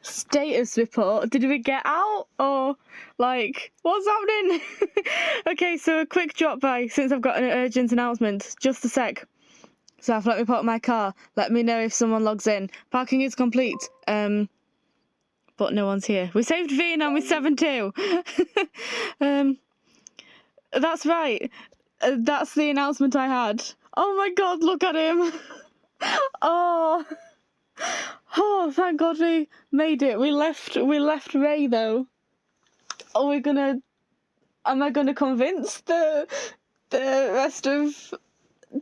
Status report. Did we get out? Or, like, what's happening? Okay, so a quick drop by since I've got an urgent announcement. Just a sec. So I've let me park my car. Let me know if someone logs in. Parking is complete. But no one's here. We saved V and I'm with 7-2. That's right. That's the announcement I had. Oh my god, look at him. Oh, thank God we made it. We left Ray though. Am I gonna convince the rest of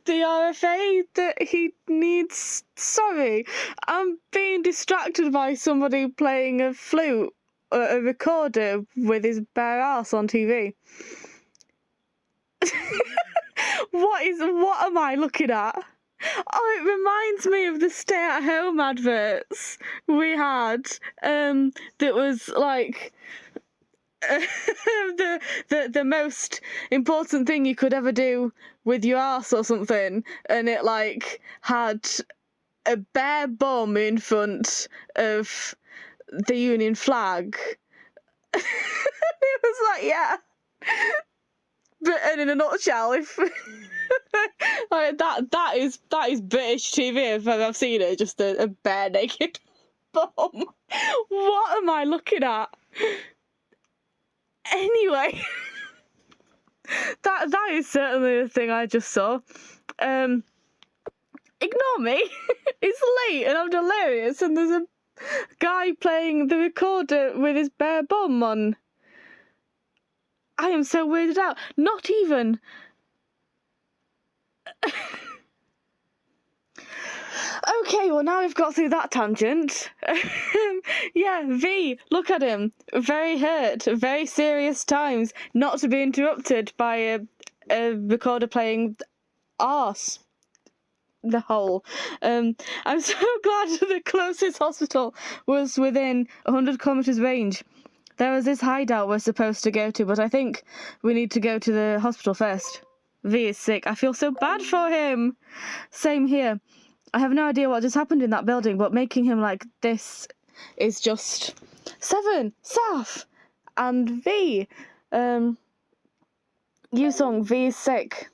the RFA that he needs... Sorry, I'm being distracted by somebody playing a flute, a recorder with his bare ass on TV. What am I looking at? Oh, it reminds me of the stay-at-home adverts we had. That was like the most important thing you could ever do with your ass or something, and it like had a bare bum in front of the Union flag. It was like, yeah. But and in a nutshell, if like that is British TV if I've seen it, just a bare naked bum. What am I looking at? Anyway, that is certainly the thing I just saw. Ignore me. It's late and I'm delirious, and there's a guy playing the recorder with his bare bum on. I am so weirded out. Not even. Okay, well now we've got through that tangent. Yeah, V, look at him. Very hurt, very serious times. Not to be interrupted by a recorder playing arse. The whole. I'm so glad the closest hospital was within 100 kilometres range. There was this hideout we're supposed to go to, but I think we need to go to the hospital first. V is sick. I feel so bad for him. Same here. I have no idea what just happened in that building, but making him like this is just... 7, Saf, and V. Yusong, V is sick.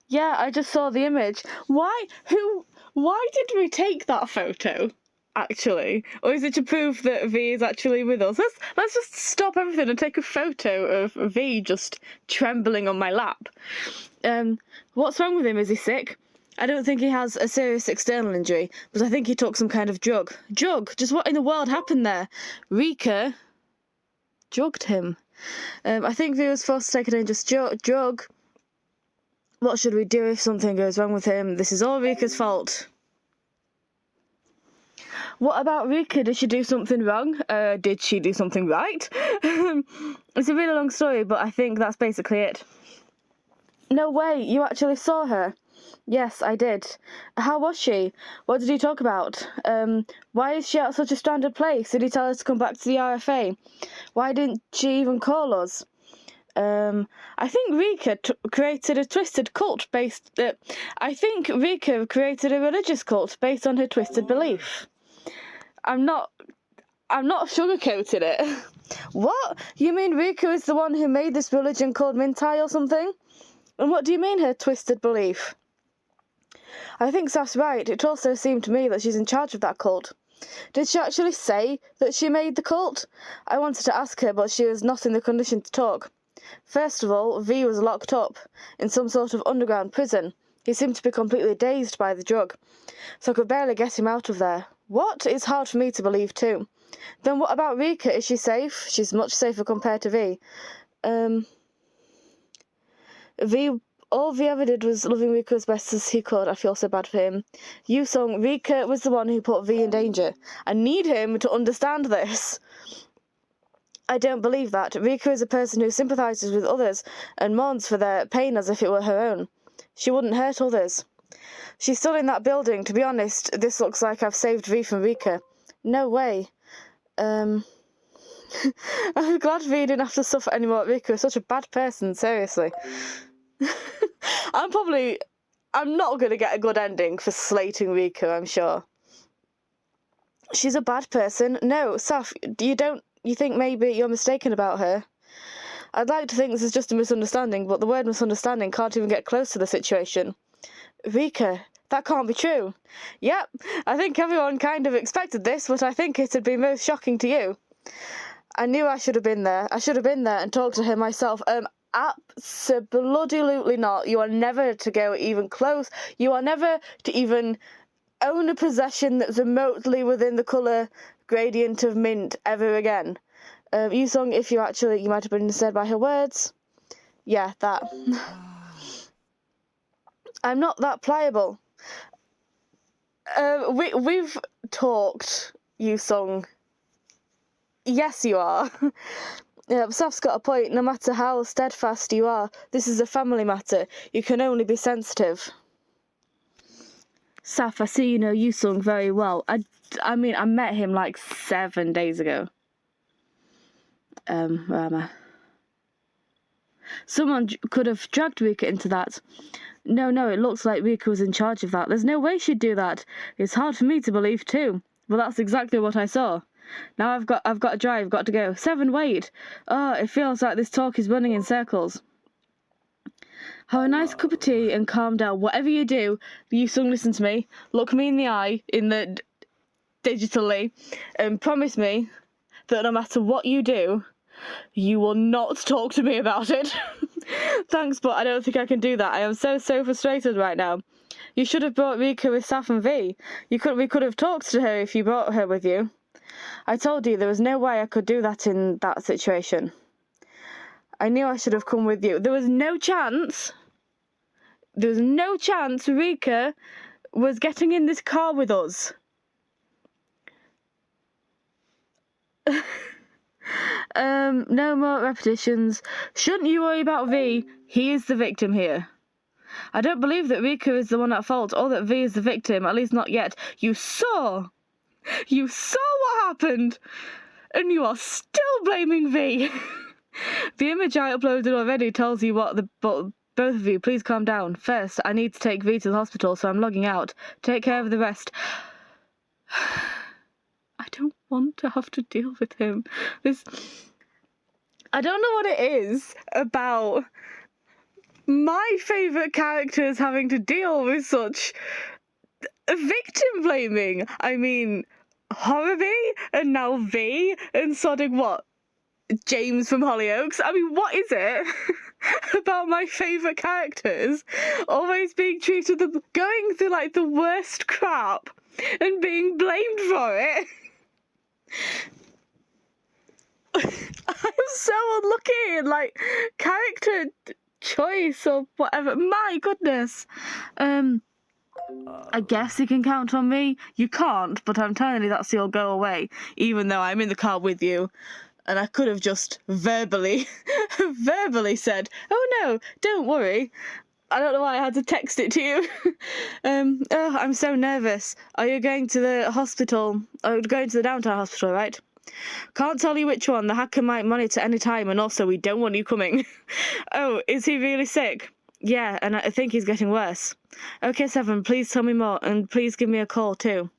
Yeah, I just saw the image. Why did we take that photo? Actually, or is it to prove that V is actually with us? Let's just stop everything and take a photo of V just trembling on my lap. What's wrong with him? Is he sick? I don't think he has a serious external injury, but I think he took some kind of drug. Drug? Just what in the world happened there? Rika drugged him. I think V was forced to take a dangerous drug. What should we do if something goes wrong with him? This is all Rika's fault. What about Rika? Did she do something wrong? Did she do something right? It's a really long story, but I think that's basically it. No way, you actually saw her? Yes, I did. How was she? What did he talk about? Why is she at such a stranded place? Did he tell us to come back to the RFA? Why didn't she even call us? I think Rika created a twisted cult based... I think Rika created a religious cult based on her twisted belief. I'm not sugarcoating it. What? You mean Rika is the one who made this religion called Mintai or something? And what do you mean her twisted belief? I think Saf's right. It also seemed to me that she's in charge of that cult. Did she actually say that she made the cult? I wanted to ask her, but she was not in the condition to talk. First of all, V was locked up in some sort of underground prison. He seemed to be completely dazed by the drug, so I could barely get him out of there. What? It's hard for me to believe too. Then what about Rika? Is she safe? She's much safer compared to V. All V ever did was loving Rika as best as he could. I feel so bad for him. Yusong, Rika was the one who put V in danger. I need him to understand this. I don't believe that. Rika is a person who sympathises with others and mourns for their pain as if it were her own. She wouldn't hurt others. She's still in that building. To be honest, this looks like I've saved V from Rika. No way. I'm glad V didn't have to suffer anymore. Rika is such a bad person, seriously. I'm not going to get a good ending for slating Rika, I'm sure. She's a bad person. No, Saf, you think maybe you're mistaken about her? I'd like to think this is just a misunderstanding, but the word misunderstanding can't even get close to the situation. Rika, that can't be true. Yep, I think everyone kind of expected this, but I think it'd be most shocking to you. I knew I should have been there. I should have been there and talked to her myself. Absolutely not. You are never to go even close. You are never to even own a possession that's remotely within the colour gradient of mint ever again. Yusung, if you might have been misled by her words. Yeah, that. I'm not that pliable. We've talked, Yusung. Yes, you are. Saf's got a point. No matter how steadfast you are, this is a family matter. You can only be sensitive. Saf, I see you know Yusung very well. I mean, I met him like 7 days ago. Where am I? Someone could have dragged Rika into that. No, it looks like Rika was in charge of that. There's no way she'd do that. It's hard for me to believe too. Well, that's exactly what I saw. Now I've got to drive, got to go. 7, wait. Oh, it feels like this talk is running in circles. Have a nice cup of tea and calm down. Whatever you do, Yusung, listen to me. Look me in the eye, digitally, and promise me that no matter what you do, you will not talk to me about it. Thanks, but I don't think I can do that. I am so frustrated right now. You should have brought Rika with Saf and V. We could have talked to her if you brought her with you. I told you there was no way I could do that in that situation. I knew I should have come with you. There was no chance Rika was getting in this car with us. No more repetitions. Shouldn't you worry about V? He is the victim here. I don't believe that Rika is the one at fault, or that V is the victim, at least not yet. You saw what happened, and you are still blaming V. The image I uploaded already tells you what both of you, please calm down. First, I need to take V to the hospital, so I'm logging out. Take care of the rest. I don't want to have to deal with him. I don't know what it is about my favourite characters having to deal with such victim blaming. I mean, Horribee and now V and sodding what? James from Hollyoaks? I mean, what is it about my favourite characters always being going through like the worst crap and being blamed for it? I'm so unlucky in like character choice or whatever. My goodness. I guess you can count on me. You can't, but I'm telling you that so you'll go away, even though I'm in the car with you. And I could have just verbally said, oh no, don't worry. I don't know why I had to text it to you. I'm so nervous. Are you going to the hospital? Oh, going to the downtown hospital, right? Can't tell you which one. The hacker might monitor any time, and also we don't want you coming. Oh, is he really sick? Yeah, and I think he's getting worse. Okay, 7, please tell me more, and please give me a call too.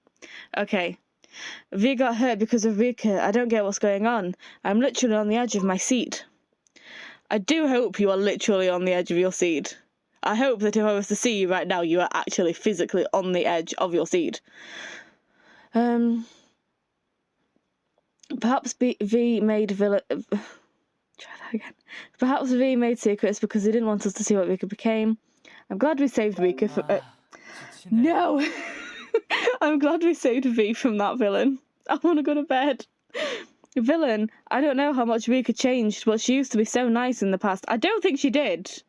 Okay. V got hurt because of Rika. I don't get what's going on. I'm literally on the edge of my seat. I do hope you are literally on the edge of your seat. I hope that if I was to see you right now, you are actually physically on the edge of your seat. Perhaps V made Try that again. Perhaps V made secrets because he didn't want us to see what Rika became. I'm glad we saved Rika from... No! I'm glad we saved V from that villain. I want to go to bed. Villain, I don't know how much Rika changed, but she used to be so nice in the past. I don't think she did.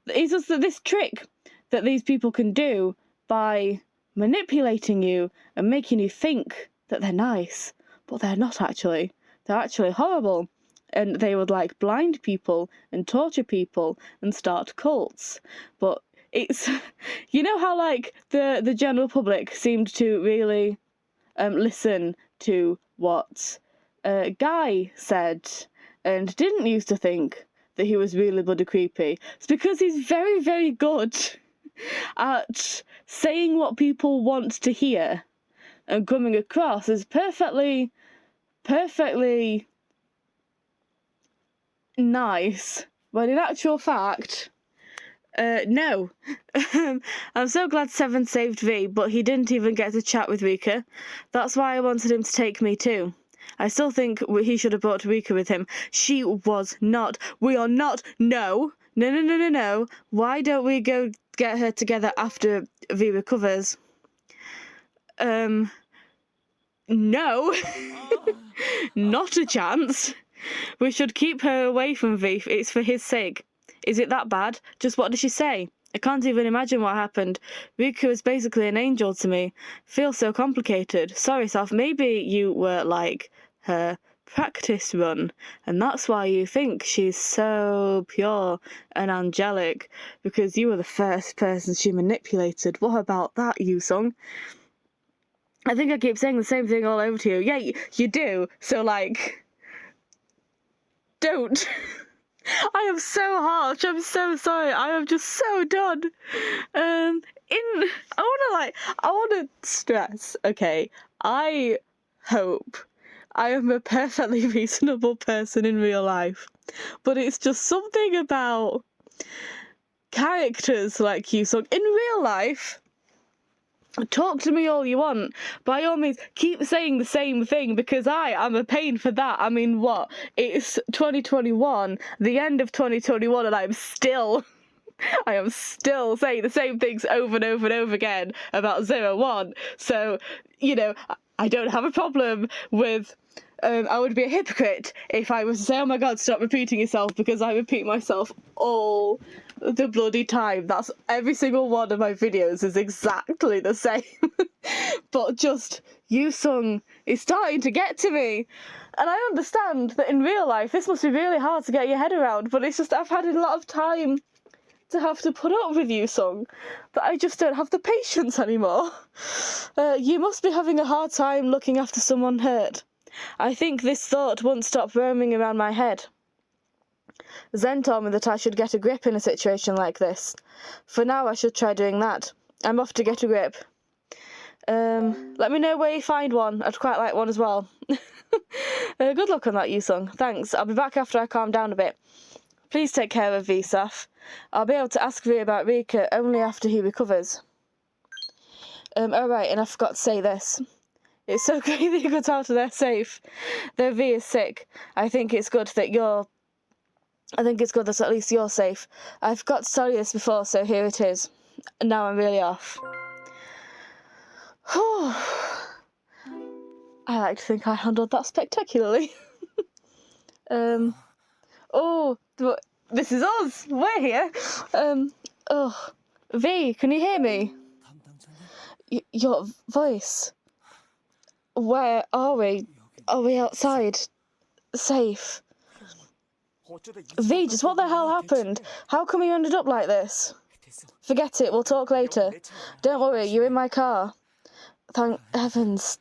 It's just that this trick that these people can do by manipulating you and making you think that they're nice, but they're not actually. They're actually horrible. And they would like blind people and torture people and start cults. But it's, you know how like the general public seemed to really listen to what Guy said and didn't used to think that he was really bloody creepy. It's because he's very, very good at saying what people want to hear and coming across as perfectly nice, when in actual fact, no. I'm so glad Seven saved V, but he didn't even get to chat with Rika. That's why I wanted him to take me too. I still think he should have brought Rika with him. She was not. We are not. No. No. Why don't we go get her together after V recovers? No. Not a chance. We should keep her away from V. It's for his sake. Is it that bad? Just what did she say? I can't even imagine what happened. Rika was basically an angel to me. Feels so complicated. Sorry, Saf, maybe you were like her practice run, and that's why you think she's so pure and angelic, because you were the first person she manipulated. What about that, Yusung? I think I keep saying the same thing all over to you. Yeah, you do. So, like, don't. I am so harsh. I'm so sorry. I am just so done. I want to stress, okay, I hope I am a perfectly reasonable person in real life, but it's just something about characters like Yusung in real life. Talk to me all you want. By all means, keep saying the same thing, because I am a pain for that. I mean, what? It's 2021, the end of 2021, and I am still saying the same things over and over and over again about 01. So, I don't have a problem with... I would be a hypocrite if I was to say, oh my god, stop repeating yourself, because I repeat myself all the bloody time. That's every single one of my videos is exactly the same. But just, Yusung is starting to get to me. And I understand that in real life this must be really hard to get your head around, but it's just I've had a lot of time to have to put up with Yusung that I just don't have the patience anymore. You must be having a hard time looking after someone hurt. I think this thought won't stop roaming around my head. Zen told me that I should get a grip in a situation like this. For now, I should try doing that. I'm off to get a grip. Let me know where you find one. I'd quite like one as well. Good luck on that, Yusung. Thanks. I'll be back after I calm down a bit. Please take care of V, Saf. I'll be able to ask V about Rika only after he recovers. Oh right, and I forgot to say this. It's so great that you got out of there safe. Though V is sick, I think it's good that at least you're safe. I forgot to tell you this before, so here it is. Now I'm really off. I like to think I handled that spectacularly. Oh, this is us. We're here. V, can you hear me? Your voice. Where are we? Are we outside? Safe? V, just what the hell happened? How come you ended up like this? Forget it, we'll talk later. Don't worry, you're in my car. Thank heavens.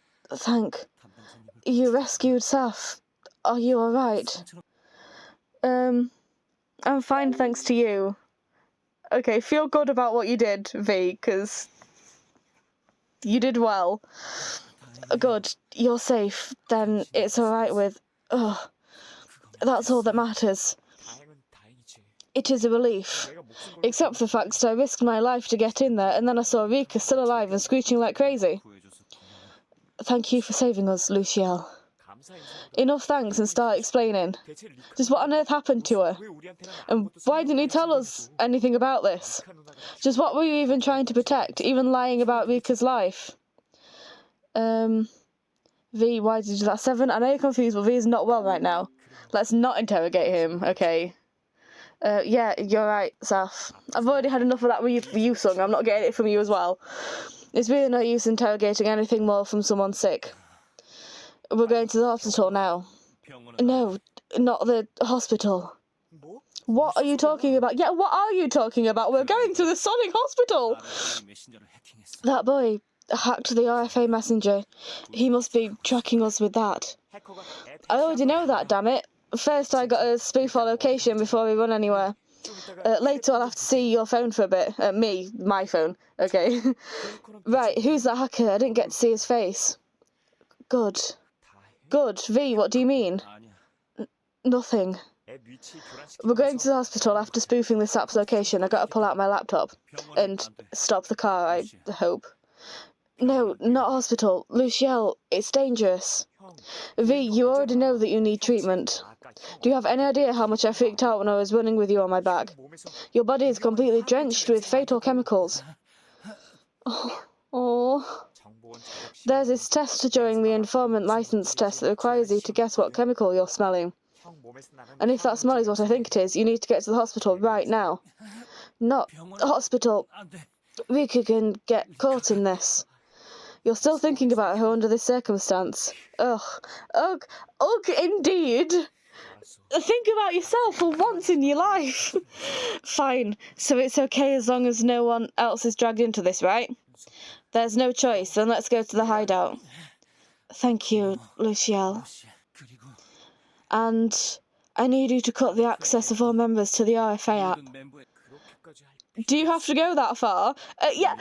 You rescued Saf. Are you alright? I'm fine thanks to you. Okay, feel good about what you did, V, because you did well. Good, you're safe. Then it's alright with... that's all that matters. It is a relief. Except for the fact that I risked my life to get in there, and then I saw Rika still alive and screeching like crazy. Thank you for saving us, Luciel. Enough thanks and start explaining. Just what on earth happened to her? And why didn't you tell us anything about this? Just what were you even trying to protect, even lying about Rika's life? V, why did you do that? 7, I know you're confused, but V is not well right now. Let's not interrogate him, okay? Yeah, you're right, Saf. I've already had enough of that with Yusung. I'm not getting it from you as well. It's really no use interrogating anything more from someone sick. We're going to the hospital now. No, not the hospital. What are you talking about? Yeah, what are you talking about? We're going to the Sonic Hospital! That boy hacked the RFA messenger. He must be tracking us with that. I already know that, damn it. First I got to spoof our location before we run anywhere. Later I'll have to see your phone for a bit. My phone. Okay. Right, who's that hacker? I didn't get to see his face. Good. Good. V, what do you mean? Nothing. We're going to the hospital after spoofing this app's location. I gotta pull out my laptop. And stop the car, I hope. No, not hospital. Luciel, it's dangerous. V, you already know that you need treatment. Do you have any idea how much I freaked out when I was running with you on my back? Your body is completely drenched with fatal chemicals. Oh. There's this test during the informant license test that requires you to guess what chemical you're smelling. And if that smell is what I think it is, you need to get to the hospital right now. Not hospital. Riku can get caught in this. You're still thinking about her under this circumstance. Ugh, indeed. Think about yourself for once in your life. Fine, so it's okay as long as no one else is dragged into this, right? There's no choice, then let's go to the hideout. Thank you, Luciel. And I need you to cut the access of all members to the RFA app. Do you have to go that far? Yeah.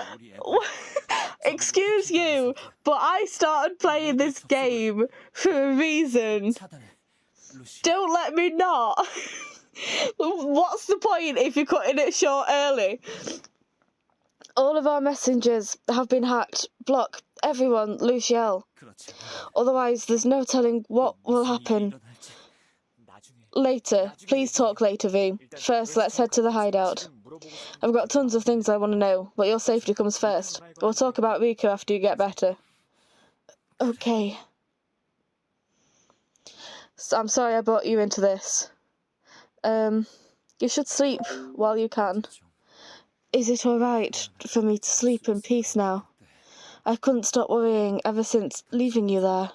Excuse you, but I started playing this game for a reason. Don't let me not. What's the point if you're cutting it short early? All of our messengers have been hacked. Block everyone, Luciel. Otherwise, there's no telling what will happen. Later. Please talk later, V. First, let's head to the hideout. I've got tons of things I want to know, but your safety comes first. We'll talk about Riku after you get better. Okay. So, I'm sorry I brought you into this. You should sleep while you can. Is it alright for me to sleep in peace now? I couldn't stop worrying ever since leaving you there.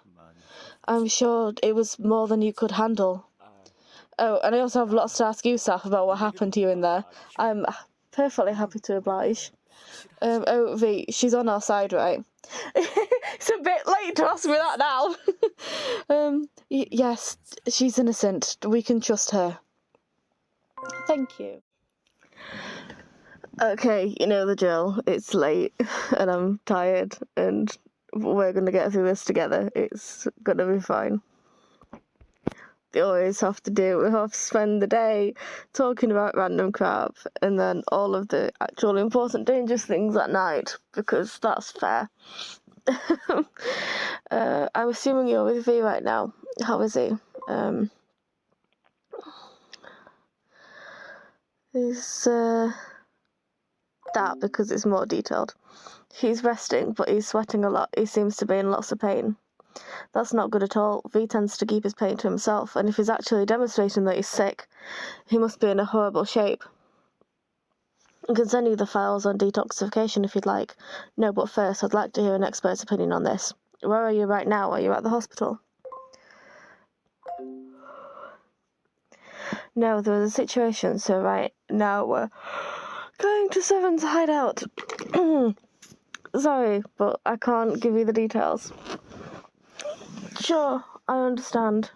I'm sure it was more than you could handle. Oh, and I also have lots to ask you, Saf, about what happened to you in there. I'm perfectly happy to oblige. Oh, V, she's on our side, right? It's a bit late to ask me that now. Yes, she's innocent. We can trust her. Thank you. Okay, you know the drill. It's late, and I'm tired, and we're gonna get through this together. It's gonna be fine. We always have to spend the day talking about random crap, and then all of the actual important dangerous things at night, because that's fair. I'm assuming you're with V right now. How is he? He's that because it's more detailed. He's resting, but he's sweating a lot. He seems to be in lots of pain. That's not good at all. V tends to keep his pain to himself, and if he's actually demonstrating that he's sick, he must be in a horrible shape. I can send you the files on detoxification if you'd like. No, but first, I'd like to hear an expert's opinion on this. Where are you right now? Are you at the hospital? No, there was a situation, so right now we're going to Seven's hideout. Sorry, but I can't give you the details. Sure, I understand.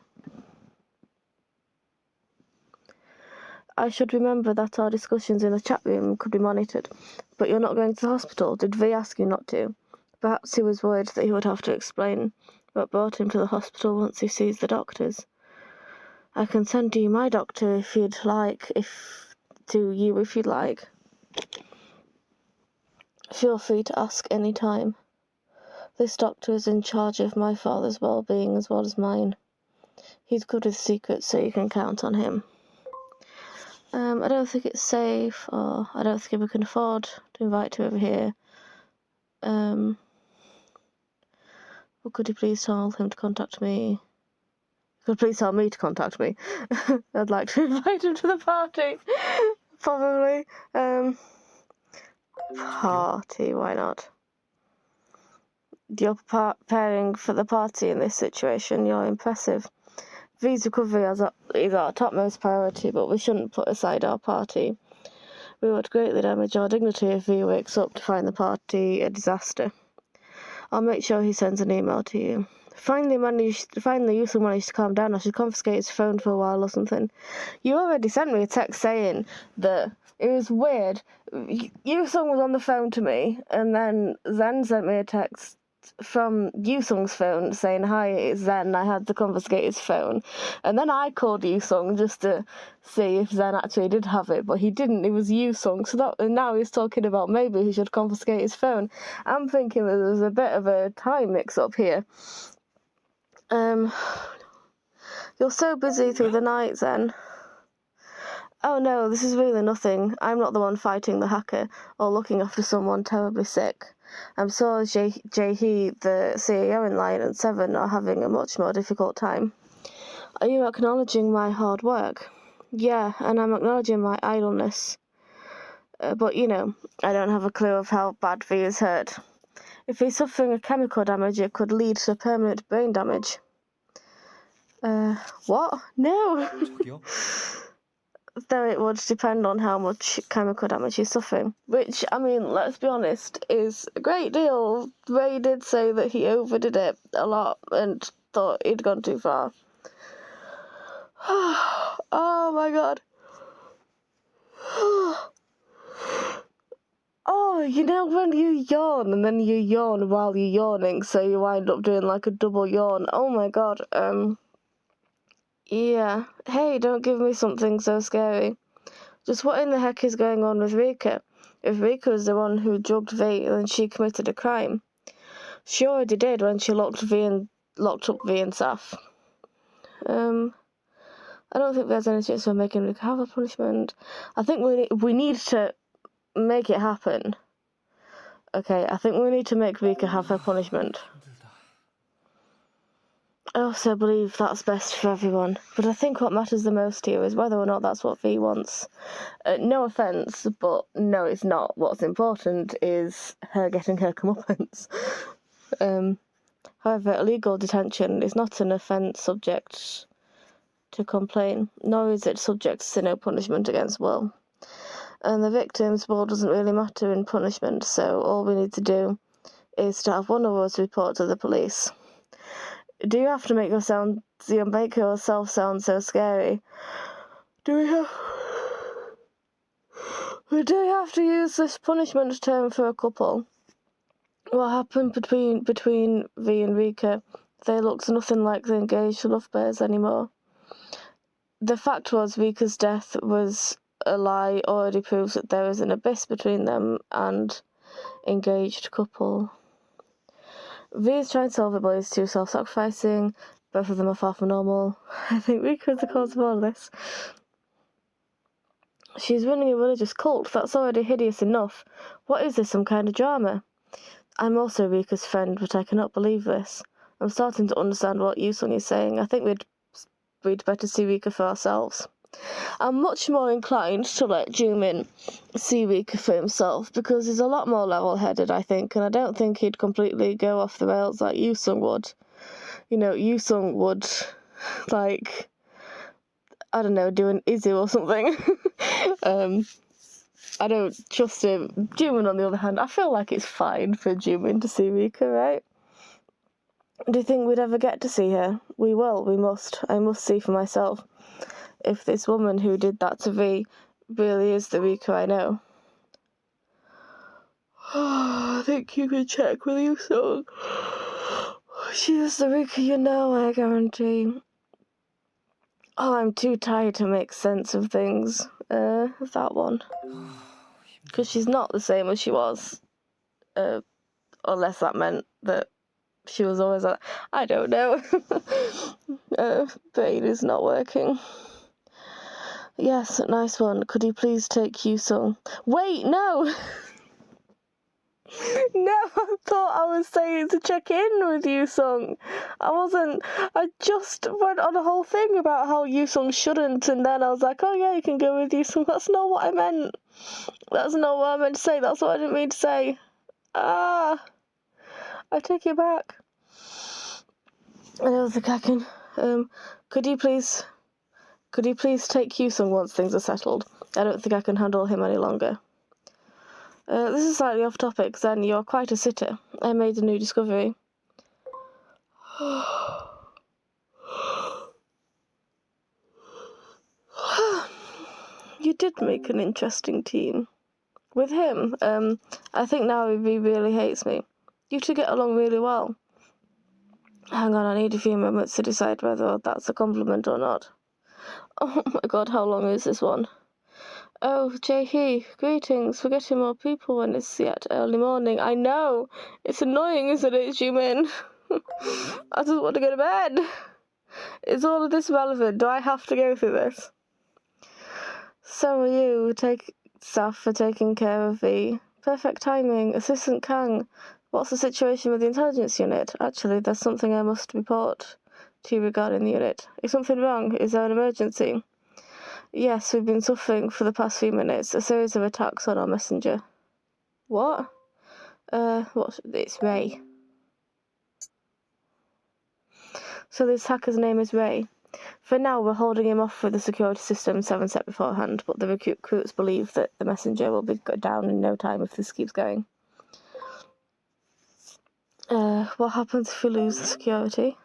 I should remember that our discussions in the chat room could be monitored. But you're not going to the hospital. Did V ask you not to? Perhaps he was worried that he would have to explain what brought him to the hospital once he sees the doctors. I can send you my doctor if you'd like. If you'd like. Feel free to ask any time. This doctor is in charge of my father's well-being as well as mine. He's good with secrets, so you can count on him. I don't think it's safe, or I don't think we can afford to invite you over here. But could you please tell him to contact me? Could you please tell me to contact me? I'd like to invite him to the party. Probably. Party, why not? You're preparing for the party in this situation. You're impressive. V's recovery is our topmost priority, but we shouldn't put aside our party. We would greatly damage our dignity if V wakes up to find the party a disaster. I'll make sure he sends an email to you. Finally, Yusung managed to calm down. I should confiscate his phone for a while or something. You already sent me a text saying that it was weird. Yusung was on the phone to me, and then Zen sent me a text from Yusung's phone saying, "Hi, it's Zen. I had to confiscate his phone." And then I called Yusung just to see if Zen actually did have it, but he didn't. It was Yusung. And now he's talking about maybe he should confiscate his phone. I'm thinking that there's a bit of a time mix-up here. You're so busy through the night, Zen. Oh no, this is really nothing. I'm not the one fighting the hacker or looking after someone terribly sick. I'm sure Jae-hee, the CEO in Lion and Seven, are having a much more difficult time. Are you acknowledging my hard work? Yeah, and I'm acknowledging my idleness. But, I don't have a clue of how bad V is hurt. If he's suffering a chemical damage, it could lead to permanent brain damage. What? No! Though it would depend on how much chemical damage he's suffering. Which, let's be honest, is a great deal. Ray did say that he overdid it a lot and thought he'd gone too far. Oh my god. Oh, when you yawn and then you yawn while you're yawning, so you wind up doing like a double yawn. Oh my god, yeah. Hey, don't give me something so scary. Just what in the heck is going on with Rika? If Rika is the one who drugged V, then she committed a crime. She already did when she locked up V and Saf. I don't think there's any chance of making Rika have a punishment. I think we need to make it happen. Okay, I think we need to make Rika have her punishment. I also believe that's best for everyone, but I think what matters the most here is whether or not that's what V wants. No offence, but no, it's not. What's important is her getting her comeuppance. However, illegal detention is not an offence subject to complaint, nor is it subject to no punishment against will. And the victim's will doesn't really matter in punishment, so all we need to do is to have one of us report to the police. Do you have to make yourself sound so scary? Do we have to use this punishment term for a couple? What happened between V and Rika? They looked nothing like the engaged lovebirds anymore. The fact was Rika's death was a lie already proves that there is an abyss between them and engaged couple. V is trying to solve it, but is too self-sacrificing. Both of them are far from normal. I think Rika is the cause of all of this. She's running a religious cult. That's already hideous enough. What is this, some kind of drama? I'm also Rika's friend, but I cannot believe this. I'm starting to understand what Yusung is saying. I think we'd better see Rika for ourselves. I'm much more inclined to let Jimin see Rika for himself because he's a lot more level-headed, I think, and I don't think he'd completely go off the rails like Yusung would. Yusung would, do an Izu or something. I don't trust him. Jimin, on the other hand, I feel like it's fine for Jimin to see Rika, right? Do you think we'd ever get to see her? We will, we must. I must see for myself. If this woman who did that to V really is the Rika I know. I think you can check with Yusung. She is the Rika you know, I guarantee. Oh, I'm too tired to make sense of things. That one. Because she's not the same as she was. Unless that meant that she was always like, I don't know. Brain is not working. Yes, nice one. Could you please take Yusung? Wait, no! No, I thought I was saying to check in with Yusung. I just went on a whole thing about how Yusung shouldn't, and then I was like, oh yeah, you can go with Yusung. That's not what I meant. That's not what I meant to say. That's what I didn't mean to say. I take it back. I don't think I can. Could you please take Yusung once things are settled? I don't think I can handle him any longer. This is slightly off topic, Zen. You're quite a sitter. I made a new discovery. You did make an interesting team. With him, I think now he really hates me. You two get along really well. Hang on, I need a few moments to decide whether that's a compliment or not. Oh my god, how long is this one? Oh, Jae-hee, greetings. We're getting more people when it's yet early morning. I know! It's annoying, isn't it, Jimin? I just want to go to bed. Is all of this relevant? Do I have to go through this? So are you. Staff for taking care of the perfect timing. Assistant Kang, what's the situation with the intelligence unit? Actually, there's something I must report to you regarding the unit. Is something wrong? Is there an emergency? Yes, we've been suffering for the past few minutes. A series of attacks on our messenger. What? It's Ray. So this hacker's name is Ray. For now, we're holding him off with the security system 7 set beforehand, but the recruits believe that the messenger will be down in no time if this keeps going. What happens if we lose the security?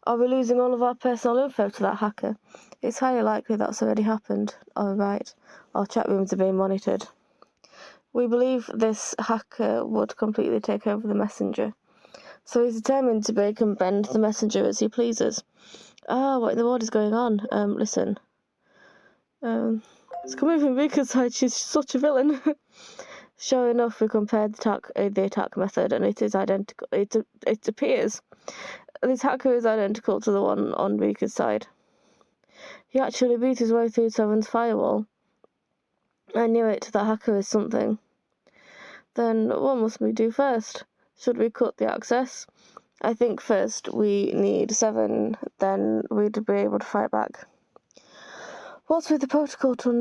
Are we losing all of our personal info to that hacker? It's highly likely that's already happened. Alright, our chat rooms are being monitored. We believe this hacker would completely take over the messenger. So he's determined to break and bend the messenger as he pleases. What in the world is going on? Listen. It's coming from Rika's side, she's such a villain. Sure enough, we compared the attack method, and it is identical. It appears this hacker is identical to the one on Rika's side. He actually beat his way through Seven's firewall. I knew it, that hacker is something. Then what must we do first? Should we cut the access? I think first we need 7, then we'd be able to fight back. What's the protocol to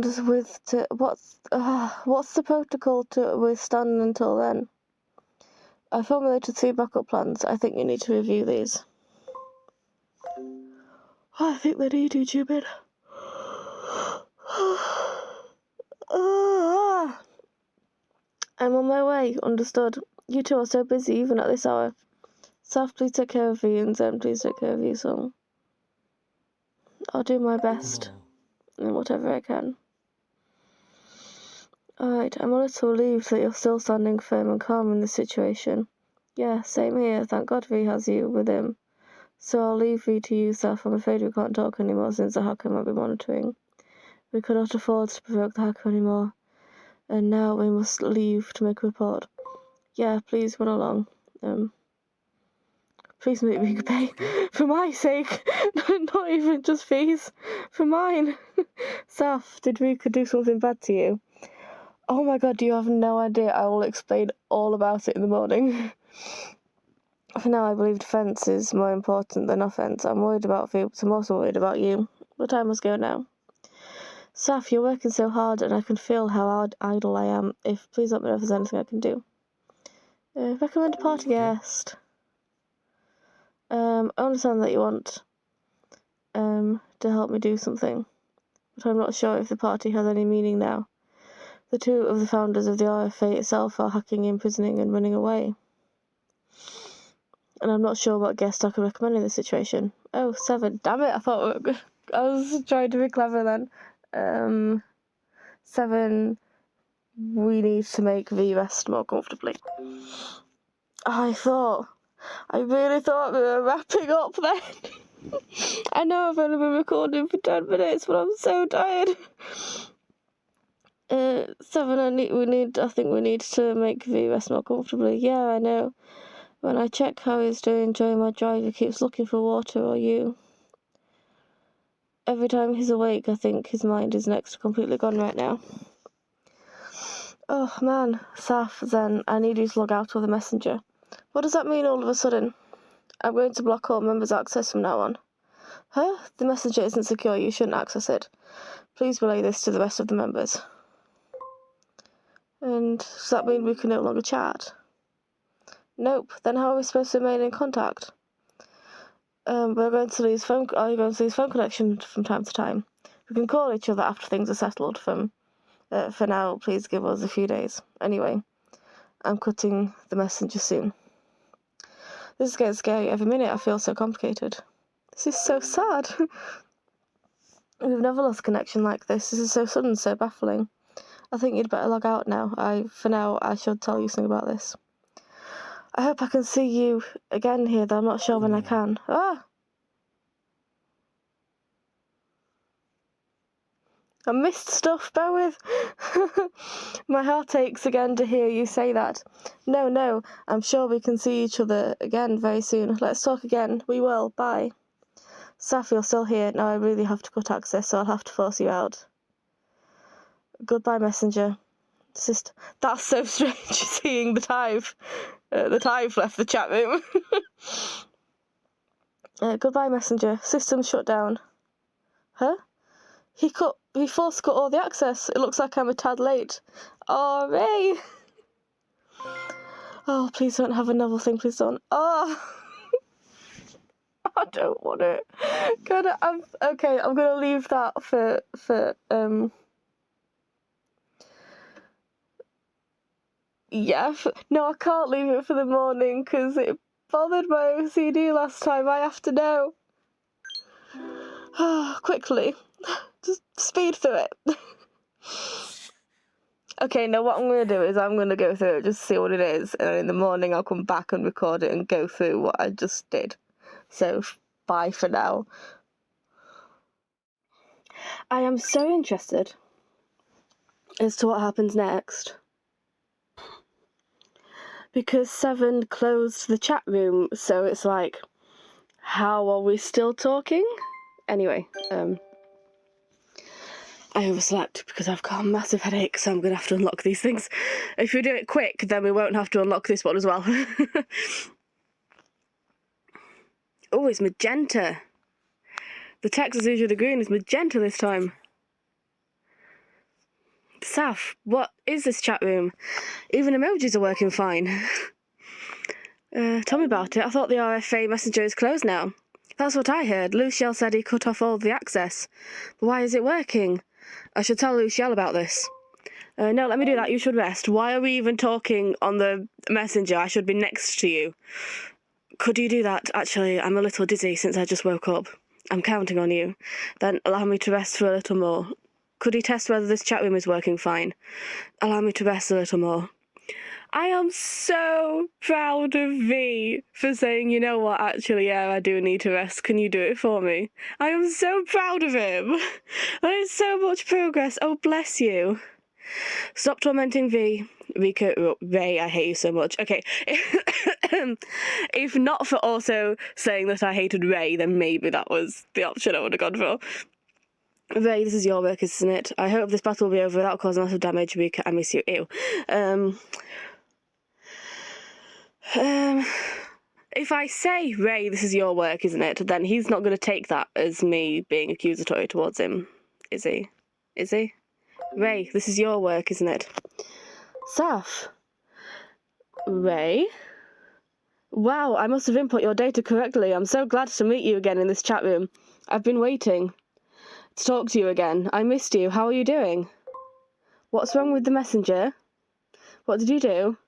withstand until then? I formulated 3 backup plans. I think you need to review these. I think they need to, Jimin. I'm on my way, understood. You two are so busy even at this hour. Saf, please take care of V, and Zen, please take care of you, so I'll do my best in whatever I can. Alright, I'm a little relieved that you're still standing firm and calm in this situation. Yeah, same here. Thank God V has you with him. So I'll leave V to you, Saf. I'm afraid we can't talk anymore since the hacker might be monitoring. We cannot afford to provoke the hacker anymore. And now we must leave to make a report. Yeah, please run along. Please make me pay. For my sake. Not even just fees. For mine. Saf, did Rika do something bad to you? Oh my god, you have no idea. I will explain all about it in the morning. For now, I believe defence is more important than offence. I'm worried about V, but I'm also worried about you. But I must go now. Saf, you're working so hard, and I can feel how idle I am. Please let me know if there's anything I can do. Recommend a party guest. I understand that you want to help me do something, but I'm not sure if the party has any meaning now. The 2 of the founders of the RFA itself are hacking, imprisoning, and running away. And I'm not sure what guest I could recommend in this situation. Oh, 7. Damn it, I was trying to be clever then. 7, we need to make V rest more comfortably. I really thought we were wrapping up then. I know I've only been recording for 10 minutes, but I'm so tired. 7, I think we need to make V rest more comfortably. Yeah, I know. When I check how he's doing during my drive, he keeps looking for water or you. Every time he's awake, I think his mind is next to completely gone right now. Oh man, Saf, Zen, I need you to log out of the messenger. What does that mean all of a sudden? I'm going to block all members' access from now on. Huh? The messenger isn't secure, you shouldn't access it. Please relay this to the rest of the members. And does that mean we can no longer chat? Nope. Then how are we supposed to remain in contact? Are you going to lose phone connection from time to time? We can call each other after things are settled. For now, please give us a few days. Anyway, I'm cutting the messenger soon. This is getting scary. Every minute I feel so complicated. This is so sad. We've never lost connection like this. This is so sudden, so baffling. I think you'd better log out now. For now, I should tell you something about this. I hope I can see you again here, though I'm not sure when I can. Ah! I missed stuff, bear with. My heart aches again to hear you say that. No, I'm sure we can see each other again very soon. Let's talk again. We will. Bye. Saf, you're still here. Now I really have to cut access, so I'll have to force you out. Goodbye, Messenger. That's so strange, seeing the Tive. The Tive left the chat room. Goodbye, Messenger. System shut down. Huh? He force cut all the access. It looks like I'm a tad late. Oh, Ray! Oh, please don't have a novel thing, please don't. Oh! I don't want it. Okay, I'm gonna leave that for yeah, no, I can't leave it for the morning because it bothered my OCD last time. I have to know. Quickly. Just speed through it. Okay, now what I'm going to do is I'm going to go through it, just see what it is, and then in the morning I'll come back and record it and go through what I just did. So, bye for now. I am so interested as to what happens next. Because Seven closed the chat room, so it's like, how are we still talking? Anyway, I overslept because I've got a massive headache, so I'm going to have to unlock these things. If we do it quick, then we won't have to unlock this one as well. Oh, it's magenta. The text is usually green, it's magenta this time. Saf, what is this chat room? Even emojis are working fine. Tell me about it. I thought the RFA messenger is closed now. That's what I heard. Luciel said he cut off all the access. But why is it working? I should tell Luciel about this. No, let me do that. You should rest. Why are we even talking on the messenger? I should be next to you. Could you do that? Actually, I'm a little dizzy since I just woke up. I'm counting on you. Then allow me to rest for a little more. Could you test whether this chat room is working fine? Allow me to rest a little more. I am so proud of V for saying, you know what, actually, yeah, I do need to rest. Can you do it for me? I am so proud of him. That is so much progress. Oh, bless you. Stop tormenting V. Ray, I hate you so much. Okay. If not for also saying that I hated Ray, then maybe that was the option I would have gone for. Ray, this is your work, isn't it? I hope this battle will be over without causing massive damage. Rika, I miss you. Ew. If I say, Ray, this is your work, isn't it? Then he's not going to take that as me being accusatory towards him. Is he? Is he? Ray, this is your work, isn't it? Saf. Ray? Wow, I must have input your data correctly. I'm so glad to meet you again in this chat room. I've been waiting to talk to you again. I missed you. How are you doing? What's wrong with the messenger? What did you do?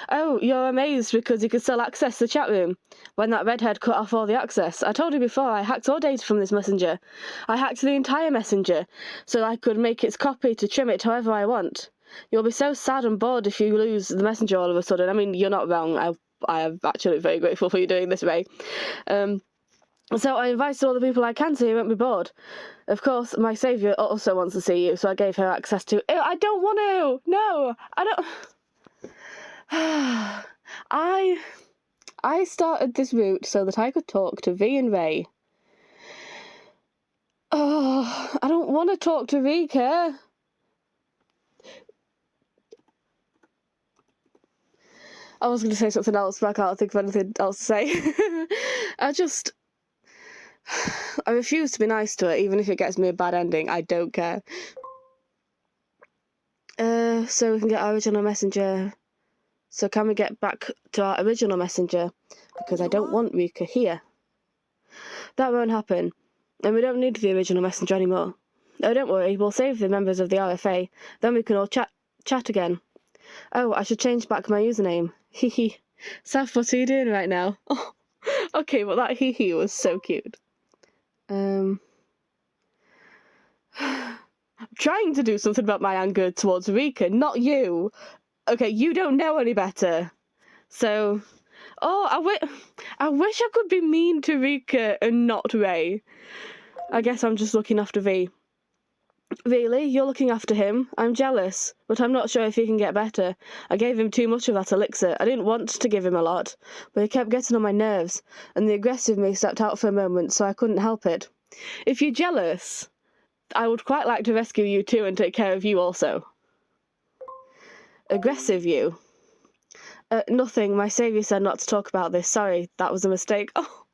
Oh, you're amazed because you could still access the chat room when that redhead cut off all the access. I told you before, I hacked all data from this messenger. I hacked the entire messenger so I could make its copy to trim it however I want. You'll be so sad and bored if you lose the messenger all of a sudden. I mean, you're not wrong. I am actually very grateful for you doing this, Ray. So I invited all the people I can so you won't be bored. Of course, my saviour also wants to see you, so I gave her access to... Ew, I don't want to! No! I don't... I started this route so that I could talk to V and Ray. Oh, I don't want to talk to Rika. I was going to say something else, but I can't think of anything else to say. I refuse to be nice to her, even if it gets me a bad ending. I don't care. So we can get our original messenger. So can we get back to our original messenger? Because I don't want Rika here. That won't happen. And we don't need the original messenger anymore. Oh, don't worry, we'll save the members of the RFA. Then we can all chat again. Oh, I should change back my username. Hehe. Saf, what are you doing right now? Oh, Okay, well that hee was so cute. I'm trying to do something about my anger towards Rika, not you. Okay, you don't know any better. So, I wish I could be mean to Rika and not Ray. I guess I'm just looking after V. Really? You're looking after him? I'm jealous, but I'm not sure if he can get better. I gave him too much of that elixir. I didn't want to give him a lot, but he kept getting on my nerves, and the aggressive me stepped out for a moment, so I couldn't help it. If you're jealous, I would quite like to rescue you too and take care of you also. Aggressive you? Nothing. My saviour said not to talk about this. Sorry, that was a mistake. Oh,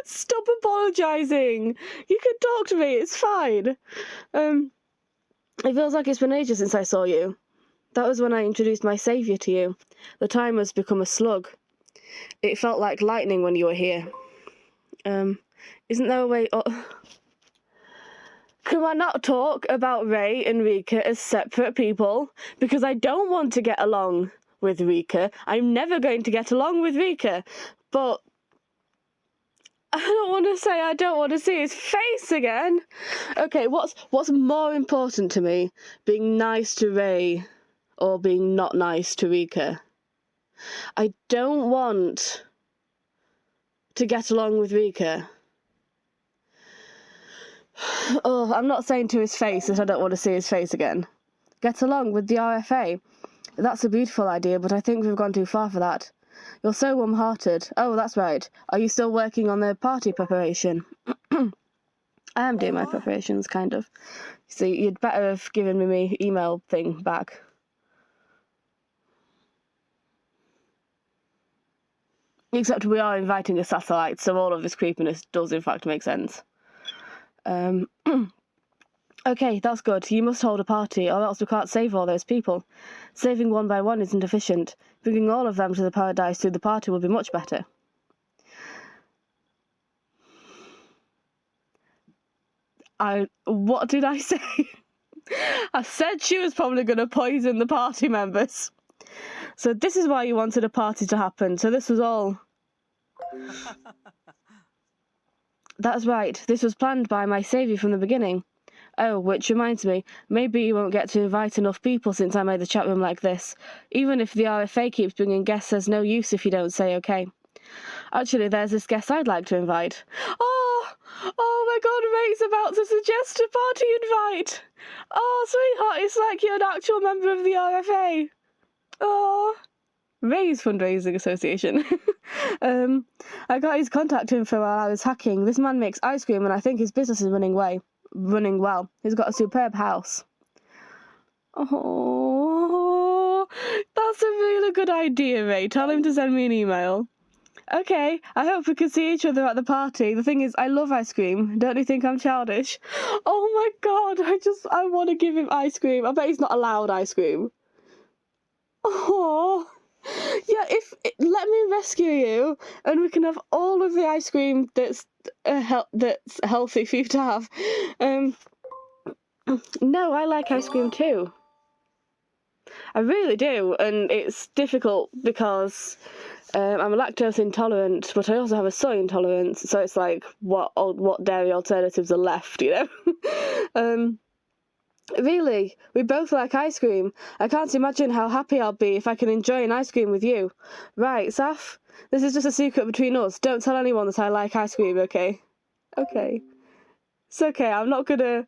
stop apologising. You can talk to me. It's fine. It feels like it's been ages since I saw you. That was when I introduced my saviour to you. The time has become a slug. It felt like lightning when you were here. Isn't there a way... Oh. Can I not talk about Ray and Rika as separate people? Because I don't want to get along with Rika. I'm never going to get along with Rika. But I don't want to see his face again. Okay, what's more important to me? Being nice to Ray or being not nice to Rika? I don't want to get along with Rika. Oh, I'm not saying to his face that I don't want to see his face again. Get along with the RFA. That's a beautiful idea, but I think we've gone too far for that. You're so warm-hearted. Oh, that's right. Are you still working on the party preparation? I am doing my preparations, kind of. So you'd better have given me my email thing back. Except we are inviting a satellite, so all of this creepiness does in fact make sense. Okay, that's good. You must hold a party, or else we can't save all those people. Saving one by one isn't efficient. Bringing all of them to the paradise through the party will be much better. What did I say? I said she was probably going to poison the party members. So this is why you wanted a party to happen. So this was all... That's right. This was planned by my saviour from the beginning. Oh, which reminds me, maybe you won't get to invite enough people since I made the chat room like this. Even if the RFA keeps bringing guests, there's no use if you don't say okay. Actually, there's this guest I'd like to invite. Oh my god, Ray's about to suggest a party invite. Oh, sweetheart, it's like you're an actual member of the RFA. Oh, Ray's Fundraising Association. I got his contact info while I was hacking. This man makes ice cream and I think his business is running well. He's got a superb house. Oh, that's a really good idea, Ray. Tell him to send me an email. Okay, I hope we can see each other at the party. The thing is, I love ice cream. Don't you think I'm childish? Oh my god, I want to give him ice cream. I bet he's not allowed ice cream. Oh, yeah, let me rescue you, and we can have all of the ice cream that's healthy for you to have. No, I like ice cream too. I really do, and it's difficult because I'm lactose intolerant, but I also have a soy intolerance, so it's like what dairy alternatives are left, you know? Really, we both like ice cream. I can't imagine how happy I'll be if I can enjoy an ice cream with you. Right, Saf? This is just a secret between us. Don't tell anyone that I like ice cream, okay? Okay. It's okay, I'm not gonna...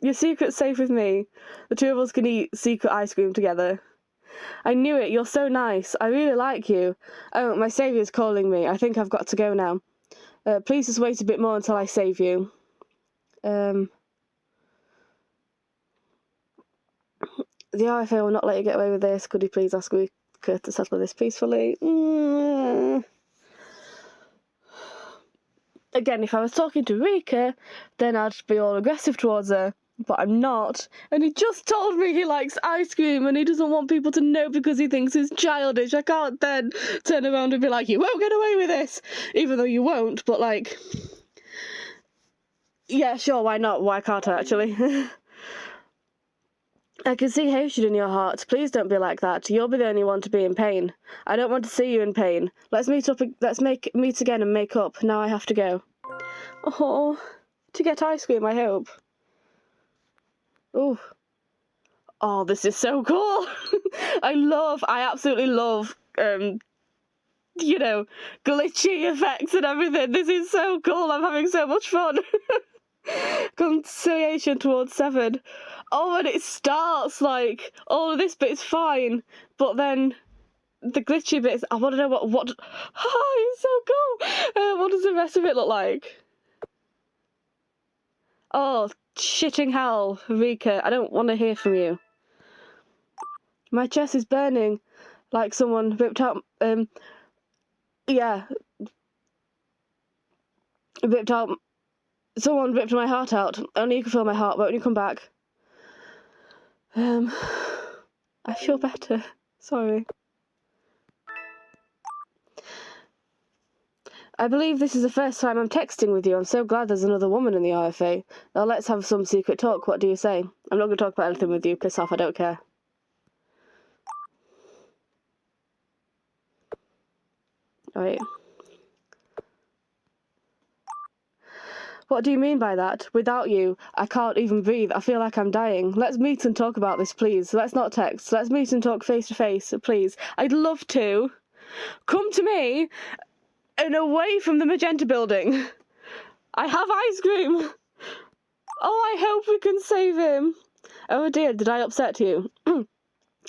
Your secret's safe with me. The two of us can eat secret ice cream together. I knew it, you're so nice. I really like you. Oh, my saviour's calling me. I think I've got to go now. Please just wait a bit more until I save you. The RFA will not let you get away with this. Could you please ask Rika to settle this peacefully? Again, if I was talking to Rika, then I'd be all aggressive towards her. But I'm not. And he just told me he likes ice cream and he doesn't want people to know because he thinks it's childish. I can't then turn around and be like, you won't get away with this. Even though you won't, but like... Yeah, sure, why not? Why can't I, actually? I can see hatred in your heart. Please don't be like that. You'll be the only one to be in pain. I don't want to see you in pain. Let's meet again and make up. Now I have to go. Oh, to get ice cream, I hope. Ooh. Oh, this is so cool. I absolutely love, glitchy effects and everything. This is so cool. I'm having so much fun. Conciliation towards 7. Oh, and it starts like all of this bit is fine, but then the glitchy bits. I want to know what. Oh, it's so cool. What does the rest of it look like? Oh, shitting hell, Rika. I don't want to hear from you. My chest is burning, like someone ripped out. Yeah, ripped out. Someone ripped my heart out. Only you can feel my heart. Won't you come back? I feel better. Sorry. I believe this is the first time I'm texting with you. I'm so glad there's another woman in the RFA. Now let's have some secret talk. What do you say? I'm not going to talk about anything with you. Piss off. I don't care. Alright. What do you mean by that? Without you, I can't even breathe. I feel like I'm dying. Let's meet and talk about this, please. Let's not text. Let's meet and talk face to face, please. I'd love to. Come to me and away from the Magenta building. I have ice cream. Oh, I hope we can save him. Oh dear, did I upset you? I'm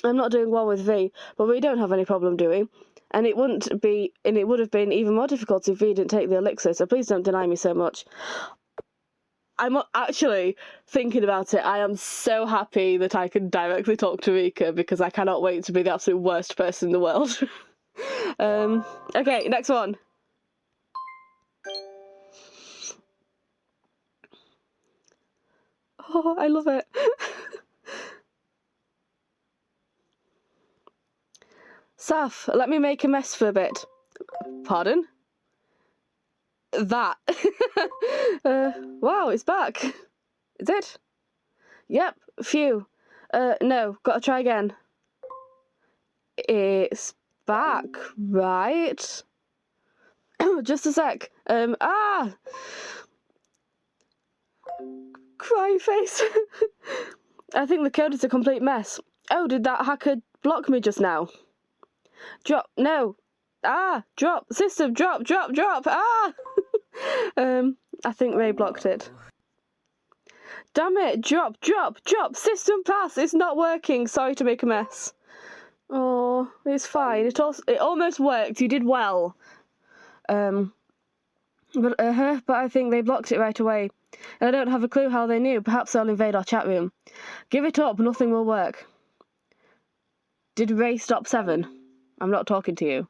not doing well with V, but we don't have any problem, do we? And it would have been even more difficult if V didn't take the elixir, so please don't deny me so much. I'm actually thinking about it. I am so happy that I can directly talk to Rika because I cannot wait to be the absolute worst person in the world. Okay, next one. Oh, I love it. Saf, let me make a mess for a bit. Pardon? That. Wow, it's back. Is it? Yep, phew. No, gotta try again. It's back, right? Just a sec. Cry face. I think the code is a complete mess. Oh, did that hacker block me just now? Drop, no. Drop, system, drop. I think Ray blocked it. Damn it, drop, system pass, it's not working, sorry to make a mess. Oh, it's fine, it almost worked, you did well. But I think they blocked it right away. And I don't have a clue how they knew, perhaps they'll invade our chat room. Give it up, nothing will work. Did Ray stop 7? I'm not talking to you.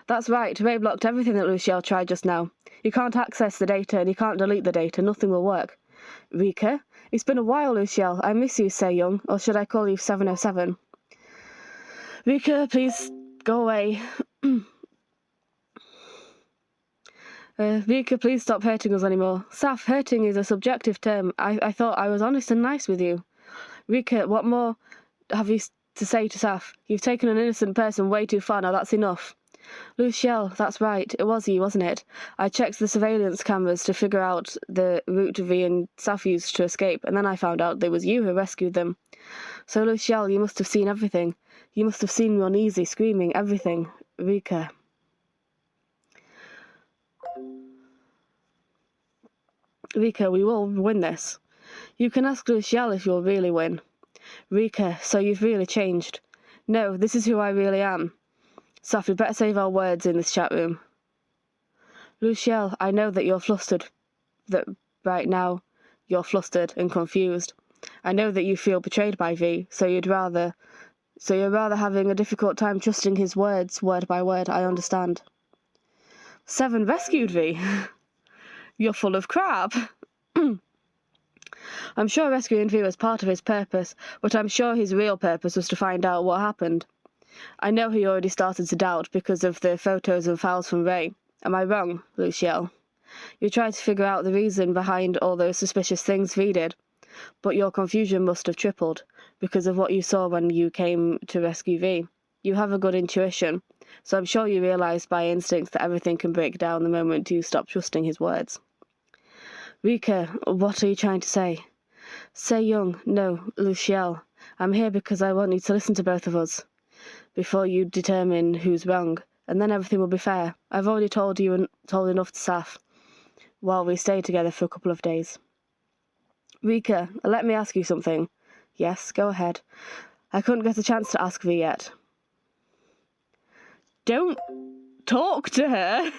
That's right, Ray blocked everything that Luciel tried just now. You can't access the data and you can't delete the data, nothing will work. Rika? It's been a while, Luciel. I miss you, Say Young, or should I call you 707? Rika, please go away. Rika, please stop hurting us anymore. Saf, hurting is a subjective term. I thought I was honest and nice with you. Rika, what more have you to say to Saf? You've taken an innocent person way too far, now that's enough. Luciel, that's right. It was you, wasn't it? I checked the surveillance cameras to figure out the route V and Saf used to escape, and then I found out it was you who rescued them. So, Luciel, you must have seen everything. You must have seen me uneasy, screaming, everything. Rika. Rika, we will win this. You can ask Luciel if you'll really win. Rika, so you've really changed. No, this is who I really am. Saf, we better save our words in this chat room. Luciel, I know that you're flustered. That right now, you're flustered and confused. I know that you feel betrayed by V, so you're rather having a difficult time trusting his words, word by word, I understand. 7 rescued V. You're full of crap. I'm sure rescuing V was part of his purpose, but I'm sure his real purpose was to find out what happened. I know he already started to doubt because of the photos and files from Ray. Am I wrong, Luciel? You tried to figure out the reason behind all those suspicious things V did. But your confusion must have tripled because of what you saw when you came to rescue V. You have a good intuition, so I'm sure you realised by instinct that everything can break down the moment you stop trusting his words. Rika, what are you trying to say? Se-young, no, Luciel. I'm here because I want you to listen to both of us before you determine who's wrong, and then everything will be fair. I've already told enough to Saf while we stay together for a couple of days. Rika, let me ask you something. Yes, go ahead. I couldn't get a chance to ask V yet. Don't talk to her.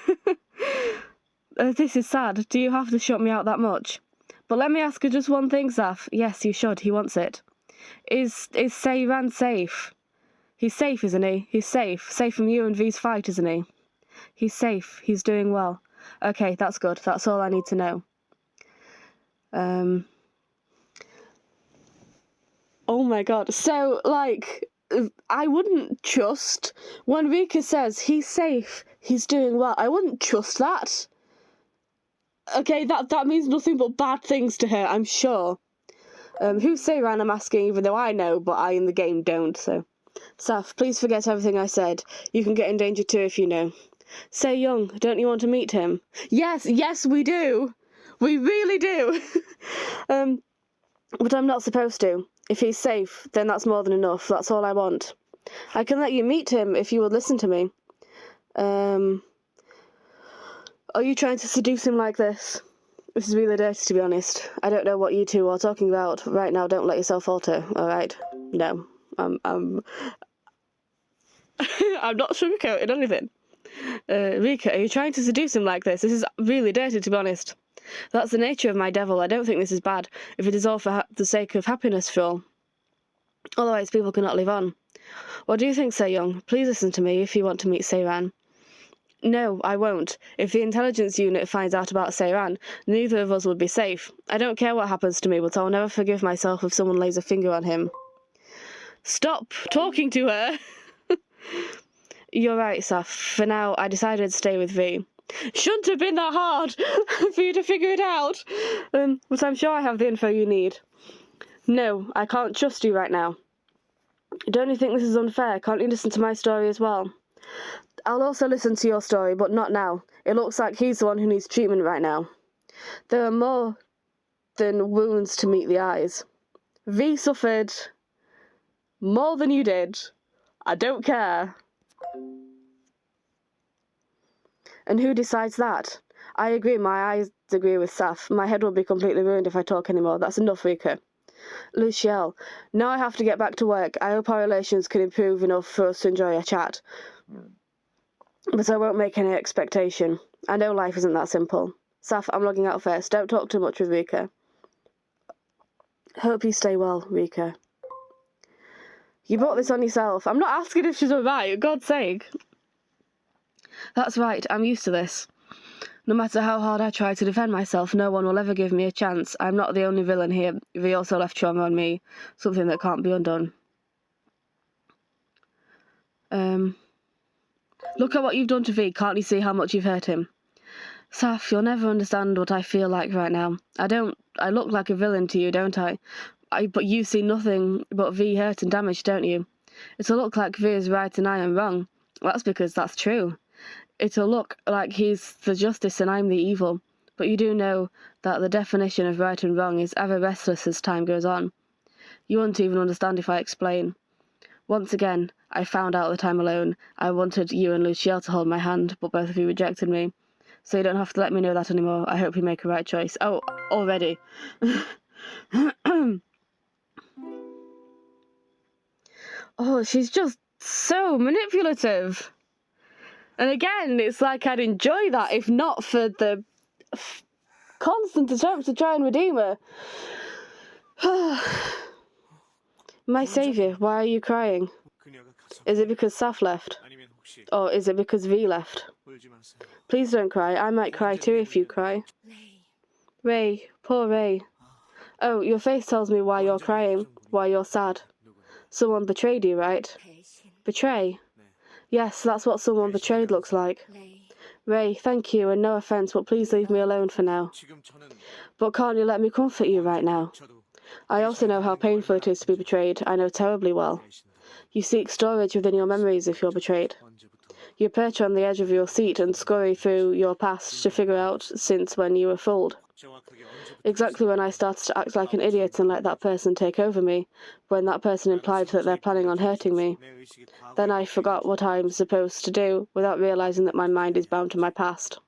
This is sad. Do you have to shut me out that much? But let me ask you just one thing, Saf. Yes, you should. He wants it. Is Seiran safe? He's safe, isn't he? He's safe. Safe from you and V's fight, isn't he? He's safe. He's doing well. Okay, that's good. That's all I need to know. Oh my god. So, like, I wouldn't trust when Rika says he's safe, he's doing well. I wouldn't trust that. Okay, that means nothing but bad things to her, I'm sure. Who's Seiran, I'm asking, even though I know, but I in the game don't, so. Saf, please forget everything I said. You can get in danger too if you know. Se-young, don't you want to meet him? Yes, we do. We really do. But I'm not supposed to. If he's safe, then that's more than enough. That's all I want. I can let you meet him if you would listen to me. Are you trying to seduce him like this? This is really dirty, to be honest. I don't know what you two are talking about right now. Don't let yourself falter, alright? No. I'm not sugarcoating anything. Rika, are you trying to seduce him like this? This is really dirty, to be honest. That's the nature of my devil. I don't think this is bad, if it is all for the sake of happiness for all. Otherwise, people cannot live on. What do you think, Se-young? Please listen to me if you want to meet Seiran. No, I won't. If the intelligence unit finds out about Seiran, neither of us would be safe. I don't care what happens to me, but I'll never forgive myself if someone lays a finger on him. Stop talking to her! You're right, Saf. For now, I decided to stay with V. Shouldn't have been that hard for you to figure it out. But I'm sure I have the info you need. No, I can't trust you right now. Don't you think this is unfair? Can't you listen to my story as well? I'll also listen to your story, but not now. It looks like he's the one who needs treatment right now. There are more than wounds to meet the eyes. V suffered more than you did. I don't care. And who decides that? I agree, my eyes agree with Saf. My head will be completely ruined if I talk anymore. That's enough, Rika. Luciel, now I have to get back to work. I hope our relations can improve enough for us to enjoy a chat. But I won't make any expectation. I know life isn't that simple. Saf, I'm logging out first. Don't talk too much with Rika. Hope you stay well, Rika. You brought this on yourself. I'm not asking if she's alright, God's sake. That's right, I'm used to this. No matter how hard I try to defend myself, no one will ever give me a chance. I'm not the only villain here. V also left trauma on me, something that can't be undone. Look at what you've done to V. Can't you see how much you've hurt him? Saf, you'll never understand what I feel like right now. I look like a villain to you, don't I? But you see nothing but V hurt and damage, don't you? It'll look like V is right and I am wrong. That's because that's true. It'll look like he's the justice and I'm the evil. But you do know that the definition of right and wrong is ever restless as time goes on. You won't even understand if I explain. Once again, I found out that I'm alone. I wanted you and Luciel to hold my hand, but both of you rejected me. So you don't have to let me know that anymore. I hope you make a right choice. Oh, already. Oh, she's just so manipulative. And again, it's like I'd enjoy that if not for the constant attempts to try and redeem her. My saviour, why are you crying? Is it because Saf left? Or is it because V left? Please don't cry. I might cry too if you cry. Ray, poor Ray. Oh, your face tells me why you're crying, why you're sad. Someone betrayed you, right? Betray? Yes, that's what someone betrayed looks like. Ray, thank you, and no offence, but please leave me alone for now. But can't you let me comfort you right now? I also know how painful it is to be betrayed. I know terribly well. You seek storage within your memories if you're betrayed. You perch on the edge of your seat and scurry through your past to figure out since when you were fooled. Exactly when I started to act like an idiot and let that person take over me, when that person implied that they're planning on hurting me. Then I forgot what I'm supposed to do without realizing that my mind is bound to my past.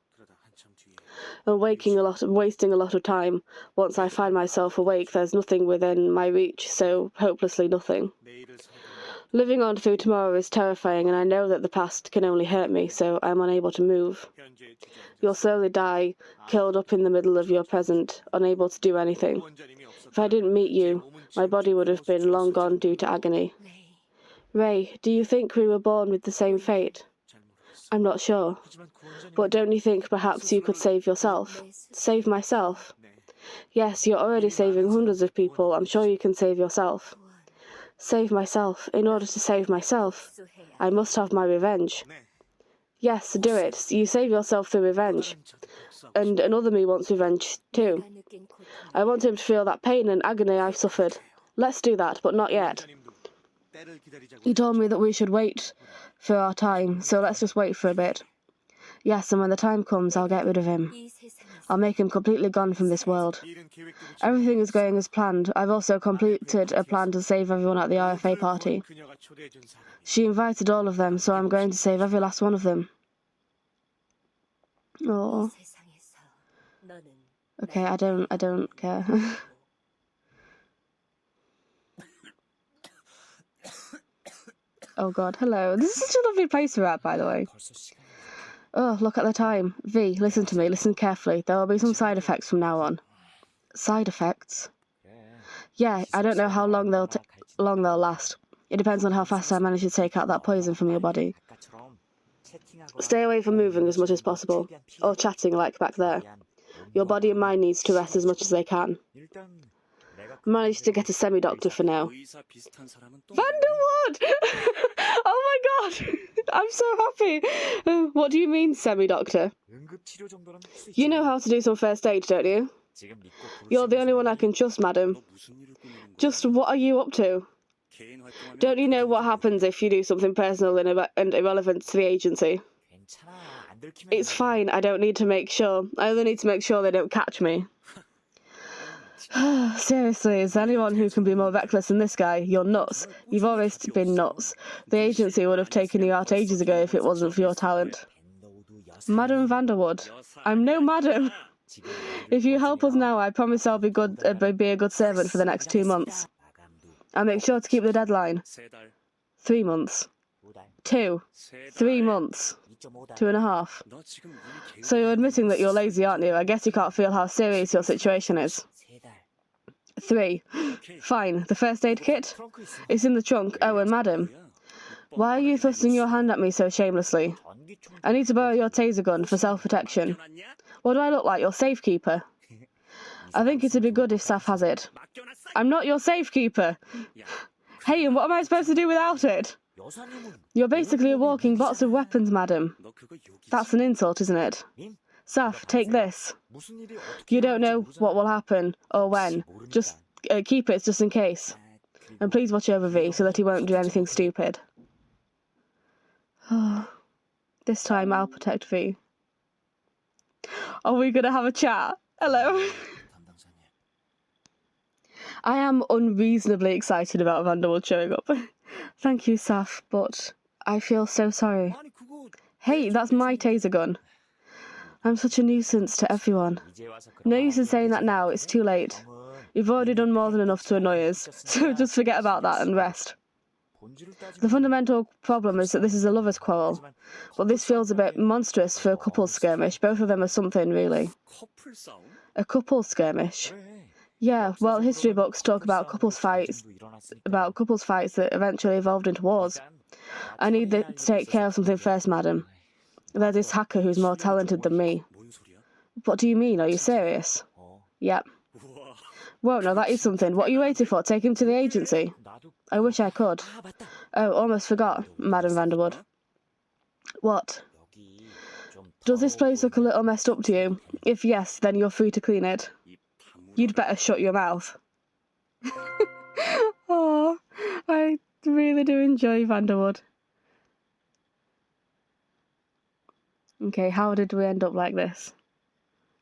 And wasting a lot of time. Once I find myself awake, there's nothing within my reach, so hopelessly nothing. Living on through tomorrow is terrifying, and I know that the past can only hurt me, so I'm unable to move. You'll slowly die, curled up in the middle of your present, unable to do anything. If I didn't meet you, my body would have been long gone due to agony. Ray, do you think we were born with the same fate? I'm not sure. But don't you think perhaps you could save yourself? Save myself? Yes, you're already saving hundreds of people. I'm sure you can save yourself. Save myself. In order to save myself, I must have my revenge. Yes, do it. You save yourself through revenge. And another me wants revenge too. I want him to feel that pain and agony I've suffered. Let's do that, but not yet. He told me that we should wait for our time, so let's just wait for a bit. Yes, and when the time comes, I'll get rid of him. I'll make him completely gone from this world. Everything is going as planned. I've also completed a plan to save everyone at the RFA party. She invited all of them, so I'm going to save every last one of them. Oh. Okay, I don't care. Oh god, hello. This is such a lovely place we're at, by the way. Oh, look at the time. V, listen to me, listen carefully. There will be some side effects from now on. Side effects? Yeah, I don't know how long they'll last. It depends on how fast I manage to take out that poison from your body. Stay away from moving as much as possible, or chatting like back there. Your body and mind needs to rest as much as they can. I managed to get a semi-doctor for now. Vanderwood! Oh my god! I'm so happy! What do you mean, semi-doctor? You know how to do some first aid, don't you? You're the only one I can trust, madam. Just what are you up to? Don't you know what happens if you do something personal and irrelevant to the agency? It's fine, I don't need to make sure. I only need to make sure they don't catch me. Seriously, is there anyone who can be more reckless than this guy? You're nuts. You've always been nuts. The agency would have taken you out ages ago if it wasn't for your talent. Madam Vanderwood. I'm no madam. If you help us now, I promise I'll be a good servant for the next 2 months. I'll make sure to keep the deadline. 3 months. 2. 3 months. 2.5. So you're admitting that you're lazy, aren't you? I guess you can't feel how serious your situation is. 3. Fine. The first aid kit? It's in the trunk. Oh, and madam. Why are you thrusting your hand at me so shamelessly? I need to borrow your taser gun for self-protection. What do I look like, your safekeeper? I think it'd be good if Saf has it. I'm not your safekeeper. Hey, and what am I supposed to do without it? You're basically a walking box of weapons, madam. That's an insult, isn't it? Saf, take this. You don't know what will happen, or when. Just keep it just in case. And please watch over V, so that he won't do anything stupid. This time I'll protect V. Are we gonna have a chat? Hello? I am unreasonably excited about Vanderwood showing up. Thank you, Saf, but I feel so sorry. Hey, that's my taser gun. I'm such a nuisance to everyone. No use in saying that now, it's too late. You've already done more than enough to annoy us, so just forget about that and rest. The fundamental problem is that this is a lover's quarrel, but this feels a bit monstrous for a couple's skirmish. Both of them are something, really. A couple's skirmish? Yeah, well, history books talk about couples fights that eventually evolved into wars. I need to take care of something first, madam. There's this hacker who's more talented than me. What do you mean? Are you serious? Yep. Whoa, no, that is something. What are you waiting for? Take him to the agency. I wish I could. Oh, almost forgot, Madam Vanderwood. What? Does this place look a little messed up to you? If yes, then you're free to clean it. You'd better shut your mouth. Oh, I really do enjoy Vanderwood. Okay, how did we end up like this?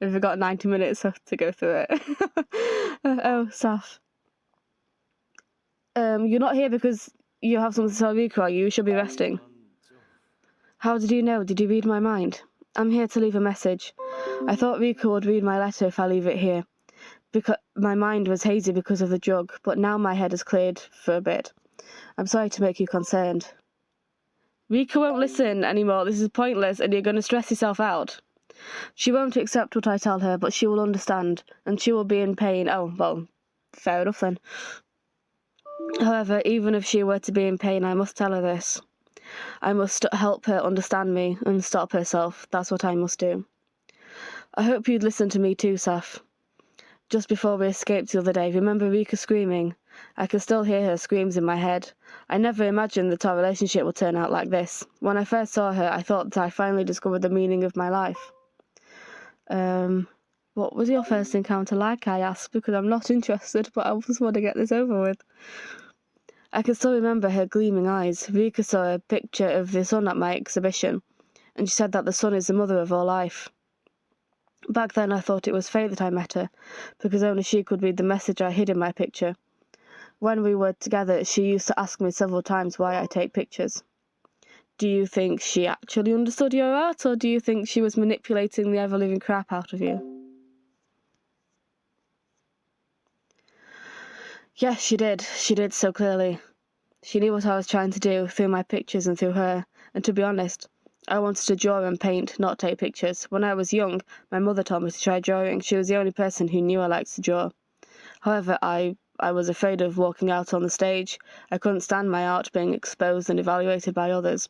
We've got 90 minutes to go through it. Oh, Saf. You're not here because you have something to tell Rika, you should be resting. How did you know? Did you read my mind? I'm here to leave a message. I thought Rika would read my letter if I leave it here. Because my mind was hazy because of the drug, but now my head has cleared for a bit. I'm sorry to make you concerned. Rika won't listen anymore. This is pointless and you're going to stress yourself out. She won't accept what I tell her, but she will understand, and she will be in pain. Oh, well, fair enough then. However, even if she were to be in pain, I must tell her this. I must help her understand me and stop herself. That's what I must do. I hope you'd listen to me too, Saf. Just before we escaped the other day, remember Rika screaming? I can still hear her screams in my head. I never imagined that our relationship would turn out like this. When I first saw her, I thought that I finally discovered the meaning of my life. What was your first encounter like? I asked, because I'm not interested, but I just want to get this over with. I can still remember her gleaming eyes. Rika saw a picture of the sun at my exhibition, and she said that the sun is the mother of all life. Back then I thought it was fate that I met her, because only she could read the message I hid in my picture. When we were together, she used to ask me several times why I take pictures. Do you think she actually understood your art, or do you think she was manipulating the ever-living crap out of you? Yes, she did. She did so clearly. She knew what I was trying to do through my pictures and through her, and to be honest, I wanted to draw and paint, not take pictures. When I was young, my mother told me to try drawing. She was the only person who knew I liked to draw. However, I was afraid of walking out on the stage. I couldn't stand my art being exposed and evaluated by others.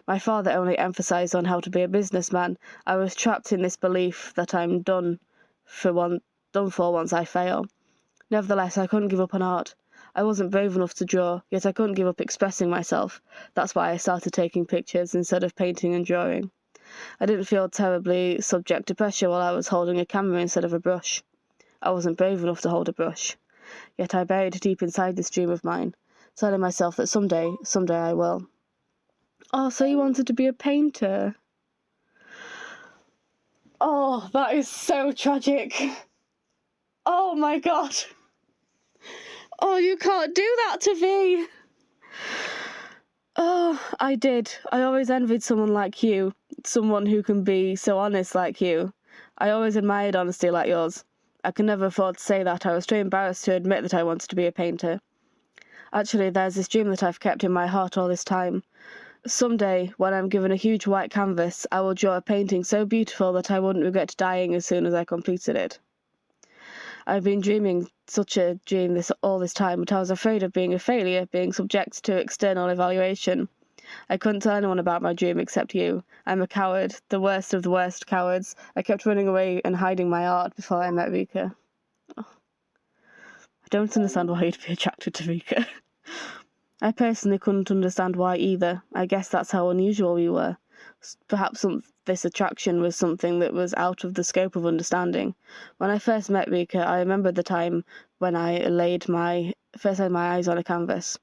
My father only emphasized on how to be a businessman. I was trapped in this belief that I'm done for once I fail. Nevertheless, I couldn't give up on art. I wasn't brave enough to draw, yet I couldn't give up expressing myself. That's why I started taking pictures instead of painting and drawing. I didn't feel terribly subject to pressure while I was holding a camera instead of a brush. I wasn't brave enough to hold a brush. Yet I buried deep inside this dream of mine, telling myself that someday I will. Oh, so you wanted to be a painter? Oh, that is so tragic. Oh my god. Oh, you can't do that to me. Oh, I did. I always envied someone like you, someone who can be so honest like you. I always admired honesty like yours. I could never afford to say that. I was too embarrassed to admit that I wanted to be a painter. Actually, there's this dream that I've kept in my heart all this time. Someday, when I'm given a huge white canvas, I will draw a painting so beautiful that I wouldn't regret dying as soon as I completed it. I've been dreaming such a dream all this time, but I was afraid of being a failure, being subject to external evaluation. I couldn't tell anyone about my dream except you. I'm a coward, the worst of the worst cowards. I kept running away and hiding my art before I met Rika. Oh. I don't understand why you'd be attracted to Rika. I personally couldn't understand why either. I guess that's how unusual we were. Perhaps this attraction was something that was out of the scope of understanding. When I first met Rika, I remembered the time when I first laid my eyes on a canvas.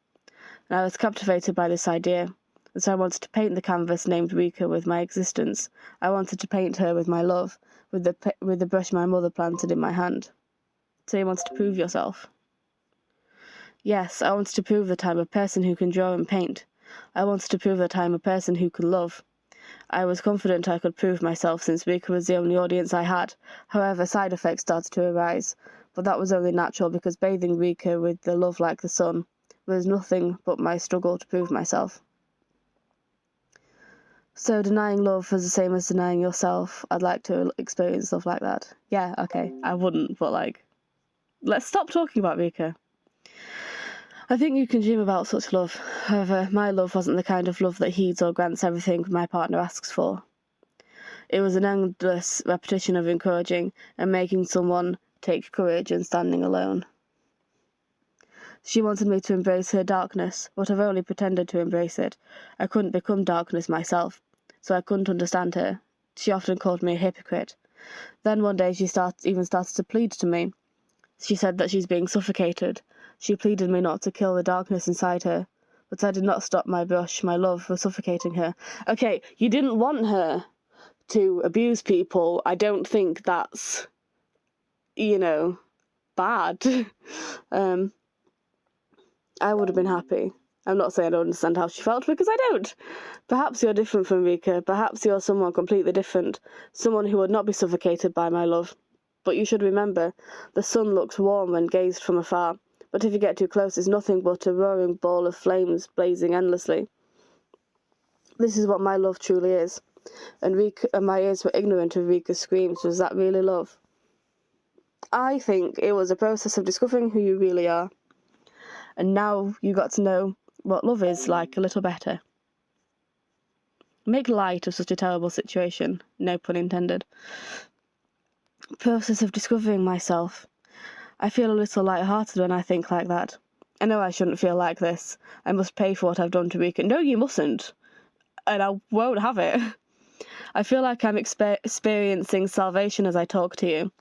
And I was captivated by this idea. And so I wanted to paint the canvas named Rika with my existence. I wanted to paint her with my love, with the brush my mother planted in my hand. So you wanted to prove yourself? Yes, I wanted to prove that I'm a person who can draw and paint. I wanted to prove that I'm a person who can love. I was confident I could prove myself since Rika was the only audience I had. However, side effects started to arise, but that was only natural because bathing Rika with the love like the sun was nothing but my struggle to prove myself. So denying love is the same as denying yourself. I'd like to experience stuff like that. Yeah, okay, I wouldn't, but let's stop talking about Rika. I think you can dream about such love. However, my love wasn't the kind of love that heeds or grants everything my partner asks for. It was an endless repetition of encouraging and making someone take courage and standing alone. She wanted me to embrace her darkness, but I've only pretended to embrace it. I couldn't become darkness myself, so I couldn't understand her. She often called me a hypocrite. Then one day she even started to plead to me. She said that she's being suffocated, She pleaded me not to kill the darkness inside her, but I did not stop my brush. My love for suffocating her. Okay, you didn't want her to abuse people. I don't think that's, bad. I would have been happy. I'm not saying I don't understand how she felt, because I don't. Perhaps you're different from Rika. Perhaps you're someone completely different. Someone who would not be suffocated by my love. But you should remember, the sun looks warm when gazed from afar. But if you get too close, it's nothing but a roaring ball of flames blazing endlessly. This is what my love truly is. And my ears were ignorant of Rika's screams. Was that really love? I think it was a process of discovering who you really are. And now you got to know what love is like a little better. Make light of such a terrible situation, no pun intended. Process of discovering myself. I feel a little light-hearted when I think like that. I know I shouldn't feel like this. I must pay for what I've done to Rika. No, you mustn't. And I won't have it. I feel like I'm experiencing salvation as I talk to you.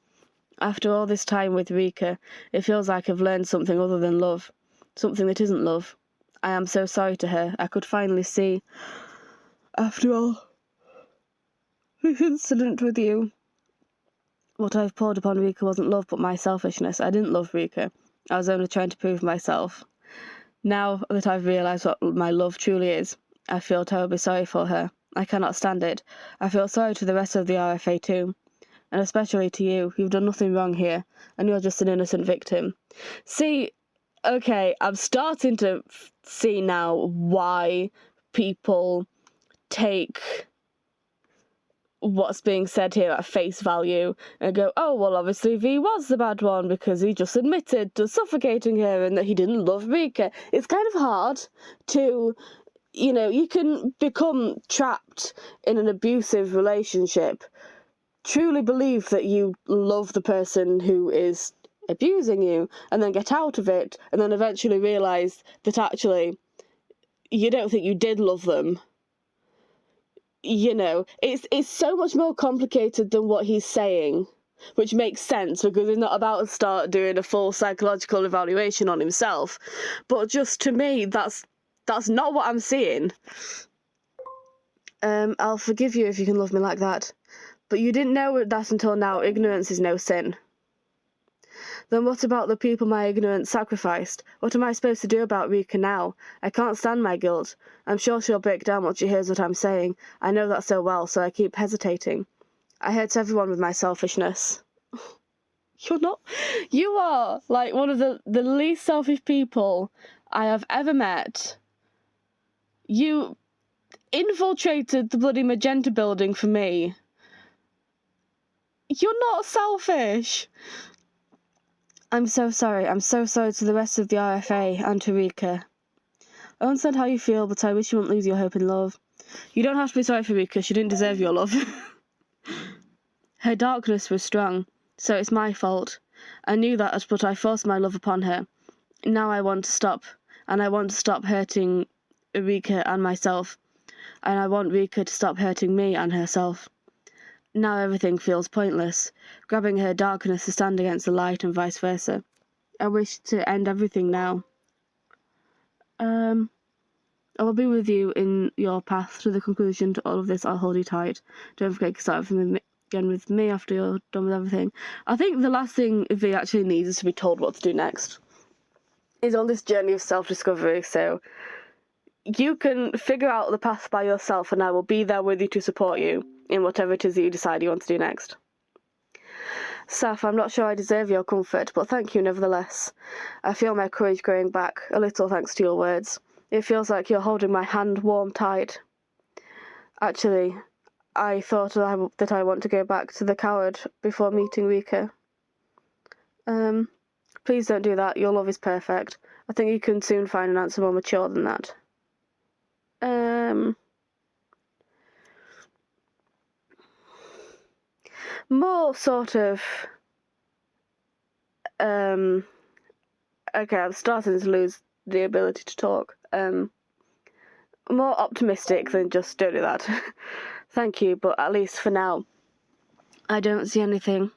After all this time with Rika, it feels like I've learned something other than love. Something that isn't love. I am so sorry to her. I could finally see, after all this incident with you, what I've poured upon Rika wasn't love but my selfishness. I didn't love Rika. I was only trying to prove myself. Now that I've realised what my love truly is, I feel terribly sorry for her. I cannot stand it. I feel sorry to the rest of the RFA too. And especially to you. You've done nothing wrong here, and you're just an innocent victim. See, okay, I'm starting to see now why people take what's being said here at face value and go, oh, well, obviously V was the bad one because he just admitted to suffocating her and that he didn't love Rika. It's kind of hard to, you can become trapped in an abusive relationship, truly believe that you love the person who is abusing you, and then get out of it, and then eventually realise that actually you don't think you did love them. It's so much more complicated than what he's saying, which makes sense because he's not about to start doing a full psychological evaluation on himself. But just to me, that's not what I'm seeing. I'll forgive you if you can love me like that. But you didn't know that until now. Ignorance is no sin. Then what about the people my ignorance sacrificed? What am I supposed to do about Rika now? I can't stand my guilt. I'm sure she'll break down once she hears what I'm saying. I know that so well, so I keep hesitating. I hurt everyone with my selfishness. You're not. You are like one of the least selfish people I have ever met. You infiltrated the bloody Magenta building for me. You're not selfish. I'm so sorry. I'm so sorry to the rest of the RFA and to Rika. I understand how you feel, but I wish you wouldn't lose your hope in love. You don't have to be sorry for Rika. She didn't deserve your love. Her darkness was strong, so it's my fault. I knew that, but I forced my love upon her. Now I want to stop, and I want to stop hurting Rika and myself, and I want Rika to stop hurting me and herself. Now everything feels pointless, grabbing her darkness to stand against the light and vice versa. I wish to end everything now. I will be with you in your path to the conclusion to all of this. I'll hold you tight. Don't forget to start again with me after you're done with everything. I think the last thing V actually needs is to be told what to do next. He's on this journey of self-discovery, so you can figure out the path by yourself, and I will be there with you to support you in whatever it is that you decide you want to do next. Saf, I'm not sure I deserve your comfort, but thank you nevertheless. I feel my courage growing back, a little thanks to your words. It feels like you're holding my hand warm tight. Actually, I thought that I want to go back to the coward before meeting Rika. Please don't do that. Your love is perfect. I think you can soon find an answer more mature than that. More sort of, okay, I'm starting to lose the ability to talk. More optimistic than just don't do that. Thank you, but at least for now, I don't see anything.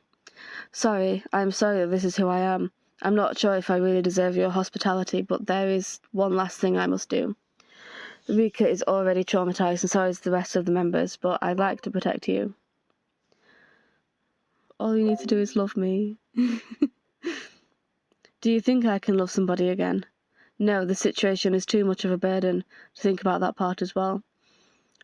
Sorry, I'm sorry that this is who I am. I'm not sure if I really deserve your hospitality, but there is one last thing I must do. Rika is already traumatized, and so is the rest of the members, but I'd like to protect you. All you need to do is love me. Do you think I can love somebody again? No, the situation is too much of a burden to think about that part as well.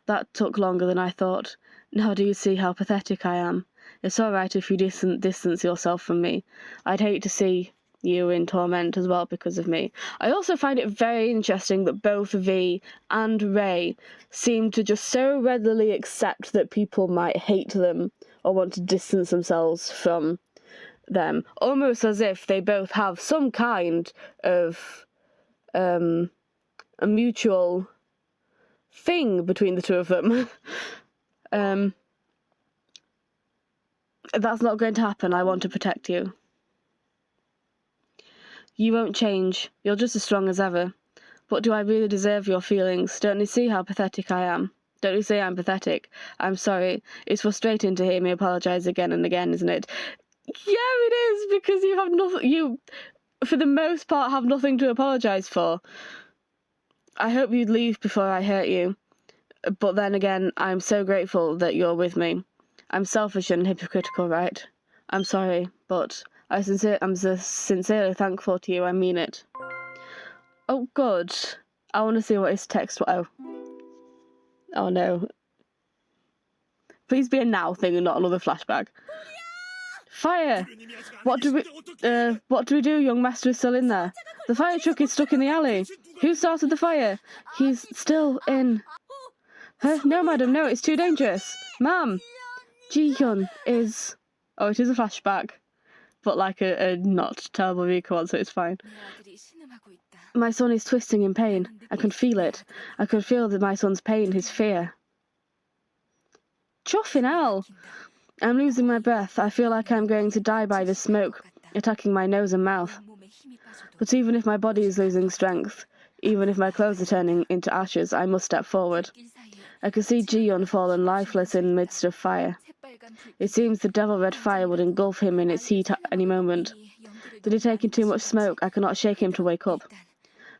That took longer than I thought. Now do you see how pathetic I am? It's all right if you distance yourself from me. I'd hate to see you in torment as well because of me. I also find it very interesting that both V and Ray seem to just so readily accept that people might hate them or want to distance themselves from them, almost as if they both have some kind of a mutual thing between the two of them. That's not going to happen. I want to protect you. You won't change. You're just as strong as ever. But do I really deserve your feelings? Don't you see how pathetic I am? Don't you say I'm pathetic? I'm sorry. It's frustrating to hear me apologise again and again, isn't it? Yeah, it is, because you have nothing. You, for the most part, have nothing to apologise for. I hope you'd leave before I hurt you. But then again, I'm so grateful that you're with me. I'm selfish and hypocritical, right? I'm sorry, but I'm sincerely thankful to you. I mean it. Oh, good. I want to see what his text was. Oh no. Please be a now thing and not another flashback. Fire! What do we do? Young master is still in there. The fire truck is stuck in the alley. Who started the fire? He's still in. Huh? No, madam, no, it's too dangerous. Ma'am! Ji-hyun is... Oh, it is a flashback. But like a not terrible Rika one, so it's fine. My son is twisting in pain. I can feel it. I can feel that my son's pain, his fear. Chuffing hell! I'm losing my breath. I feel like I'm going to die by this smoke, attacking my nose and mouth. But even if my body is losing strength, even if my clothes are turning into ashes, I must step forward. I could see Ji-hyun fallen lifeless in the midst of fire. It seems the devil-red fire would engulf him in its heat at any moment. Did he take in too much smoke? I cannot shake him to wake up.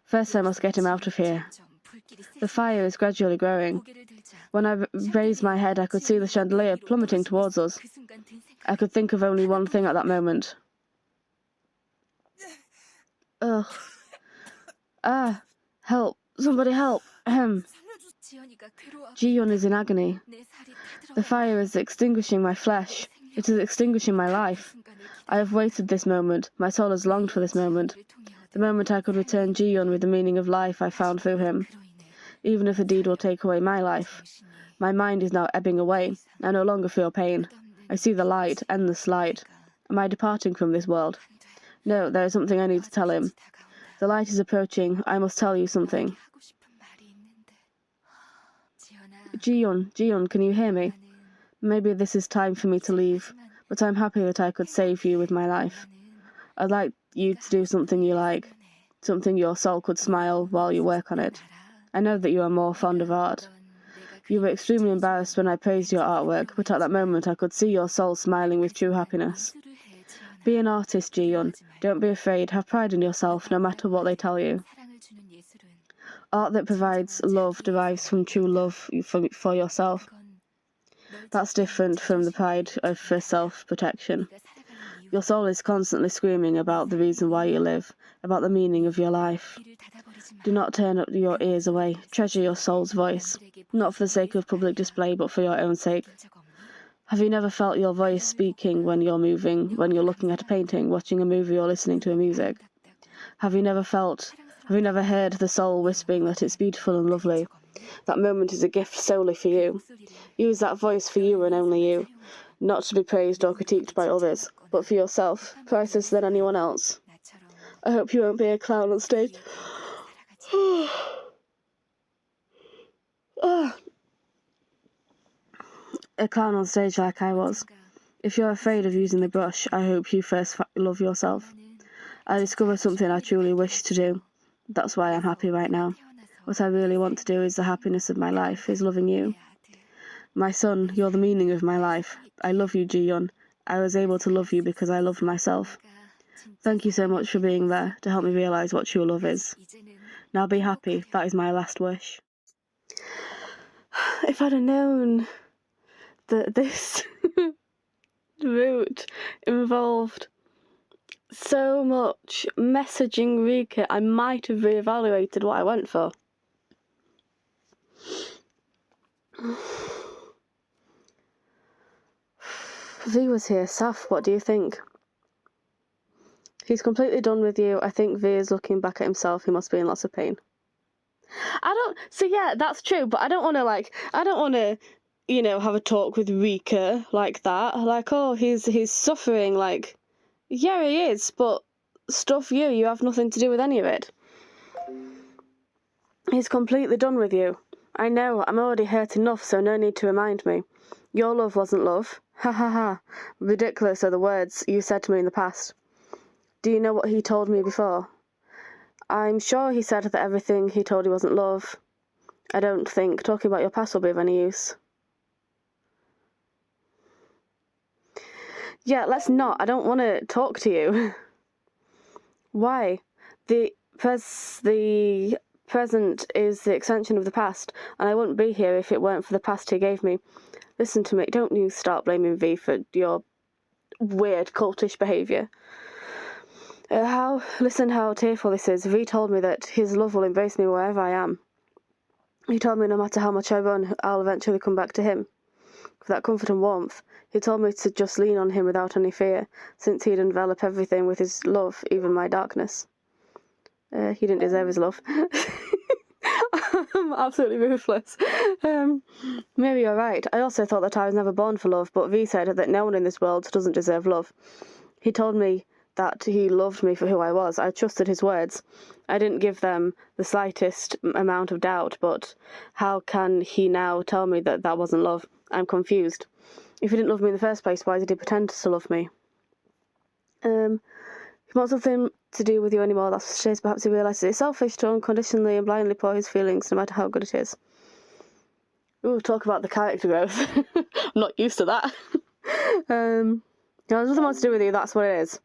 First I must get him out of here. The fire is gradually growing. When I raised my head, I could see the chandelier plummeting towards us. I could think of only one thing at that moment. Ugh. Ah, help. Somebody help. Ahem. Ji-hyun is in agony. The fire is extinguishing my flesh. It is extinguishing my life. I have waited this moment. My soul has longed for this moment. The moment I could return Ji-hyun with the meaning of life I found through him. Even if the deed will take away my life. My mind is now ebbing away. I no longer feel pain. I see the light, endless light. Am I departing from this world? No, there is something I need to tell him. The light is approaching. I must tell you something. Ji-hyun, can you hear me? Maybe this is time for me to leave, but I'm happy that I could save you with my life. I'd like you to do something you like, something your soul could smile while you work on it. I know that you are more fond of art. You were extremely embarrassed when I praised your artwork, but at that moment I could see your soul smiling with true happiness. Be an artist, Ji-hyun. Don't be afraid. Have pride in yourself, no matter what they tell you. Art that provides love derives from true love for yourself. That's different from the pride for self-protection. Your soul is constantly screaming about the reason why you live, about the meaning of your life. Do not turn up your ears away. Treasure your soul's voice, not for the sake of public display, but for your own sake. Have you never felt your voice speaking when you're moving, when you're looking at a painting, watching a movie, or listening to music? Have you never heard the soul whispering that it's beautiful and lovely? That moment is a gift solely for you. Use that voice for you and only you, not to be praised or critiqued by others, but for yourself, priceless than anyone else. I hope you won't be a clown on stage. A clown on stage like I was. If you're afraid of using the brush, I hope you first love yourself. I discovered something I truly wish to do. That's why I'm happy right now. What I really want to do is the happiness of my life, is loving you. My son, you're the meaning of my life. I love you, Ji-hyun. I was able to love you because I loved myself. Thank you so much for being there to help me realise what true love is. Now be happy, that is my last wish. If I'd have known that this route involved so much messaging Rika, I might have reevaluated what I went for. V was here. Saf, what do you think? He's completely done with you. I think V is looking back at himself. He must be in lots of pain. Yeah, that's true, but I don't want to, have a talk with Rika like that. Like, oh, he's suffering. Like, yeah, he is, but stuff you have nothing to do with any of it. He's completely done with you. I know, I'm already hurt enough, so no need to remind me. Your love wasn't love. Ha ha ha. Ridiculous are the words you said to me in the past. Do you know what he told me before? I'm sure he said that everything he told you wasn't love. I don't think talking about your past will be of any use. Yeah, let's not. I don't want to talk to you. Why? The present is the extension of the past, and I wouldn't be here if it weren't for the past he gave me. Listen to me. Don't you start blaming V for your weird cultish behaviour. Listen how tearful this is. V told me that his love will embrace me wherever I am. He told me no matter how much I run, I'll eventually come back to him. For that comfort and warmth. He told me to just lean on him without any fear, since he'd envelop everything with his love, even my darkness. He didn't deserve his love. I'm absolutely ruthless. Maybe you're right. I also thought that I was never born for love, but V said that no one in this world doesn't deserve love. He told me that he loved me for who I was. I trusted his words. I didn't give them the slightest amount of doubt, but how can he now tell me that that wasn't love? I'm confused. If he didn't love me in the first place, why did he pretend to love me? He wants nothing to do with you anymore, that's what it is. Perhaps he realises it's selfish to unconditionally and blindly pour his feelings, no matter how good it is. Ooh, talk about the character growth. I'm not used to that. There's nothing more to do with you, that's what it is.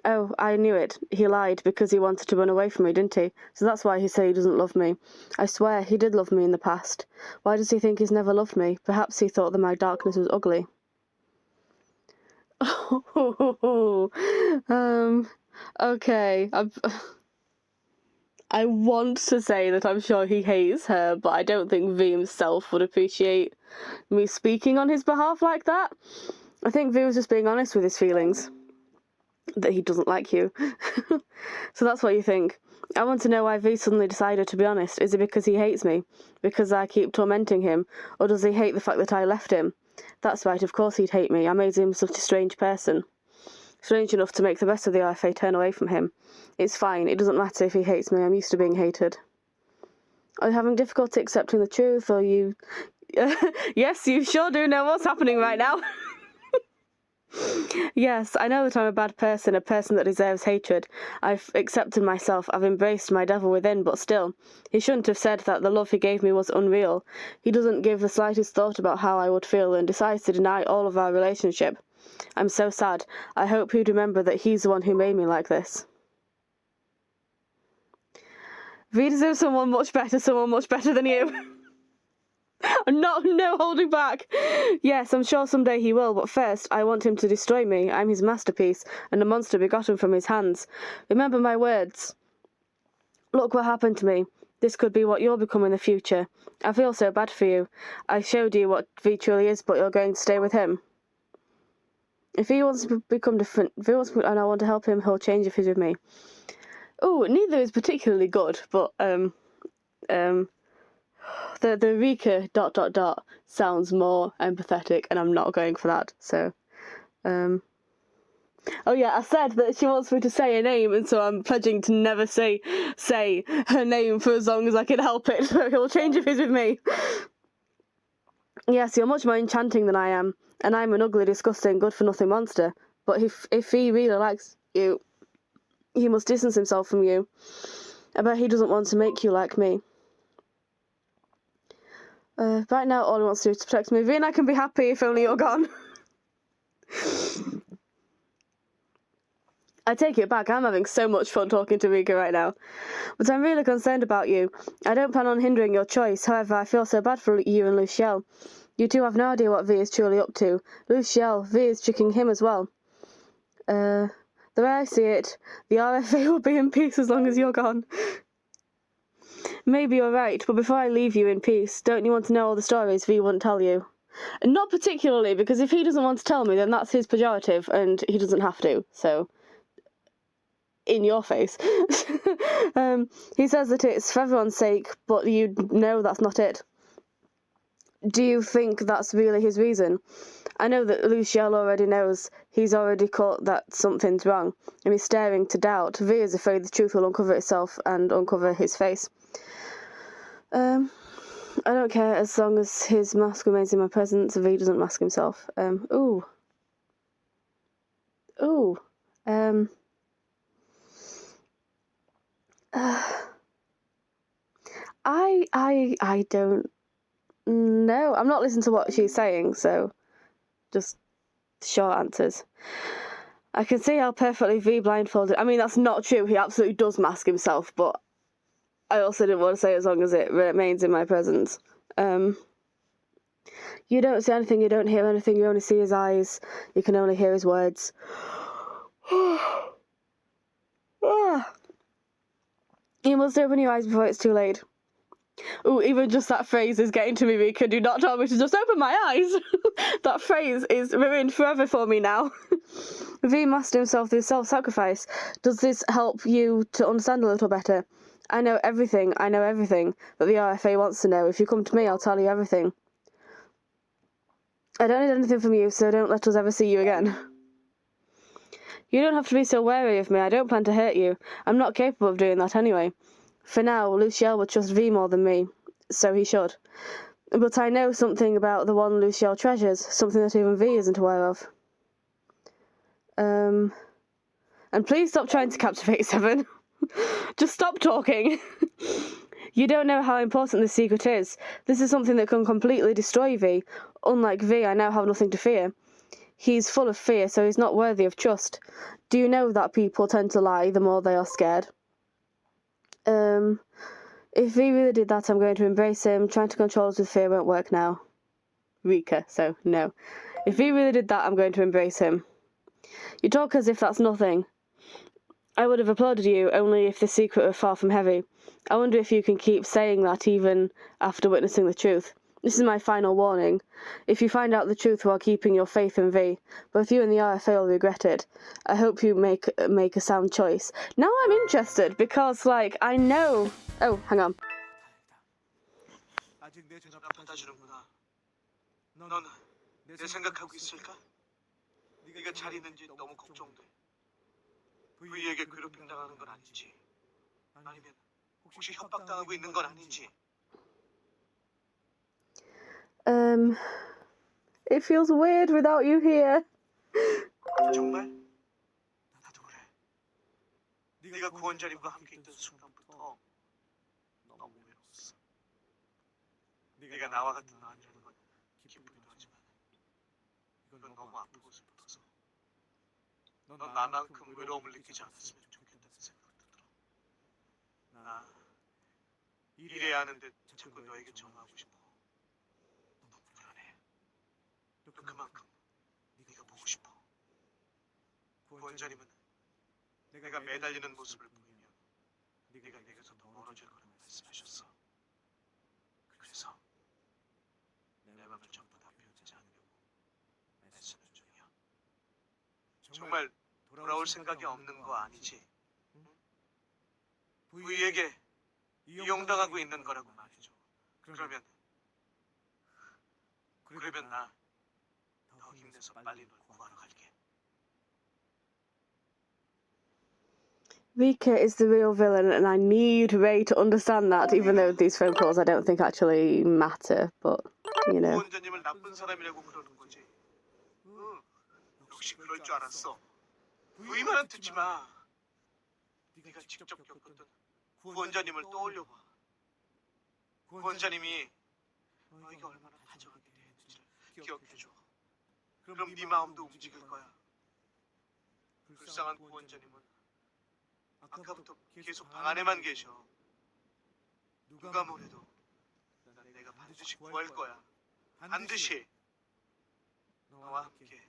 Oh, I knew it. He lied because he wanted to run away from me, didn't he? So that's why he said he doesn't love me. I swear, he did love me in the past. Why does he think he's never loved me? Perhaps he thought that my darkness was ugly. Okay. I want to say that I'm sure he hates her, but I don't think V himself would appreciate me speaking on his behalf like that. I think V was just being honest with his feelings. That he doesn't like you. So that's what you think. I want to know why V suddenly decided to be honest. Is it because he hates me? Because I keep tormenting him? Or does he hate the fact that I left him? That's right, of course he'd hate me. I made him such a strange person. Strange enough to make the rest of the RFA turn away from him. It's fine, it doesn't matter if he hates me. I'm used to being hated. Are you having difficulty accepting the truth, or you... Yes, you sure do know what's happening right now. Yes, I know that I'm a bad person, a person that deserves hatred. I've accepted myself, I've embraced my devil within, but still, he shouldn't have said that the love he gave me was unreal. He doesn't give the slightest thought about how I would feel and decides to deny all of our relationship. I'm so sad. I hope he'd remember that he's the one who made me like this. V deserves someone much better than you. No holding back. Yes, I'm sure someday he will, but first I want him to destroy me. I'm his masterpiece, and a monster begotten from his hands. Remember my words. Look what happened to me. This could be what you'll become in the future. I feel so bad for you. I showed you what V truly is, but you're going to stay with him. If he wants to become different, and I want to help him, he'll change if he's with me. Oh, neither is particularly good, but the Rika ... sounds more empathetic, and I'm not going for that. So, oh yeah, I said that she wants me to say her name, and so I'm pledging to never say her name for as long as I can help it. So he'll change if he's with me. Yes, you're much more enchanting than I am, and I'm an ugly, disgusting, good-for-nothing monster. But if he really likes you, he must distance himself from you. I bet he doesn't want to make you like me. Right now, all he wants to do is to protect me. V and I can be happy if only you're gone. I take it back, I'm having so much fun talking to Rika right now. But I'm really concerned about you. I don't plan on hindering your choice, however, I feel so bad for you and Luciel. You two have no idea what V is truly up to. Luciel, V is tricking him as well. The way I see it, the RFA will be in peace as long as you're gone. Maybe you're right, but before I leave you in peace, don't you want to know all the stories V wouldn't tell you? Not particularly, because if he doesn't want to tell me, then that's his pejorative, and he doesn't have to, so... in your face. He says that it's for everyone's sake, but you know that's not it. Do you think that's really his reason? I know that Luciel already knows. He's already caught that something's wrong, and he's staring to doubt. V is afraid the truth will uncover itself and uncover his face. I don't care as long as his mask remains in my presence. V doesn't mask himself. I don't know. I'm not listening to what she's saying, so just short answers. I can see how perfectly V blindfolded. I mean, that's not true. He absolutely does mask himself, but I also didn't want to say as long as it remains in my presence. You don't see anything, you don't hear anything, you only see his eyes, you can only hear his words. You must open your eyes before it's too late. Ooh, even just that phrase is getting to me, Rika. Do not tell me to just open my eyes. That phrase is ruined forever for me now. V mastered himself through self-sacrifice. Does this help you to understand a little better? I know everything that the RFA wants to know. If you come to me, I'll tell you everything. I don't need anything from you, so don't let us ever see you again. You don't have to be so wary of me. I don't plan to hurt you. I'm not capable of doing that anyway. For now, Luciel would trust V more than me, so he should. But I know something about the one Luciel treasures, something that even V isn't aware of. And please stop trying to captivate Seven. Just stop talking. You don't know how important this secret is. This is something that can completely destroy V. Unlike V, I now have nothing to fear. He's full of fear, so he's not worthy of trust. Do you know that people tend to lie the more they are scared? If V really did that, I'm going to embrace him. Trying to control us with fear won't work now. Rika, so no. If V really did that, I'm going to embrace him. You talk as if that's nothing. I would have applauded you, only if the secret were far from heavy. I wonder if you can keep saying that even after witnessing the truth. This is my final warning. If you find out the truth while keeping your faith in V, both you and the RFA will regret it. I hope you make a sound choice. Now I'm interested, because, like, I know... Oh, hang on. 아직 내 전화 받아주는구나. 넌 내 생각하고 있을까? 네가 잘 있는지 너무 걱정돼. V에게 괴롭힘 당하는 건 아닌지, 아니면 혹시 협박당하고 있는 건 아닌지. It feels weird without you here. 정말? 나도 그래. 네가 구원자님과 함께 있던 순간부터 너무 외로웠어. 네가 나와 같은 아니라는 건 기쁘기도 하지만 이건 너무 아프고 슬퍼서 넌 나만큼 외로움을 느끼지 않았으면 좋겠다는 생각도 들어. 나 이래야 하는데 자꾸 너에게 전화하고 싶어. 너무 불안해. 또 그만큼 네가 보고 싶어. 구원자님은 내가 매달리는 모습을 보이면 네가 내게서 더 멀어질 거라고 말씀하셨어. 그래서 내 맘을 전부 다 비우지 않으려고 애쓰는 중이야. 정말 돌아올 생각이 없는 거 아니지? 응? V에게 이용당하고 있는 거라고 말해줘. 그러면 나 더 힘내서 빨리 널 구하러 갈게. Rika is the real villain, and I need Ray to understand that, even though these phone calls I don't think actually matter, but, you know. 구원자님을 나쁜 사람이라고 그러는 거지. 응, 역시 그럴 줄 알았어. V 말은 듣지 마. 네가 직접 겪었던 구원자님을 떠올려봐. 구원자님이 너에게 얼마나 다정하게 대했는지를 기억해줘. 그럼 네 마음도 움직일 거야. 불쌍한 구원자님은 아까부터 계속 방 안에만 계셔. 누가 뭐래도 난 내가 반드시 구할 거야. 반드시 너와 함께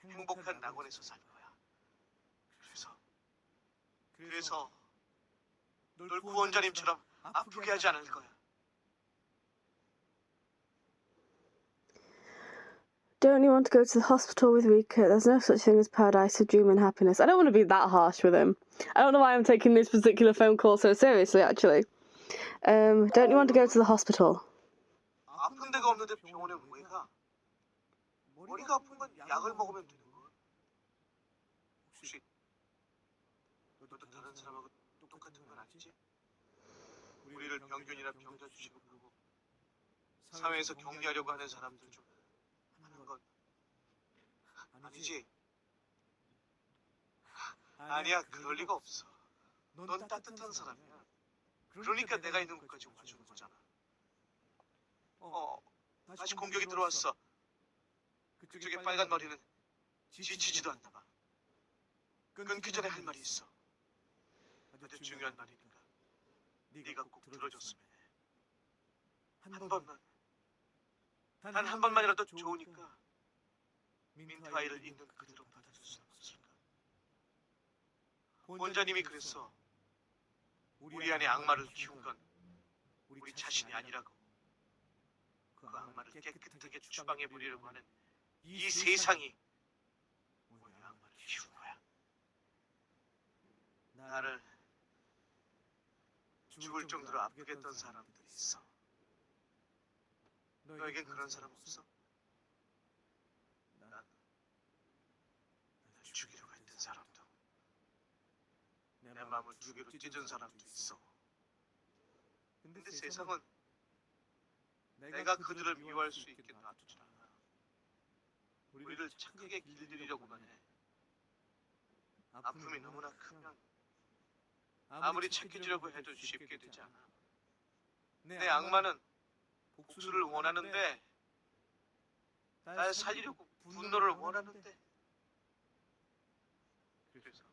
행복한 낙원에서 살 거야. 그래서 널 구원자님처럼 아프게 하지 않을 거야. Don't you want to go to the hospital with Rika? There's no such thing as paradise of dream and happiness. I don't want to be that harsh with him. I don't know why I'm taking this particular phone call so seriously, actually. Don't you want to go to the hospital? 아픈 데가 없는데 병원에 왜 가? 머리가 아픈 건 약을 먹으면 되는 걸. 혹시 너도 다른 사람하고 똑같은 건 아니지? 우리를 병균이나 병자 주식으로 부르고 사회에서 격리하려고 하는 사람들 좀 하는 건 아니지? 아니야, 그럴 리가 없어. 넌 따뜻한 사람이야. 그러니까 내가 있는 곳까지 와주는 거잖아. 다시 공격이 들어왔어. 그쪽에 빨간 머리는 지치지도 않나 봐. 끊기 전에 할 말이 있어. 아주 중요한 말이니까 네가 꼭 들어줬으면 해. 한 번만, 단 한 번만이라도 좋으니까 민트 아이를 있는 그대로 받아줄 수 없을까? 원자님이 그랬어. 우리 안에 악마를 키운 건 우리 자신이 아니라고. 그 악마를 깨끗하게 추방해 버리려고 하는 이 세상이 오히려 악마를 키운 거야. 나를 죽을 정도로 아프게 했던 사람들이 있어. 너에겐 그런 사람 없어? 난 죽이려고 했던 사람도, 내 마음을 두 개로 찢은 사람도 있어. 근데 세상은 내가 그들을 미워할 수 있게 놔두질 않아. 우리를 착하게 길들이려고만 해. 아픔이 너무나 크면 아무리 착해지려고 해도 쉽게 되지 않아. 내 악마는 복수를 원하는데, 날 살리려고 분노를 원하는데, 그래서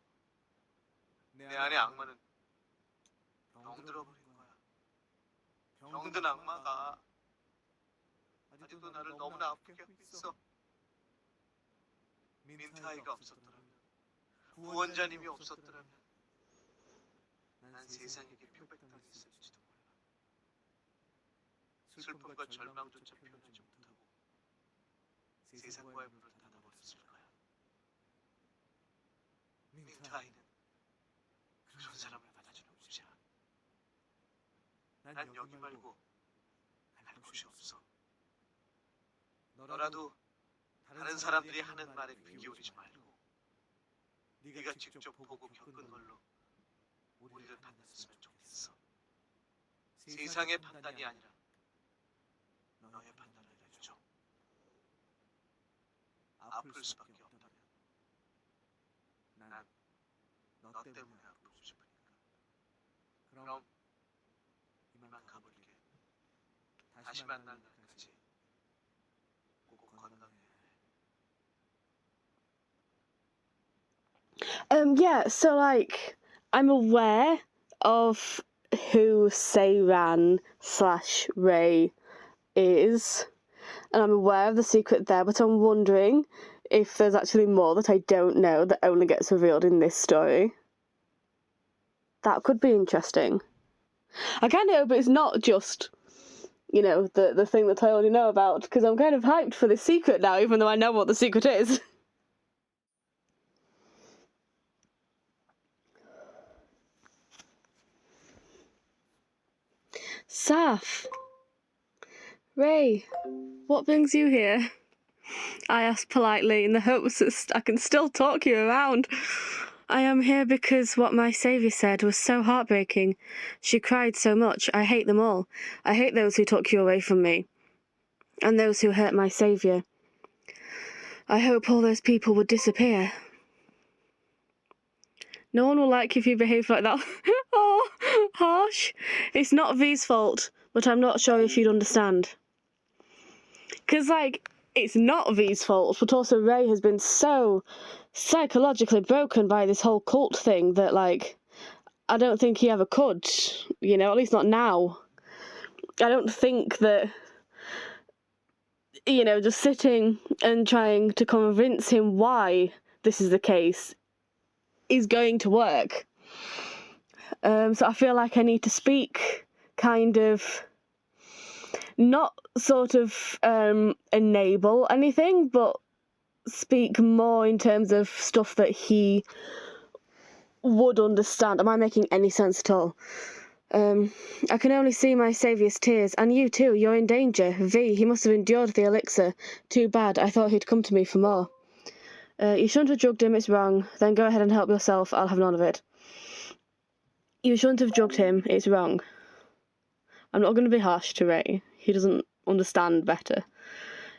내 안에 악마는 병들어버린 거야. 병든 악마가 아직도 나를 너무나 아프게 하고 있어. 민트아이가 없었더라면, 구원자님이 없었더라면 난 세상에게 표백당했을지도 몰라. 슬픔과 절망조차 표현하지 못하고 세상과의 문을 닫아버렸을 거야. 민트아이는 그런 사람을 받아주는 곳이야. 난 여기 말고 갈 곳이 없어. 너라도 다른 사람들이 하는 말에 귀 기울이지 말고 네가 직접 보고 겪은 걸로 우리를 판단했으면 좋겠어. 세상의 판단이 아니라 너의 판단을 해줘. 아플 수밖에 없다면 난 너 때문에 아프고 싶으니까. 그럼 이만 가볼게. 다시 만날 날까지 꼭 건강해. Yeah, so like, I'm aware of who Seiran/Rei is, and I'm aware of the secret there, but I'm wondering if there's actually more that I don't know that only gets revealed in this story. That could be interesting. I kind of hope it's not just, you know, the thing that I already know about, because I'm kind of hyped for this secret now, even though I know what the secret is. Saf. Rei, what brings you here? I asked politely in the hopes that I can still talk you around. I am here because what my saviour said was so heartbreaking. She cried so much. I hate them all. I hate those who took you away from me, and those who hurt my saviour. I hope all those people would disappear. No one will like you if you behave like that. Oh, harsh. It's not V's fault, but I'm not sure if you'd understand. Because, like, it's not V's fault, but also Rei has been so psychologically broken by this whole cult thing that, like, I don't think he ever could, you know, at least not now. I don't think that, you know, just sitting and trying to convince him why this is the case is going to work. So I feel like I need to speak kind of, not sort of enable anything, but speak more in terms of stuff that he would understand. Am I making any sense at all? I can only see my saviour's tears, and you too, you're in danger. V, he must have endured the elixir. Too bad, I thought he'd come to me for more. You shouldn't have drugged him, it's wrong. Then go ahead and help yourself, I'll have none of it. You shouldn't have drugged him, it's wrong. I'm not going to be harsh to Ray. He doesn't understand better.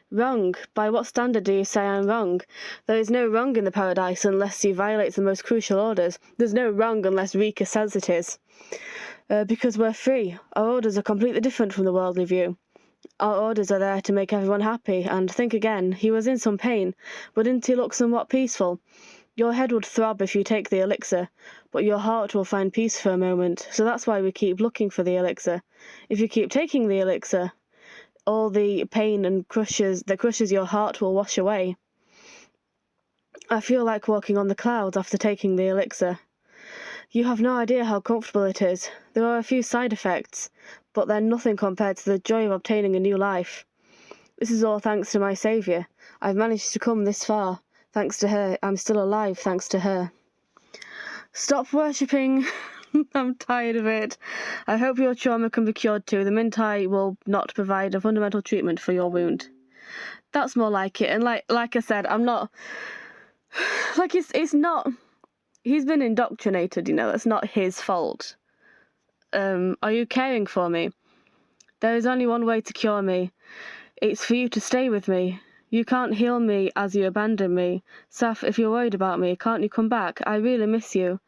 Wrong? By what standard do you say I'm wrong? There is no wrong in the paradise unless you violate the most crucial orders. There's no wrong unless Rika says it is. Because we're free. Our orders are completely different from the worldly view. Our orders are there to make everyone happy, and think again, he was in some pain, but didn't he look somewhat peaceful? Your head would throb if you take the elixir, but your heart will find peace for a moment, so that's why we keep looking for the elixir. If you keep taking the elixir, all the pain and that crushes your heart will wash away. I feel like walking on the clouds after taking the elixir. You have no idea how comfortable it is. There are a few side effects, but they're nothing compared to the joy of obtaining a new life. This is all thanks to my saviour. I've managed to come this far. Thanks to her. I'm still alive thanks to her. Stop worshipping. I'm tired of it. I hope your trauma can be cured too. The Mintai will not provide a fundamental treatment for your wound. That's more like it. And like I said, I'm not... Like, it's not... He's been indoctrinated, you know. That's not his fault. Are you caring for me? There is only one way to cure me. It's for you to stay with me. You can't heal me as you abandon me. Saf, if you're worried about me, can't you come back? I really miss you.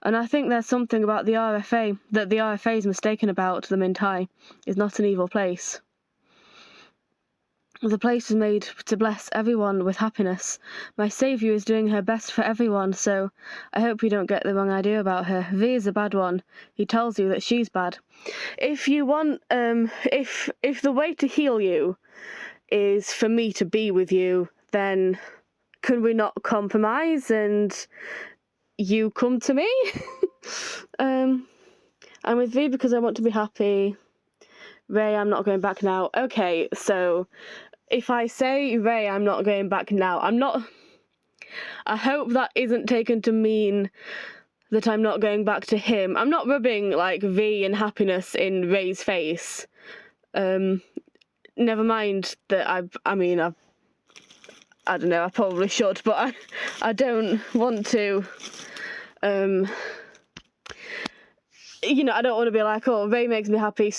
And I think there's something about the RFA that the RFA is mistaken about. The Mintai is not an evil place. The place is made to bless everyone with happiness. My saviour is doing her best for everyone, so I hope you don't get the wrong idea about her. V is a bad one. He tells you that she's bad. If you want, if the way to heal you is for me to be with you, then can we not compromise and you come to me? I'm with V because I want to be happy. Ray, I'm not going back now. Okay, so if I say, Ray, I'm not going back now, I hope that isn't taken to mean that I'm not going back to him. I'm not rubbing, like, V and happiness in Ray's face. Never mind that I don't know, I probably should, but I don't want to, you know, I don't want to be like, oh, Ray makes me happy,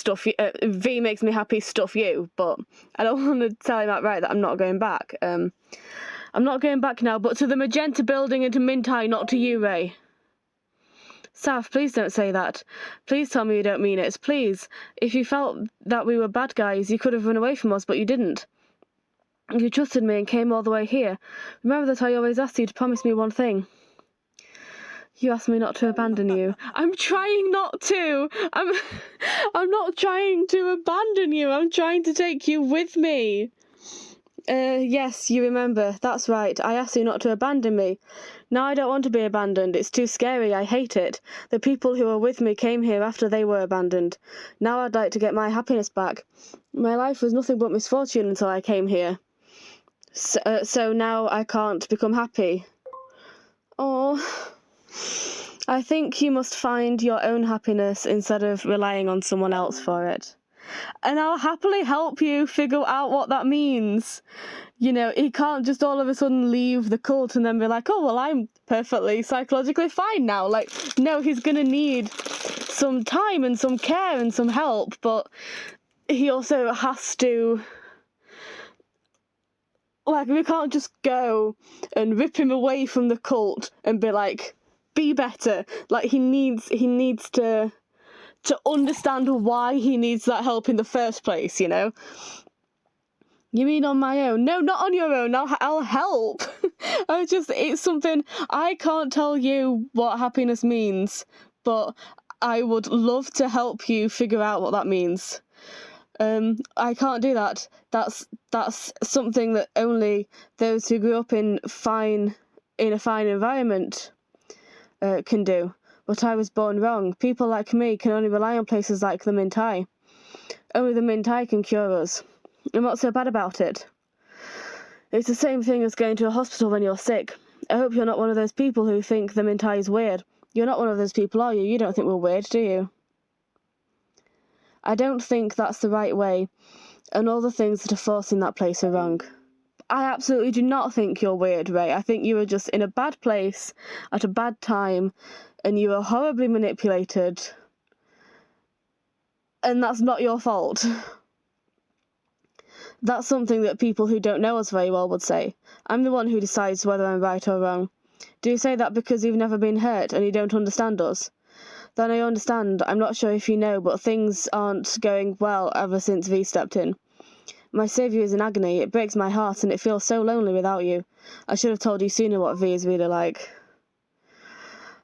V makes me happy, stuff you, but I don't want to tell him outright that I'm not going back. I'm not going back now, but to the Magenta building and to Mintai, not to you, Ray. Saf, please don't say that. Please tell me you don't mean it. Please. If you felt that we were bad guys, you could have run away from us, but you didn't. You trusted me and came all the way here. Remember that I always asked you to promise me one thing. You asked me not to abandon you. I'm trying not to. I'm not trying to abandon you. I'm trying to take you with me. Yes, you remember. That's right. I asked you not to abandon me. Now I don't want to be abandoned. It's too scary. I hate it. The people who were with me came here after they were abandoned. Now I'd like to get my happiness back. My life was nothing but misfortune until I came here. So now I can't become happy. Oh, I think you must find your own happiness instead of relying on someone else for it. And I'll happily help you figure out what that means. You know, he can't just all of a sudden leave the cult and then be like, oh, well, I'm perfectly psychologically fine now. Like, no, he's going to need some time and some care and some help, but he also has to... Like, we can't just go and rip him away from the cult and be like, be better. Like, he needs to understand why he needs that help in the first place, you know? You mean on my own? No, not on your own. I'll help. It's something, I can't tell you what happiness means, but I would love to help you figure out what that means. I can't do that. That's something that only those who grew up in a fine environment can do. But I was born wrong. People like me can only rely on places like the Mintai. Only the Mintai can cure us. I'm not so bad about it. It's the same thing as going to a hospital when you're sick. I hope you're not one of those people who think the Mintai is weird. You're not one of those people, are you? You don't think we're weird, do you? I don't think that's the right way, and all the things that are forced in that place are wrong. I absolutely do not think you're weird, Ray. I think you were just in a bad place at a bad time, and you were horribly manipulated, and that's not your fault. That's something that people who don't know us very well would say. I'm the one who decides whether I'm right or wrong. Do you say that because you've never been hurt and you don't understand us? Then I understand. I'm not sure if you know, but things aren't going well ever since V stepped in. My saviour is in agony. It breaks my heart and it feels so lonely without you. I should have told you sooner what V is really like.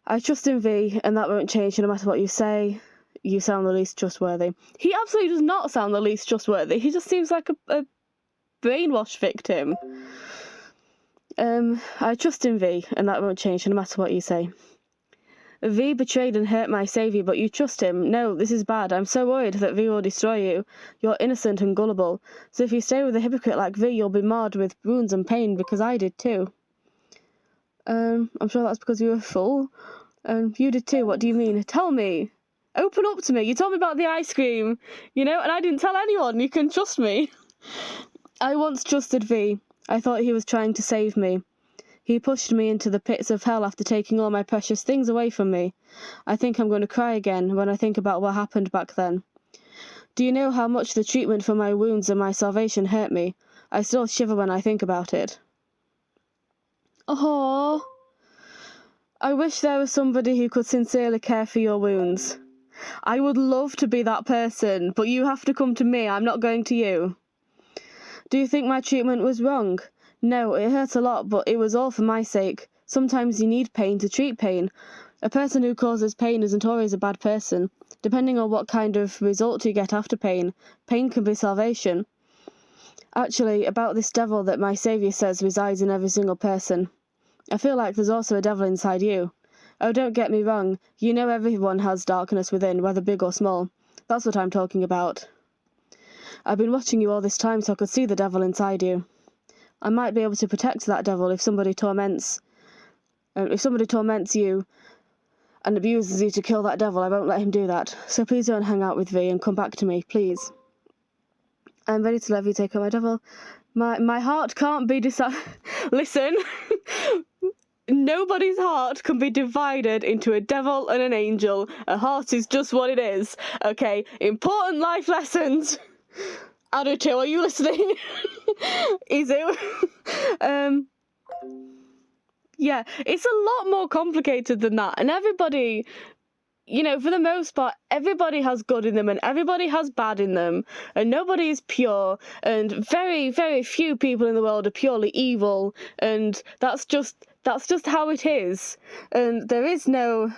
I trust in V, and that won't change no matter what you say. You sound the least trustworthy. He absolutely does not sound the least trustworthy. He just seems like a brainwash victim. I trust in V, and that won't change no matter what you say. V betrayed and hurt my saviour, but you trust him. No, this is bad. I'm so worried that V will destroy you. You're innocent and gullible. So if you stay with a hypocrite like V, you'll be marred with wounds and pain, because I did too. I'm sure that's because you were a fool. You did too. What do you mean? Tell me. Open up to me. You told me about the ice cream, and I didn't tell anyone. You can trust me. I once trusted V. I thought he was trying to save me. He pushed me into the pits of hell after taking all my precious things away from me. I think I'm going to cry again when I think about what happened back then. Do you know how much the treatment for my wounds and my salvation hurt me? I still shiver when I think about it. Oh, I wish there was somebody who could sincerely care for your wounds. I would love to be that person, but you have to come to me. I'm not going to you. Do you think my treatment was wrong? No, it hurt a lot, but it was all for my sake. Sometimes you need pain to treat pain. A person who causes pain isn't always a bad person. Depending on what kind of result you get after pain, pain can be salvation. Actually, about this devil that my saviour says resides in every single person. I feel like there's also a devil inside you. Oh, don't get me wrong. You know everyone has darkness within, whether big or small. That's what I'm talking about. I've been watching you all this time so I could see the devil inside you. I might be able to protect that devil if somebody torments you and abuses you to kill that devil. I won't let him do that. So please don't hang out with V and come back to me, please. I'm ready to let V take on my devil. My heart can't be Listen. Nobody's heart can be divided into a devil and an angel. A heart is just what it is. Okay, important life lessons. Aduto, are you listening? Izu. Yeah, it's a lot more complicated than that. And everybody, for the most part, everybody has good in them and everybody has bad in them. And nobody is pure. And very, very few people in the world are purely evil. And that's just how it is. And there is no,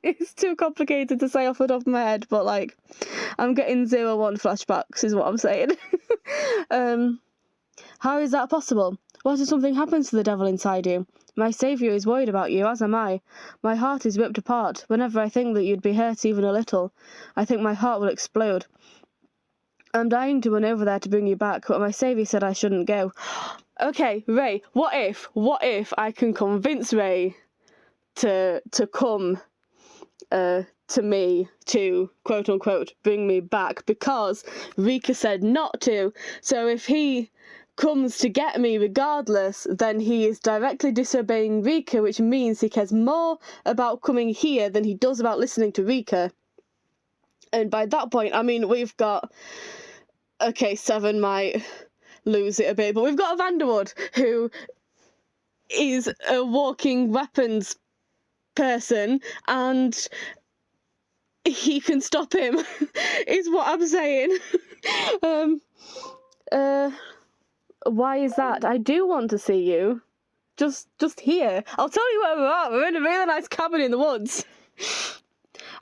it's too complicated to say off the top of my head, but I'm getting 01 flashbacks is what I'm saying. How is that possible? What if something happens to the devil inside you? My saviour is worried about you, as am I. My heart is ripped apart. Whenever I think that you'd be hurt even a little, I think my heart will explode. I'm dying to run over there to bring you back, but my saviour said I shouldn't go. Okay, Ray, what if I can convince Ray to come to me to, quote unquote, bring me back, because Rika said not to. So if he comes to get me regardless, then he is directly disobeying Rika, which means he cares more about coming here than he does about listening to Rika. And by that point, we've got... Okay, Seven might lose it a bit, but we've got a Vanderwood who is a walking weapons person, and he can stop him, is what I'm saying. Why is that? I do want to see you. Just here. I'll tell you where we're at. We're in a really nice cabin in the woods.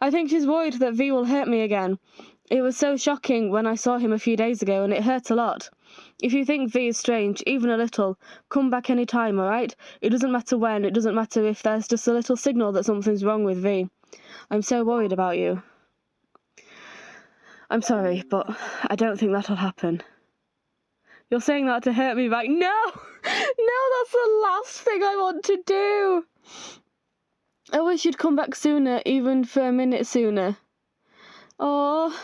I think she's worried that V will hurt me again. It was so shocking when I saw him a few days ago, and it hurt a lot. If you think V is strange, even a little, come back any time, alright? It doesn't matter when, it doesn't matter if there's just a little signal that something's wrong with V. I'm so worried about you. I'm sorry, but I don't think that'll happen. You're saying that to hurt me, right? No! No, that's the last thing I want to do! I wish you'd come back sooner, even for a minute sooner. Oh,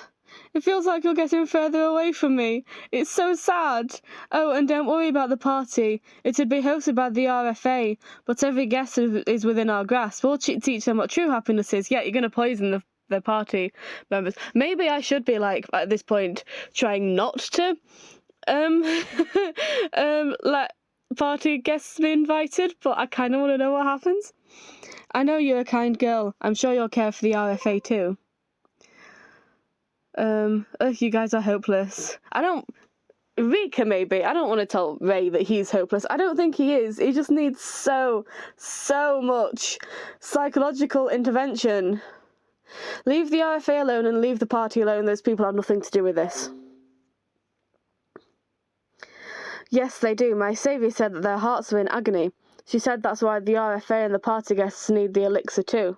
it feels like you're getting further away from me. It's so sad. Oh, and don't worry about the party. It'd be hosted by the RFA, but every guest is within our grasp. We'll teach them what true happiness is. Yeah, you're going to poison the party members. Maybe I should be, like, at this point, trying not to let party guests be invited, but I kind of want to know what happens. I know you're a kind girl. I'm sure you'll care for the RFA too. You guys are hopeless. Rika maybe. I don't want to tell Ray that he's hopeless. I don't think he is. He just needs so much psychological intervention. Leave the RFA alone and leave the party alone. Those people have nothing to do with this. Yes, they do. My saviour said that their hearts are in agony. She said that's why the RFA and the party guests need the elixir too.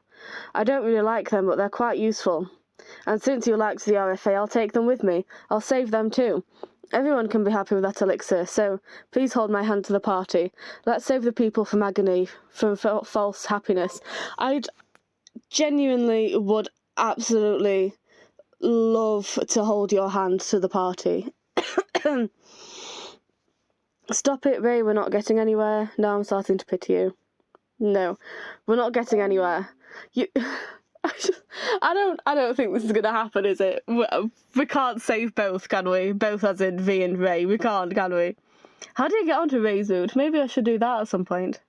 I don't really like them, but they're quite useful. And since you liked the RFA, I'll take them with me. I'll save them too. Everyone can be happy with that elixir, so please hold my hand to the party. Let's save the people from agony, from false happiness. I genuinely would absolutely love to hold your hand to the party. Stop it, Ray, we're not getting anywhere. Now I'm starting to pity you. No, we're not getting anywhere. I don't think this is going to happen, is it? We can't save both, can we? Both as in V and Ray. We can't, can we? How do you get onto Ray's mood? Maybe I should do that at some point.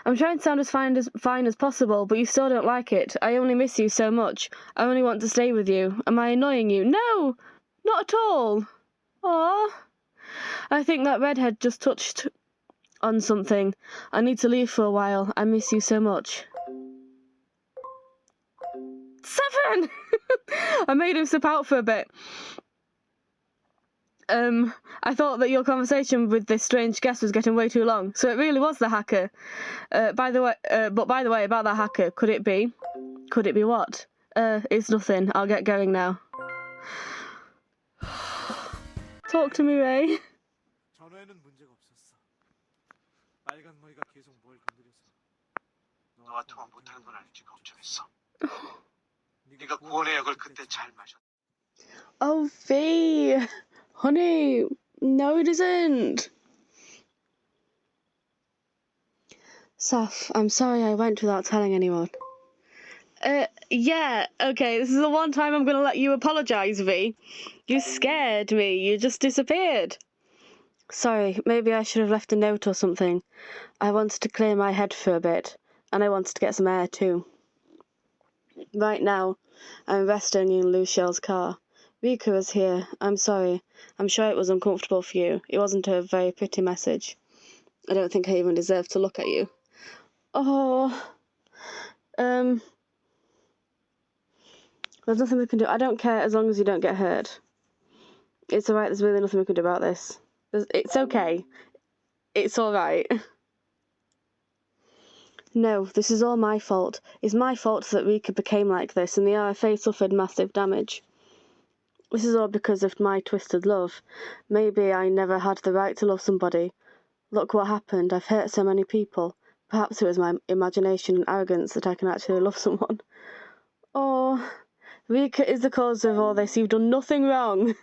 I'm trying to sound as fine as possible, but you still don't like it. I only miss you so much. I only want to stay with you. Am I annoying you? No! Not at all. Aww. I think that redhead just touched on something. I need to leave for a while. I miss you so much. 7! I made him sip out for a bit. I thought that your conversation with this strange guest was getting way too long, so it really was the hacker. By the way, about that hacker, could it be? Could it be what? It's nothing. I'll get going now. Talk to me, Ray. 전화에는 문제가 없었어. 빨간 머리가 계속 뭘 건드려서. 너와 통화 못하는 건 아닌지 걱정했어. 네가 구원의 약을 그때 잘 마셨. Oh, V! Honey! No, it isn't! Saf, I'm sorry I went without telling anyone. Yeah, okay, this is the one time I'm gonna let you apologise, V. You scared me, you just disappeared. Sorry, maybe I should have left a note or something. I wanted to clear my head for a bit, and I wanted to get some air too. Right now, I'm resting in Luchelle's car. Rika is here. I'm sorry. I'm sure it was uncomfortable for you. It wasn't a very pretty message. I don't think I even deserve to look at you. Oh, there's nothing we can do. I don't care as long as you don't get hurt. It's alright, there's really nothing we can do about this. It's okay. It's alright. No, this is all my fault. It's my fault that Rika became like this and the RFA suffered massive damage. This is all because of my twisted love. Maybe I never had the right to love somebody. Look what happened. I've hurt so many people. Perhaps it was my imagination and arrogance that I can actually love someone. Oh, Rika is the cause of all this. You've done nothing wrong.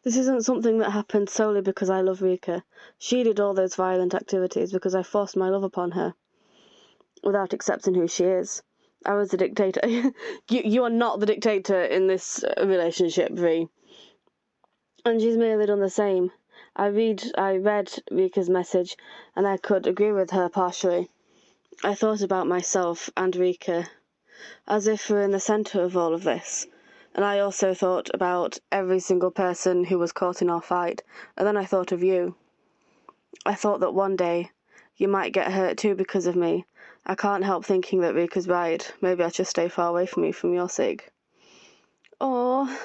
This isn't something that happened solely because I love Rika. She did all those violent activities because I forced my love upon her, without accepting who she is. I was the dictator. You are not the dictator in this relationship, V. And she's merely done the same. I read Rika's message, and I could agree with her partially. I thought about myself and Rika, as if we're in the centre of all of this. And I also thought about every single person who was caught in our fight, and then I thought of you. I thought that one day you might get hurt too because of me. I can't help thinking that Rika's right. Maybe I should stay far away from you for your sake. Oh,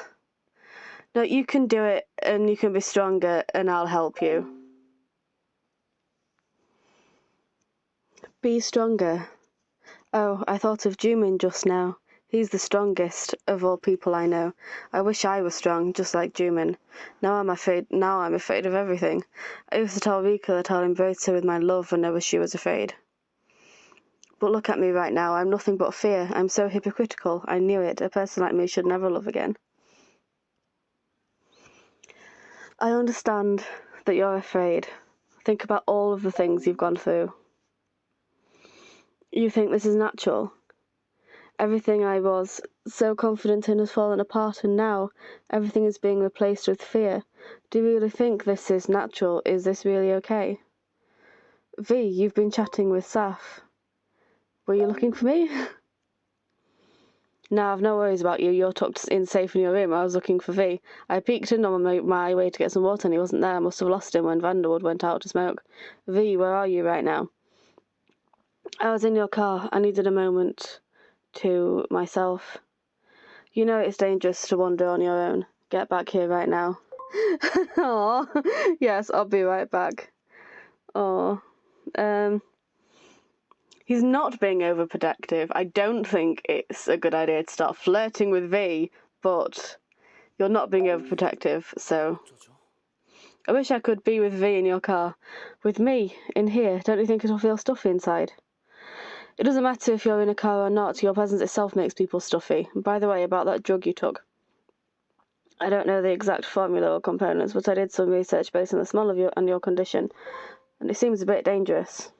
no, you can do it, and you can be stronger, and I'll help you. Be stronger. Oh, I thought of Jumin just now. He's the strongest of all people I know. I wish I was strong, just like Jumin. Now I'm afraid of everything. I used to tell Rika that I'll embrace her with my love and never she was afraid. But look at me right now. I'm nothing but fear. I'm so hypocritical. I knew it. A person like me should never love again. I understand that you're afraid. Think about all of the things you've gone through. You think this is natural? Everything I was so confident in has fallen apart, and now everything is being replaced with fear. Do you really think this is natural? Is this really okay? V, you've been chatting with Saf. Were you looking for me? No, I've no worries about you. You're tucked in safe in your room. I was looking for V. I peeked in on my way to get some water and he wasn't there. I must have lost him when Vanderwood went out to smoke. V, where are you right now? I was in your car. I needed a moment to myself. You know it's dangerous to wander on your own. Get back here right now. Aw, yes, I'll be right back. Aw, he's not being overprotective. I don't think it's a good idea to start flirting with V, but you're not being overprotective, so... I wish I could be with V in your car. With me, in here, don't you think it'll feel stuffy inside? It doesn't matter if you're in a car or not, your presence itself makes people stuffy. And by the way, about that drug you took. I don't know the exact formula or components, but I did some research based on the smell of your condition, and it seems a bit dangerous.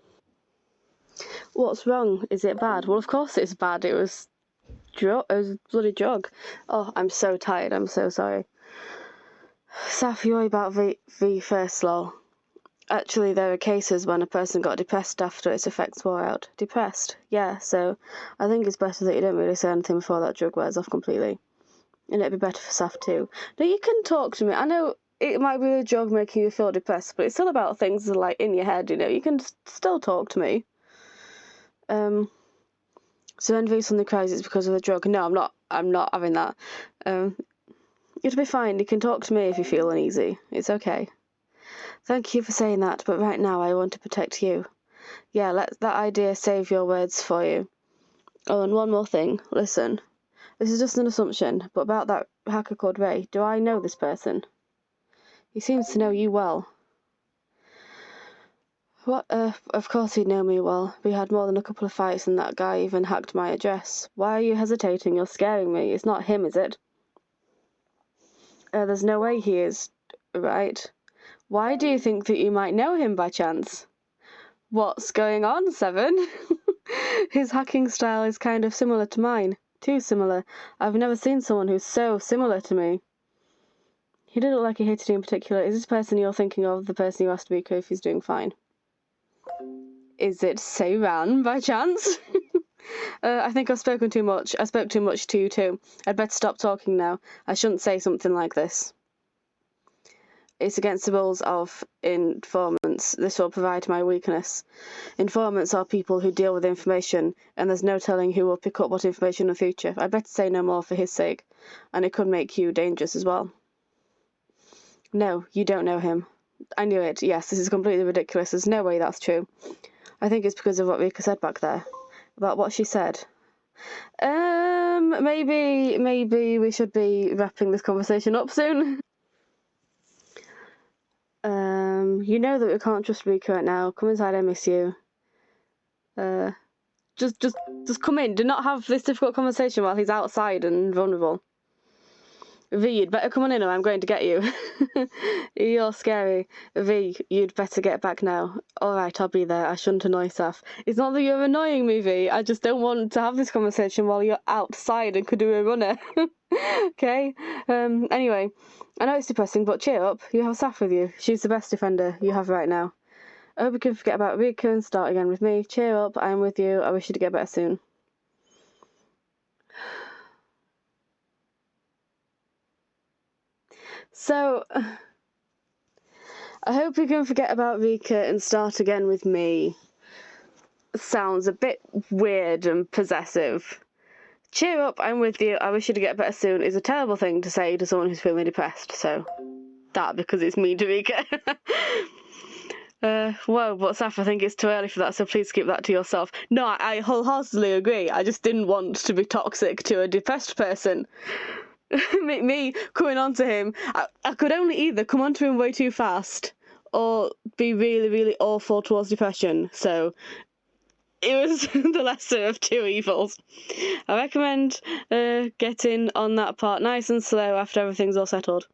What's wrong? Is it bad? Well, of course it's bad. It was a bloody drug. Oh, I'm so tired. I'm so sorry. Saf, you worry about V first, lol. Actually, there are cases when a person got depressed after its effects wore out. Depressed? Yeah, so I think it's better that you don't really say anything before that drug wears off completely. And it'd be better for Saf too. Now, you can talk to me. I know it might be a drug making you feel depressed, but it's still about things that are, like, in your head, you know. You can still talk to me. So when V suddenly cries, it's because of the drug. No, I'm not having that. It'll be fine. You can talk to me if you feel uneasy. It's okay. Thank you for saying that, but right now I want to protect you. Yeah, let that idea save your words for you. Oh, and one more thing. Listen. This is just an assumption, but about that hacker called Ray, do I know this person? He seems to know you well. What? Of course he'd know me well. We had more than a couple of fights and that guy even hacked my address. Why are you hesitating? You're scaring me. It's not him, is it? There's no way he is, right? Why do you think that you might know him by chance? What's going on, Seven? His hacking style is kind of similar to mine. Too similar. I've never seen someone who's so similar to me. He didn't look like he hated you in particular. Is this person you're thinking of the person you asked Rika if he's doing fine? Is it Seiran by chance? I think I've spoken too much. I spoke too much to you too. I'd better stop talking now. I shouldn't say something like this. It's against the rules of informants. This will provide my weakness. Informants are people who deal with information, and there's no telling who will pick up what information in the future. I'd better say no more for his sake, and it could make you dangerous as well. No, you don't know him. I knew it. Yes, this is completely ridiculous. There's no way that's true. I think it's because of what Rika said back there. About what she said. Maybe we should be wrapping this conversation up soon. You know that we can't trust Rika right now. Come inside, I miss you. Just come in. Do not have this difficult conversation while he's outside and vulnerable. V, you'd better come on in or I'm going to get you. You're scary. V, you'd better get back now. Alright, I'll be there. I shouldn't annoy Saf. It's not that you're annoying me, V. I just don't want to have this conversation while you're outside and could do a runner. Okay? Anyway, I know it's depressing, but cheer up. You have Saf with you. She's the best defender you have right now. I hope you can forget about Rika and start again with me. Cheer up. I'm with you. I wish you to get better soon. So, I hope you can forget about Rika and start again with me. Sounds a bit weird and possessive. Cheer up, I'm with you, I wish you to get better soon is a terrible thing to say to someone who's feeling depressed, so that because it's me to Rika. Whoa, but Saf, I think it's too early for that, so please keep that to yourself. No, I wholeheartedly agree. I just didn't want to be toxic to a depressed person. Me coming on to him, I could only either come on to him way too fast or be really, really awful towards depression, so it was the lesser of two evils. I recommend getting on that part nice and slow after everything's all settled.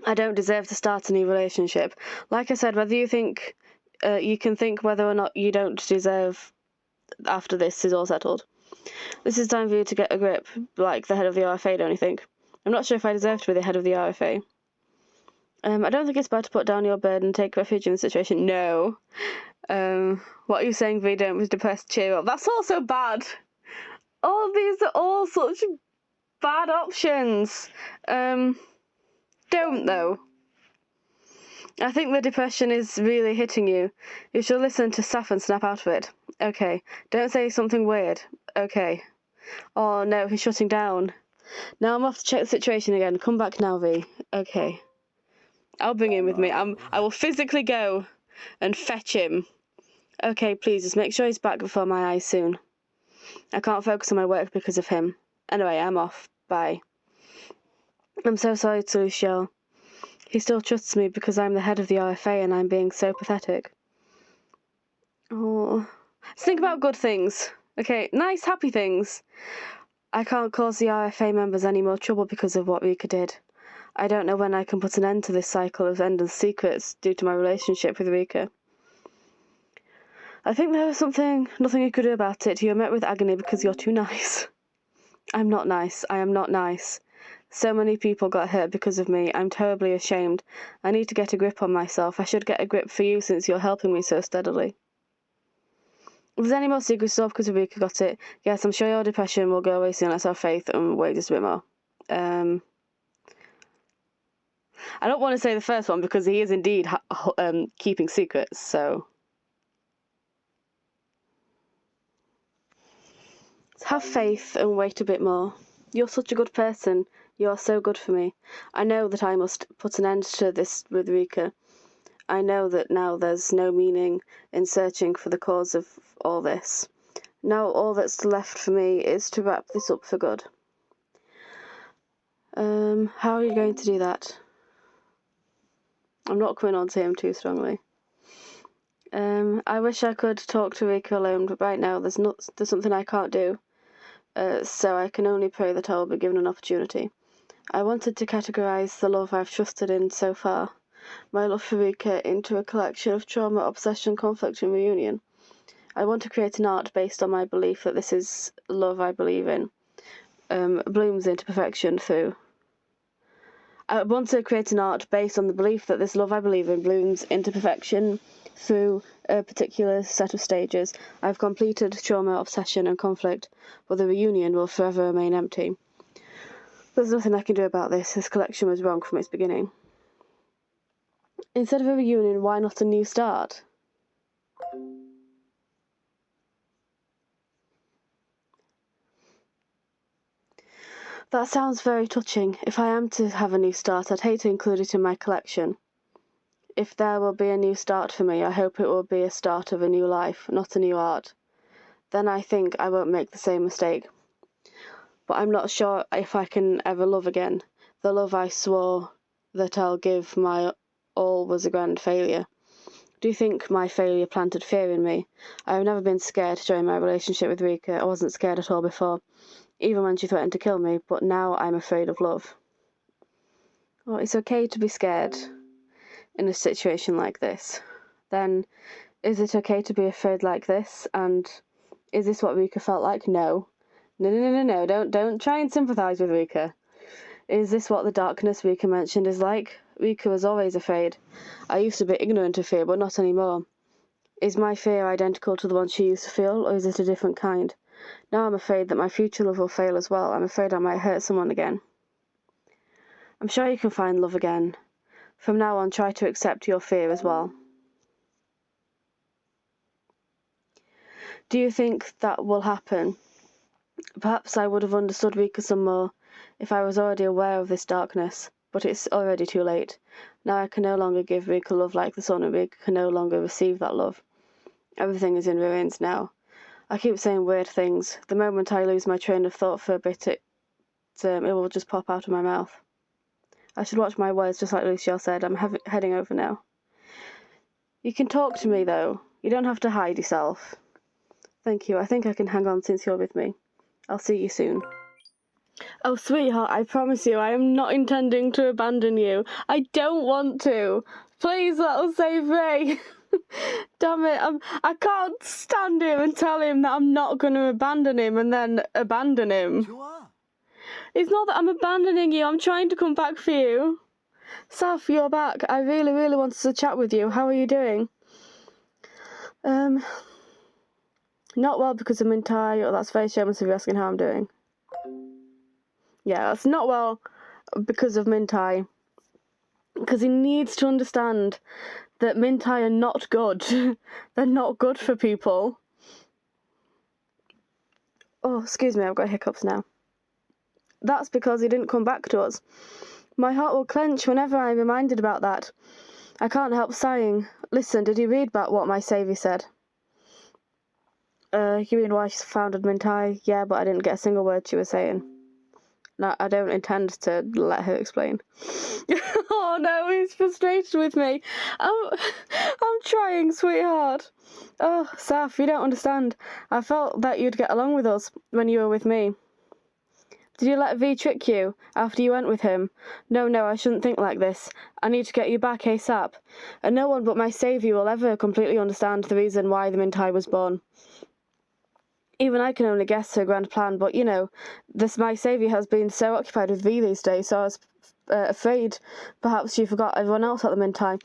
I don't deserve to start a new relationship. Like I said, whether you think you can think whether or not you don't deserve after this is all settled. This is time for you to get a grip, like the head of the RFA, don't you think? I'm not sure if I deserve to be the head of the RFA. I don't think it's bad to put down your burden and take refuge in the situation. No. What are you saying, V? Don't be depressed, cheer up. That's also bad. All these are all such bad options. Don't, though. I think the depression is really hitting you. You should listen to Saf and snap out of it. Okay. Don't say something weird. Okay. Oh no, he's shutting down. Now I'm off to check the situation again. Come back now, V. Okay. I'll bring him with me. I will physically go and fetch him. Okay, please, just make sure he's back before my eyes soon. I can't focus on my work because of him. Anyway, I'm off. Bye. I'm so sorry to lose Shell. He still trusts me because I'm the head of the RFA and I'm being so pathetic. Oh. Let's think about good things. Okay, nice, happy things. I can't cause the RFA members any more trouble because of what Rika did. I don't know when I can put an end to this cycle of endless secrets due to my relationship with Rika. I think there was nothing you could do about it. You're met with agony because you're too nice. I'm not nice. I am not nice. So many people got hurt because of me. I'm terribly ashamed. I need to get a grip on myself. I should get a grip for you since you're helping me so steadily. If there's any more secrets, off because Rika got it. Yes, I'm sure your depression will go away soon. Let's have faith and wait just a bit more. I don't want to say the first one because he is indeed keeping secrets, so... Have faith and wait a bit more. You're such a good person. You are so good for me. I know that I must put an end to this with Rika. I know that now there's no meaning in searching for the cause of all this. Now all that's left for me is to wrap this up for good. How are you going to do that? I'm not coming on to him too strongly. I wish I could talk to Rika alone, but right now there's something I can't do. So I can only pray that I will be given an opportunity. I wanted to categorise the love I've trusted in so far, my love for Rika, into a collection of trauma, obsession, conflict and reunion. I want to create an art based on my belief that this is love I believe in, blooms into perfection through... I want to create an art based on the belief that this love I believe in blooms into perfection through a particular set of stages. I've completed trauma, obsession and conflict, but the reunion will forever remain empty. There's nothing I can do about this. This collection was wrong from its beginning. Instead of a reunion, why not a new start? That sounds very touching. If I am to have a new start, I'd hate to include it in my collection. If there will be a new start for me, I hope it will be a start of a new life, not a new art. Then I think I won't make the same mistake. But I'm not sure if I can ever love again. The love I swore that I'll give my all was a grand failure. Do you think my failure planted fear in me? I have never been scared during my relationship with Rika. I wasn't scared at all before, even when she threatened to kill me, but now I'm afraid of love. Well, it's okay to be scared in a situation like this. Then, is it okay to be afraid like this? And is this what Rika felt like? No. No. Don't try and sympathise with Rika. Is this what the darkness Rika mentioned is like? Rika was always afraid. I used to be ignorant of fear, but not anymore. Is my fear identical to the one she used to feel, or is it a different kind? Now I'm afraid that my future love will fail as well. I'm afraid I might hurt someone again. I'm sure you can find love again. From now on, try to accept your fear as well. Do you think that will happen? Perhaps I would have understood Rika some more if I was already aware of this darkness, but it's already too late. Now I can no longer give Rika love like the sun, and Rika can no longer receive that love. Everything is in ruins now. I keep saying weird things. The moment I lose my train of thought for a bit, it will just pop out of my mouth. I should watch my words, just like Luciel said. I'm heading over now. You can talk to me, though. You don't have to hide yourself. Thank you. I think I can hang on since you're with me. I'll see you soon. Oh, sweetheart, I promise you, I am not intending to abandon you. I don't want to. Please let us save Ray. Damn it, I can't stand him and tell him that I'm not going to abandon him and then abandon him. It's not that I'm abandoning you, I'm trying to come back for you. Saf, you're back. I really, really wanted to chat with you. How are you doing? Not well because of Mintai. Oh, that's very shameless of you asking how I'm doing. Yeah, that's not well because of Mintai. Because he needs to understand that Mintai are not good. They're not good for people. Oh, excuse me, I've got hiccups now. That's because he didn't come back to us. My heart will clench whenever I'm reminded about that. I can't help sighing. Listen, did you read about what my saviour said? You mean why she founded Mintai? Yeah, but I didn't get a single word she was saying. No, I don't intend to let her explain. Oh no, he's frustrated with me. I'm trying, sweetheart. Oh, Saf, you don't understand. I felt that you'd get along with us when you were with me. Did you let V trick you after you went with him? No, I shouldn't think like this. I need to get you back ASAP. And no one but my saviour will ever completely understand the reason why the Mintai was born. Even I can only guess her grand plan, but you know, my saviour has been so occupied with V these days, so I was afraid perhaps she forgot everyone else at the Mintai.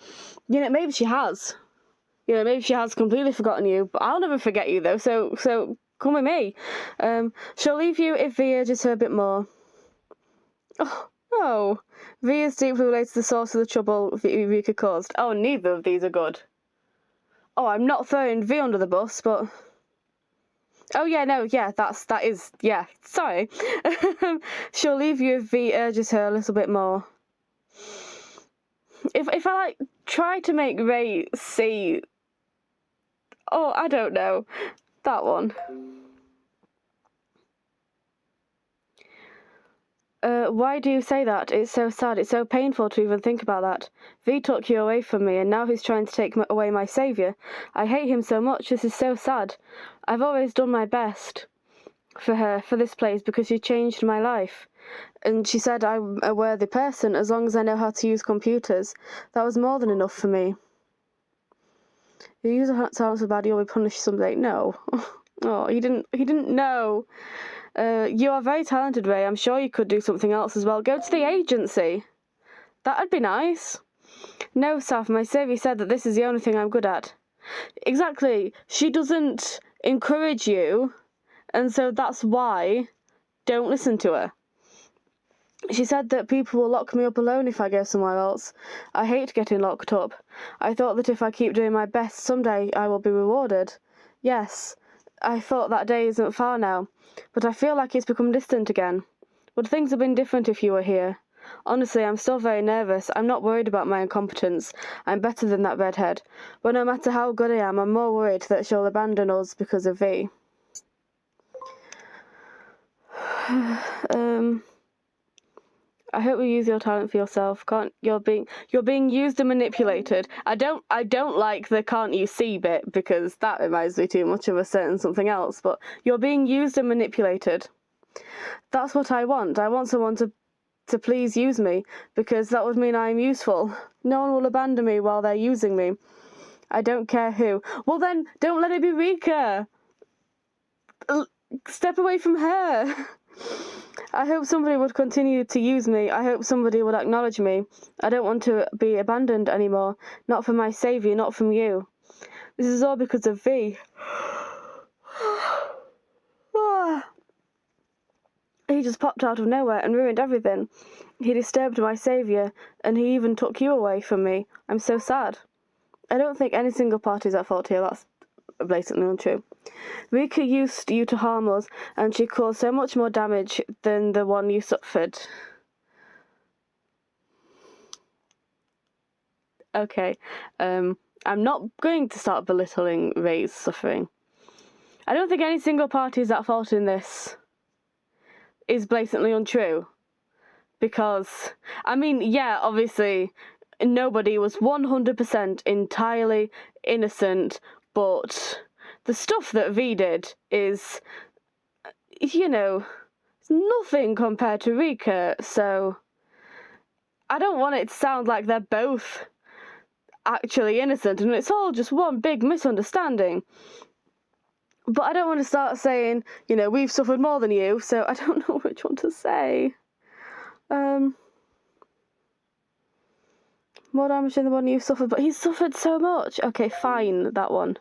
You know, maybe she has. You know, maybe she has completely forgotten you, but I'll never forget you though, so come with me. She'll leave you if V urges her a bit more. Oh, no. V is deeply related to the source of the trouble Rika caused. Oh, neither of these are good. Oh, I'm not throwing V under the bus, but... Oh, yeah, no, yeah, that is, yeah, sorry. She'll leave you if V urges her a little bit more. If I, try to make Ray see... Oh, I don't know. That one. Why do you say that? It's so sad. It's so painful to even think about that. V took you away from me, and now he's trying to take away my saviour. I hate him so much. This is so sad. I've always done my best for her, for this place, because she changed my life. And she said I'm a worthy person as long as I know how to use computers. That was more than enough for me. You use a talent so bad you'll be punished someday. No. Oh, he didn't know. You are very talented, Ray. I'm sure you could do something else as well. Go to the agency. That'd be nice. No, Saf, my saviour said that this is the only thing I'm good at. Exactly. She doesn't encourage you, and so that's why don't listen to her. She said that people will lock me up alone if I go somewhere else. I hate getting locked up. I thought that if I keep doing my best, someday I will be rewarded. Yes, I thought that day isn't far now, but I feel like it's become distant again. Would things have been different if you were here? Honestly, I'm still very nervous. I'm not worried about my incompetence. I'm better than that redhead. But no matter how good I am, I'm more worried that she'll abandon us because of V. I hope you use your talent for yourself. You're being used and manipulated. I don't like the can't you see bit, because that reminds me too much of a certain something else, but you're being used and manipulated. That's what I want. I want someone to please use me, because that would mean I'm useful. No one will abandon me while they're using me. I don't care who. Well then, don't let it be Rika. Step away from her. I hope somebody would continue to use me. I hope somebody would acknowledge me. I don't want to be abandoned anymore. Not from my saviour, not from you. This is all because of V. he just popped out of nowhere and ruined everything. He disturbed my saviour, and he even took you away from me. I'm so sad. I don't think any single party is at fault here. That's blatantly untrue. Rika used you to harm us, and she caused so much more damage than the one you suffered. Okay, I'm not going to start belittling Ray's suffering. I don't think any single party is at fault in this. Is blatantly untrue. Because, I mean, yeah, obviously, nobody was 100% entirely innocent, but the stuff that V did is, you know, nothing compared to Rika, so I don't want it to sound like they're both actually innocent and it's all just one big misunderstanding. But I don't want to start saying, you know, we've suffered more than you, so I don't know which one to say. More damage than the one you suffered, but he's suffered so much. Okay, fine, that one.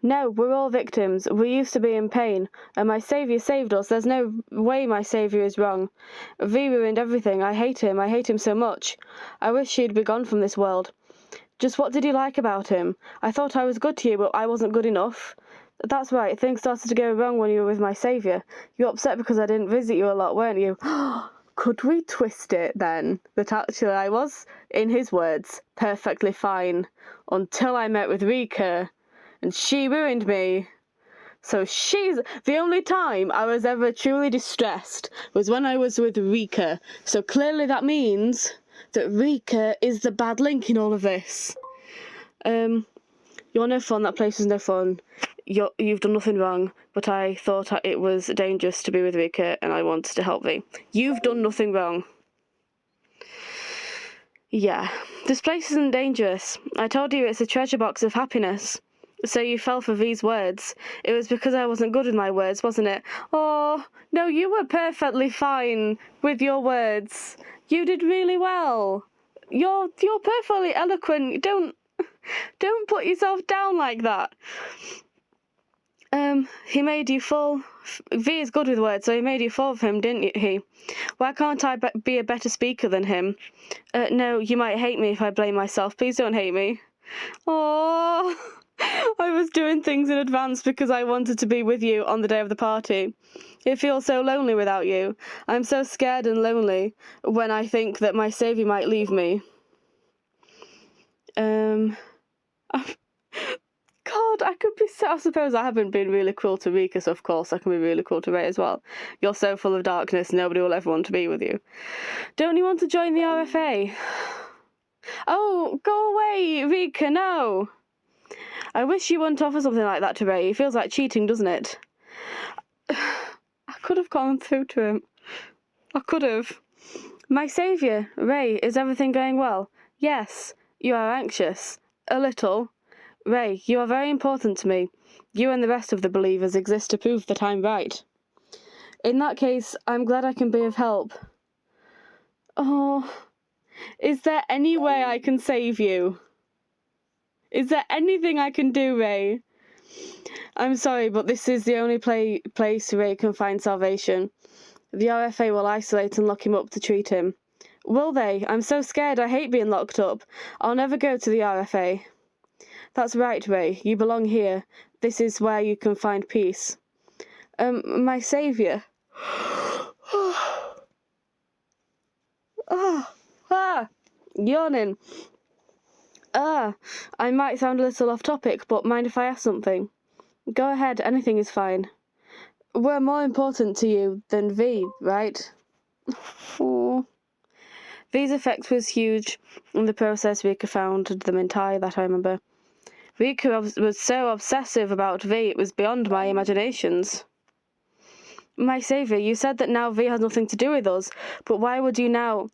No, we're all victims. We used to be in pain, and my saviour saved us. There's no way my saviour is wrong. V ruined everything. I hate him so much. I wish he'd be gone from this world. Just what did you like about him? I thought I was good to you, but I wasn't good enough. That's right, things started to go wrong when you were with my saviour. You were upset because I didn't visit you a lot, weren't you? Could we twist it, then, that actually I was, in his words, perfectly fine, until I met with Rika, and she ruined me. So she's... The only time I was ever truly distressed was when I was with Rika. So clearly that means that Rika is the bad link in all of this. You're no fun, that place was no fun. You've done nothing wrong, but I thought it was dangerous to be with Rika, and I wanted to help V. You've done nothing wrong. Yeah, this place isn't dangerous. I told you it's a treasure box of happiness. So you fell for V's words. It was because I wasn't good with my words, wasn't it? Oh, no, you were perfectly fine with your words. You did really well. You're perfectly eloquent. Don't put yourself down like that. He made you fall. V is good with words, so he made you fall for him, didn't he? Why can't I be a better speaker than him? No, you might hate me if I blame myself. Please don't hate me. Oh, I was doing things in advance because I wanted to be with you on the day of the party. It feels so lonely without you. I'm so scared and lonely when I think that my saviour might leave me. God, I could be so... I suppose I haven't been really cruel to Rika, so of course I can be really cruel to Ray as well. You're so full of darkness, nobody will ever want to be with you. Don't you want to join the RFA? Oh, go away, Rika, no! I wish you wouldn't offer something like that to Ray. It feels like cheating, doesn't it? I could have gone through to him. I could have. My saviour, Ray, is everything going well? Yes. You are anxious. A little. Ray, you are very important to me. You and the rest of the believers exist to prove that I'm right. In that case, I'm glad I can be of help. Oh, is there any way I can save you? Is there anything I can do, Ray? I'm sorry, but this is the only place Ray can find salvation. The RFA will isolate and lock him up to treat him. Will they? I'm so scared. I hate being locked up. I'll never go to the RFA. That's right, Ray. You belong here. This is where you can find peace. My saviour. Yawning. I might sound a little off topic, but mind if I ask something? Go ahead, anything is fine. We're more important to you than V, right? Oh. V's effect was huge. In the process, Rika found them entire, that I remember. Rika was so obsessive about V, it was beyond my imaginations. My saviour, you said that now V has nothing to do with us, but why would you now?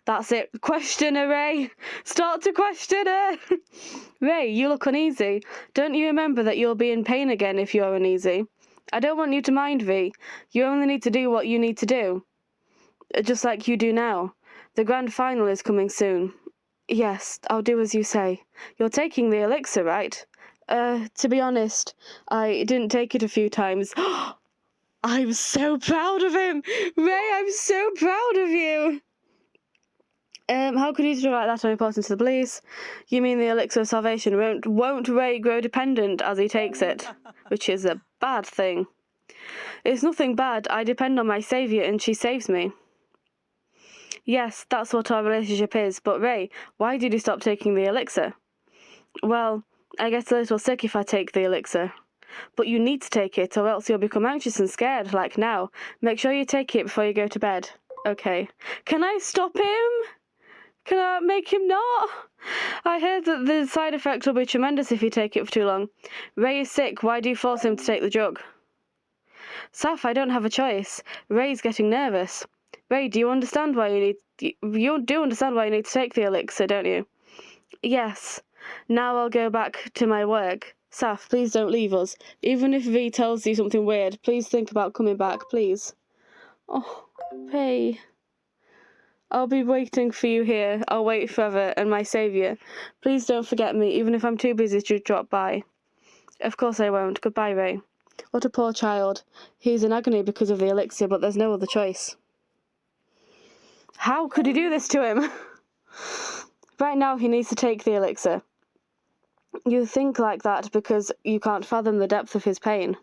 That's it. Question her, Ray. Start to question her. Ray, you look uneasy. Don't you remember that you'll be in pain again if you're uneasy? I don't want you to mind V. You only need to do what you need to do. Just like you do now. The grand final is coming soon. Yes, I'll do as you say. You're taking the elixir, right? To be honest, I didn't take it a few times. I'm so proud of him! Ray, I'm so proud of you! How could you write that unimportant to the police? You mean the elixir of salvation won't Ray grow dependent as he takes it? Which is a bad thing. It's nothing bad. I depend on my saviour and she saves me. Yes, that's what our relationship is. But Ray, why did you stop taking the elixir? Well, I get a little sick if I take the elixir. But you need to take it, or else you'll become anxious and scared, like now. Make sure you take it before you go to bed. Okay. Can I stop him? Can I make him not? I heard that the side effects will be tremendous if you take it for too long. Ray is sick. Why do you force him to take the drug? Saf, I don't have a choice. Ray's getting nervous. Ray, do you understand why you do understand why you need to take the elixir, don't you? Yes. Now I'll go back to my work. Saf, please don't leave us. Even if V tells you something weird, please think about coming back, please. Oh, Ray. I'll be waiting for you here. I'll wait forever, and my saviour. Please don't forget me, even if I'm too busy to drop by. Of course I won't. Goodbye, Ray. What a poor child. He's in agony because of the elixir, but there's no other choice. How could he do this to him? Right now he needs to take the elixir. You think like that because you can't fathom the depth of his pain.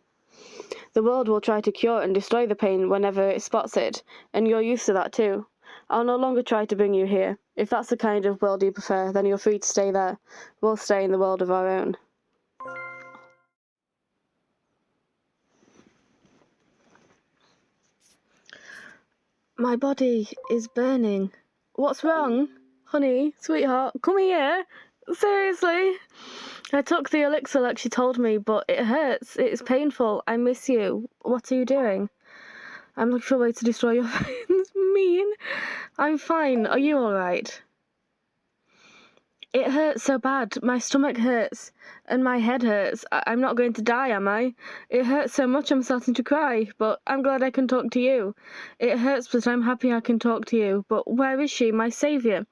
The world will try to cure and destroy the pain whenever it spots it, and you're used to that too. I'll no longer try to bring you here. If that's the kind of world you prefer, then you're free to stay there. We'll stay in the world of our own. My body is burning. What's wrong? Honey, sweetheart, come here. Seriously? I took the elixir like she told me, but it hurts. It's painful. I miss you. What are you doing? I'm looking for a way to destroy your veins. Mean. I'm fine. Are you alright? It hurts so bad. My stomach hurts. And my head hurts. I'm not going to die, am I? It hurts so much I'm starting to cry. But I'm glad I can talk to you. It hurts, but I'm happy I can talk to you. But where is she, my saviour?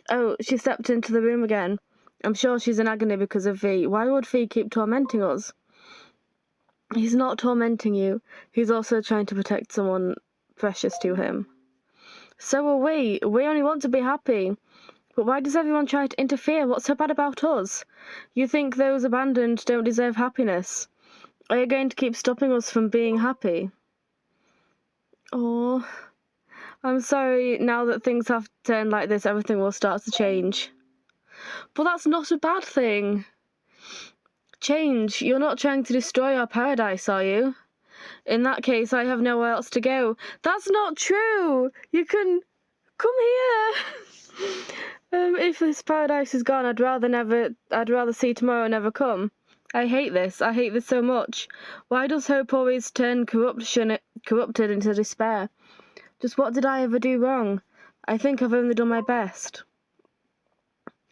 Oh, she stepped into the room again. I'm sure she's in agony because of V. Why would V keep tormenting us? He's not tormenting you. He's also trying to protect someone precious to him. So are we. We only want to be happy. But why does everyone try to interfere? What's so bad about us? You think those abandoned don't deserve happiness? Are you going to keep stopping us from being happy? Oh, I'm sorry. Now that things have turned like this, everything will start to change. But that's not a bad thing. Change. You're not trying to destroy our paradise, are you? In that case, I have nowhere else to go. That's not true. You can come here. If this paradise is gone, I'd rather see tomorrow never come. I hate this. I hate this so much. Why does hope always turn corrupted into despair? Just what did I ever do wrong? I think I've only done my best.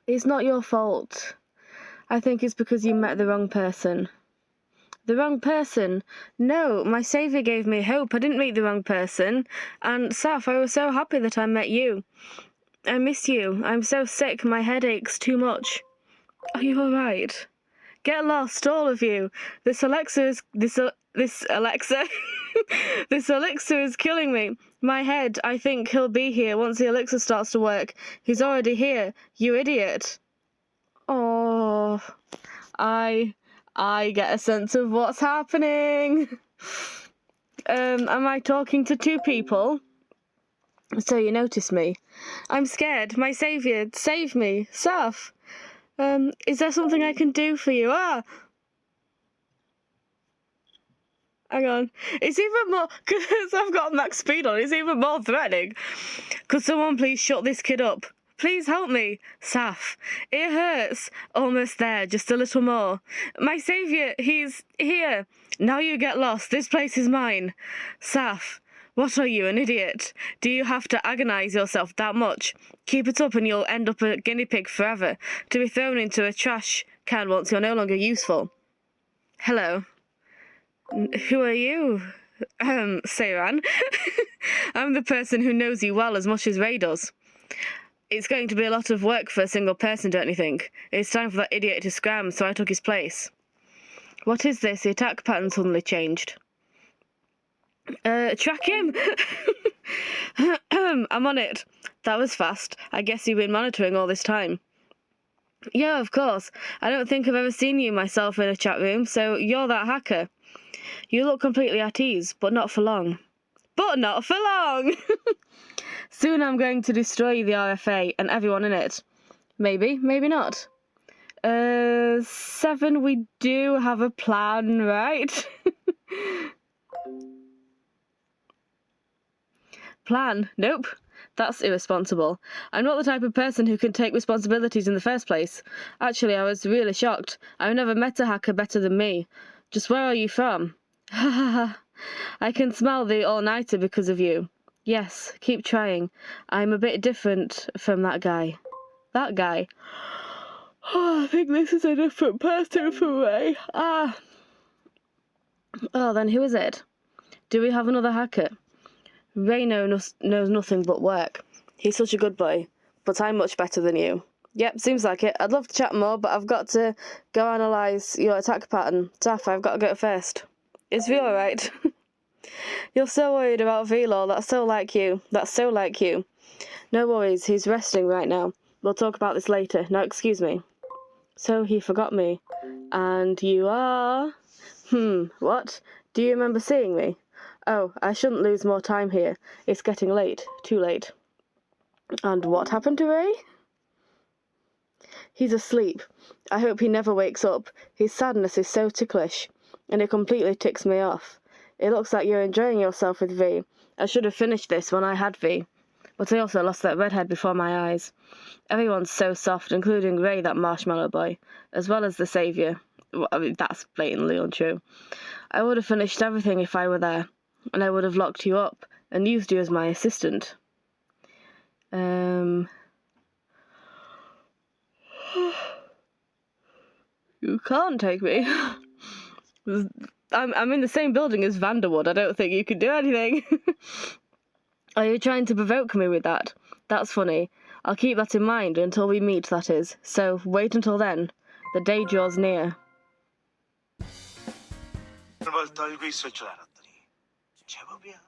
It's not your fault. I think it's because you met the wrong person. The wrong person? No, my saviour gave me hope. I didn't meet the wrong person. And Saf, I was so happy that I met you. I miss you. I'm so sick. My head aches too much. Are you alright? Get lost, all of you. This elixir is killing me. My head, I think he'll be here once the elixir starts to work. He's already here. You idiot. Oh, I get a sense of what's happening. Am I talking to two people? So you notice me. I'm scared. My saviour, save me. Saf. Is there something I can do for you? Hang on. It's even more, because I've got max speed on, it's even more threatening. Could someone please shut this kid up? Please help me. Saf. It hurts. Almost there. Just a little more. My saviour, he's here. Now you get lost. This place is mine. Saf. What are you, an idiot? Do you have to agonise yourself that much? Keep it up and you'll end up a guinea pig forever, to be thrown into a trash can once you're no longer useful. Hello. Who are you? Seiran. I'm the person who knows you well as much as Ray does. It's going to be a lot of work for a single person, don't you think? It's time for that idiot to scram, so I took his place. What is this? The attack pattern suddenly changed. Track him! I'm on it. That was fast. I guess you've been monitoring all this time. Yeah, of course. I don't think I've ever seen you myself in a chat room, so you're that hacker. You look completely at ease, but not for long. But not for long! Soon I'm going to destroy the RFA and everyone in it. Maybe, maybe not. 7, we do have a plan, right? Plan? Nope. That's irresponsible. I'm not the type of person who can take responsibilities in the first place. Actually, I was really shocked. I've never met a hacker better than me. Just where are you from? Ha ha ha. I can smell the all-nighter because of you. Yes, keep trying. I'm a bit different from that guy. That guy? Oh, I think this is a different person for me. Ah. Oh, then who is it? Do we have another hacker? Ray knows nothing but work. He's such a good boy, but I'm much better than you. Yep, seems like it. I'd love to chat more, but I've got to go analyse your attack pattern. Taff, I've got to go first. Is V alright? You're so worried about Velo. That's so like you. That's so like you. No worries, he's resting right now. We'll talk about this later. Now, excuse me. So he forgot me. And you are... what? Do you remember seeing me? Oh, I shouldn't lose more time here. It's getting late. Too late. And what happened to Ray? He's asleep. I hope he never wakes up. His sadness is so ticklish, and it completely ticks me off. It looks like you're enjoying yourself with V. I should have finished this when I had V. But I also lost that redhead before my eyes. Everyone's so soft, including Ray, that marshmallow boy, as well as the saviour. Well, I mean, that's blatantly untrue. I would have finished everything if I were there, and I would have locked you up and used you as my assistant. You can't take me. I'm in the same building as Vanderwood. I don't think you can do anything. Are you trying to provoke me with that? That's funny. I'll keep that in mind until we meet, that is. So wait until then. The day draws near. 뭘 떨고 있을 줄 알았더니 제법이야.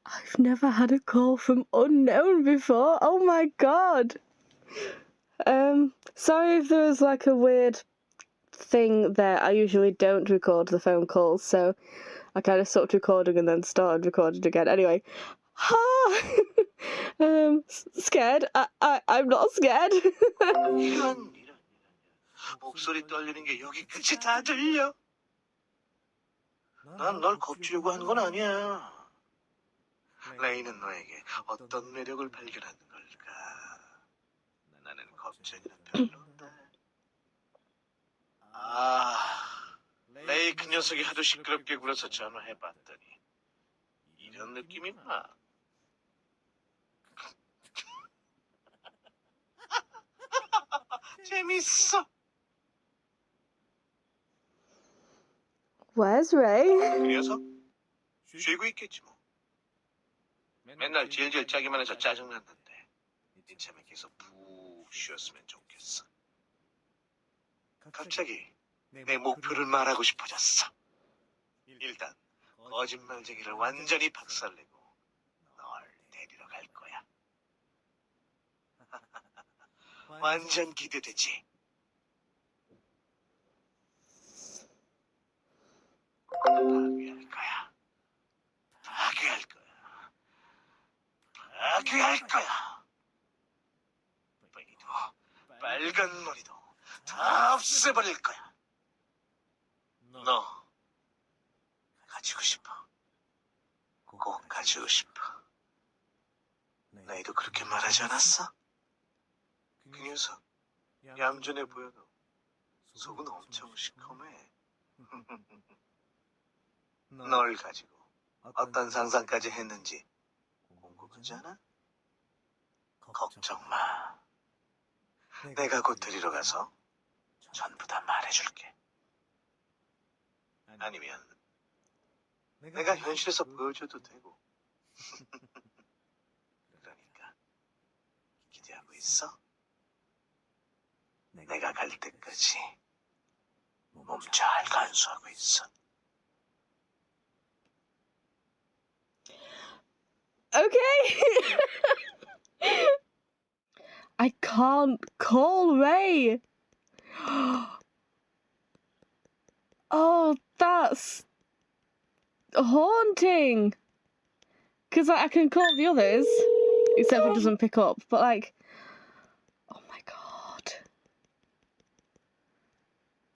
I've never had a call from unknown before. Oh my god. Sorry if there was like a weird thing there. I usually don't record the phone calls, so I kind of stopped recording and then started recording again. Anyway, scared? I'm not scared. 이런. 목소리 떨리는 게 여기까지 다 들려. 난 널 겁주려고 하는 건 아니야. 레이는 너에게 어떤 매력을 발견하는 걸까? 나는 겁쟁이는 별론데. 레이 그 녀석이 하도 시끄럽게 굴어서 전화해봤더니 이런 느낌이구나. 재밌어. Where's Ray? 그 녀석? 쉬고 있겠지 뭐. 맨날 질질 짜기만 해서 짜증났는데 이참에 계속 푹 쉬었으면 좋겠어. 갑자기 내 목표를 말하고 싶어졌어. 일단 거짓말쟁이를 완전히 박살내고 널 데리러 갈 거야. 완전 기대되지? 파괴할 거야. 파괴할 거야. 파괴할 거야. 베이도 빨간 머리도 다 없애버릴 거야. 너 가지고 싶어. 꼭 가지고 싶어. 너희도 그렇게 말하지 않았어? 그 녀석 얌전해 보여도 속은 엄청 시커매. 널 가지고 어떤 상상까지 했는지 궁금하지 않아? 걱정 마. 내가 곧 데리러 가서 전부 다 말해줄게. 아니면 내가 현실에서 보여줘도 되고. 그러니까 기대하고 있어. 내가 갈 때까지 몸 잘 간수하고 있어. Okay. I can't call Ray. Oh, that's haunting. Because like, I can call the others, except it doesn't pick up. But like,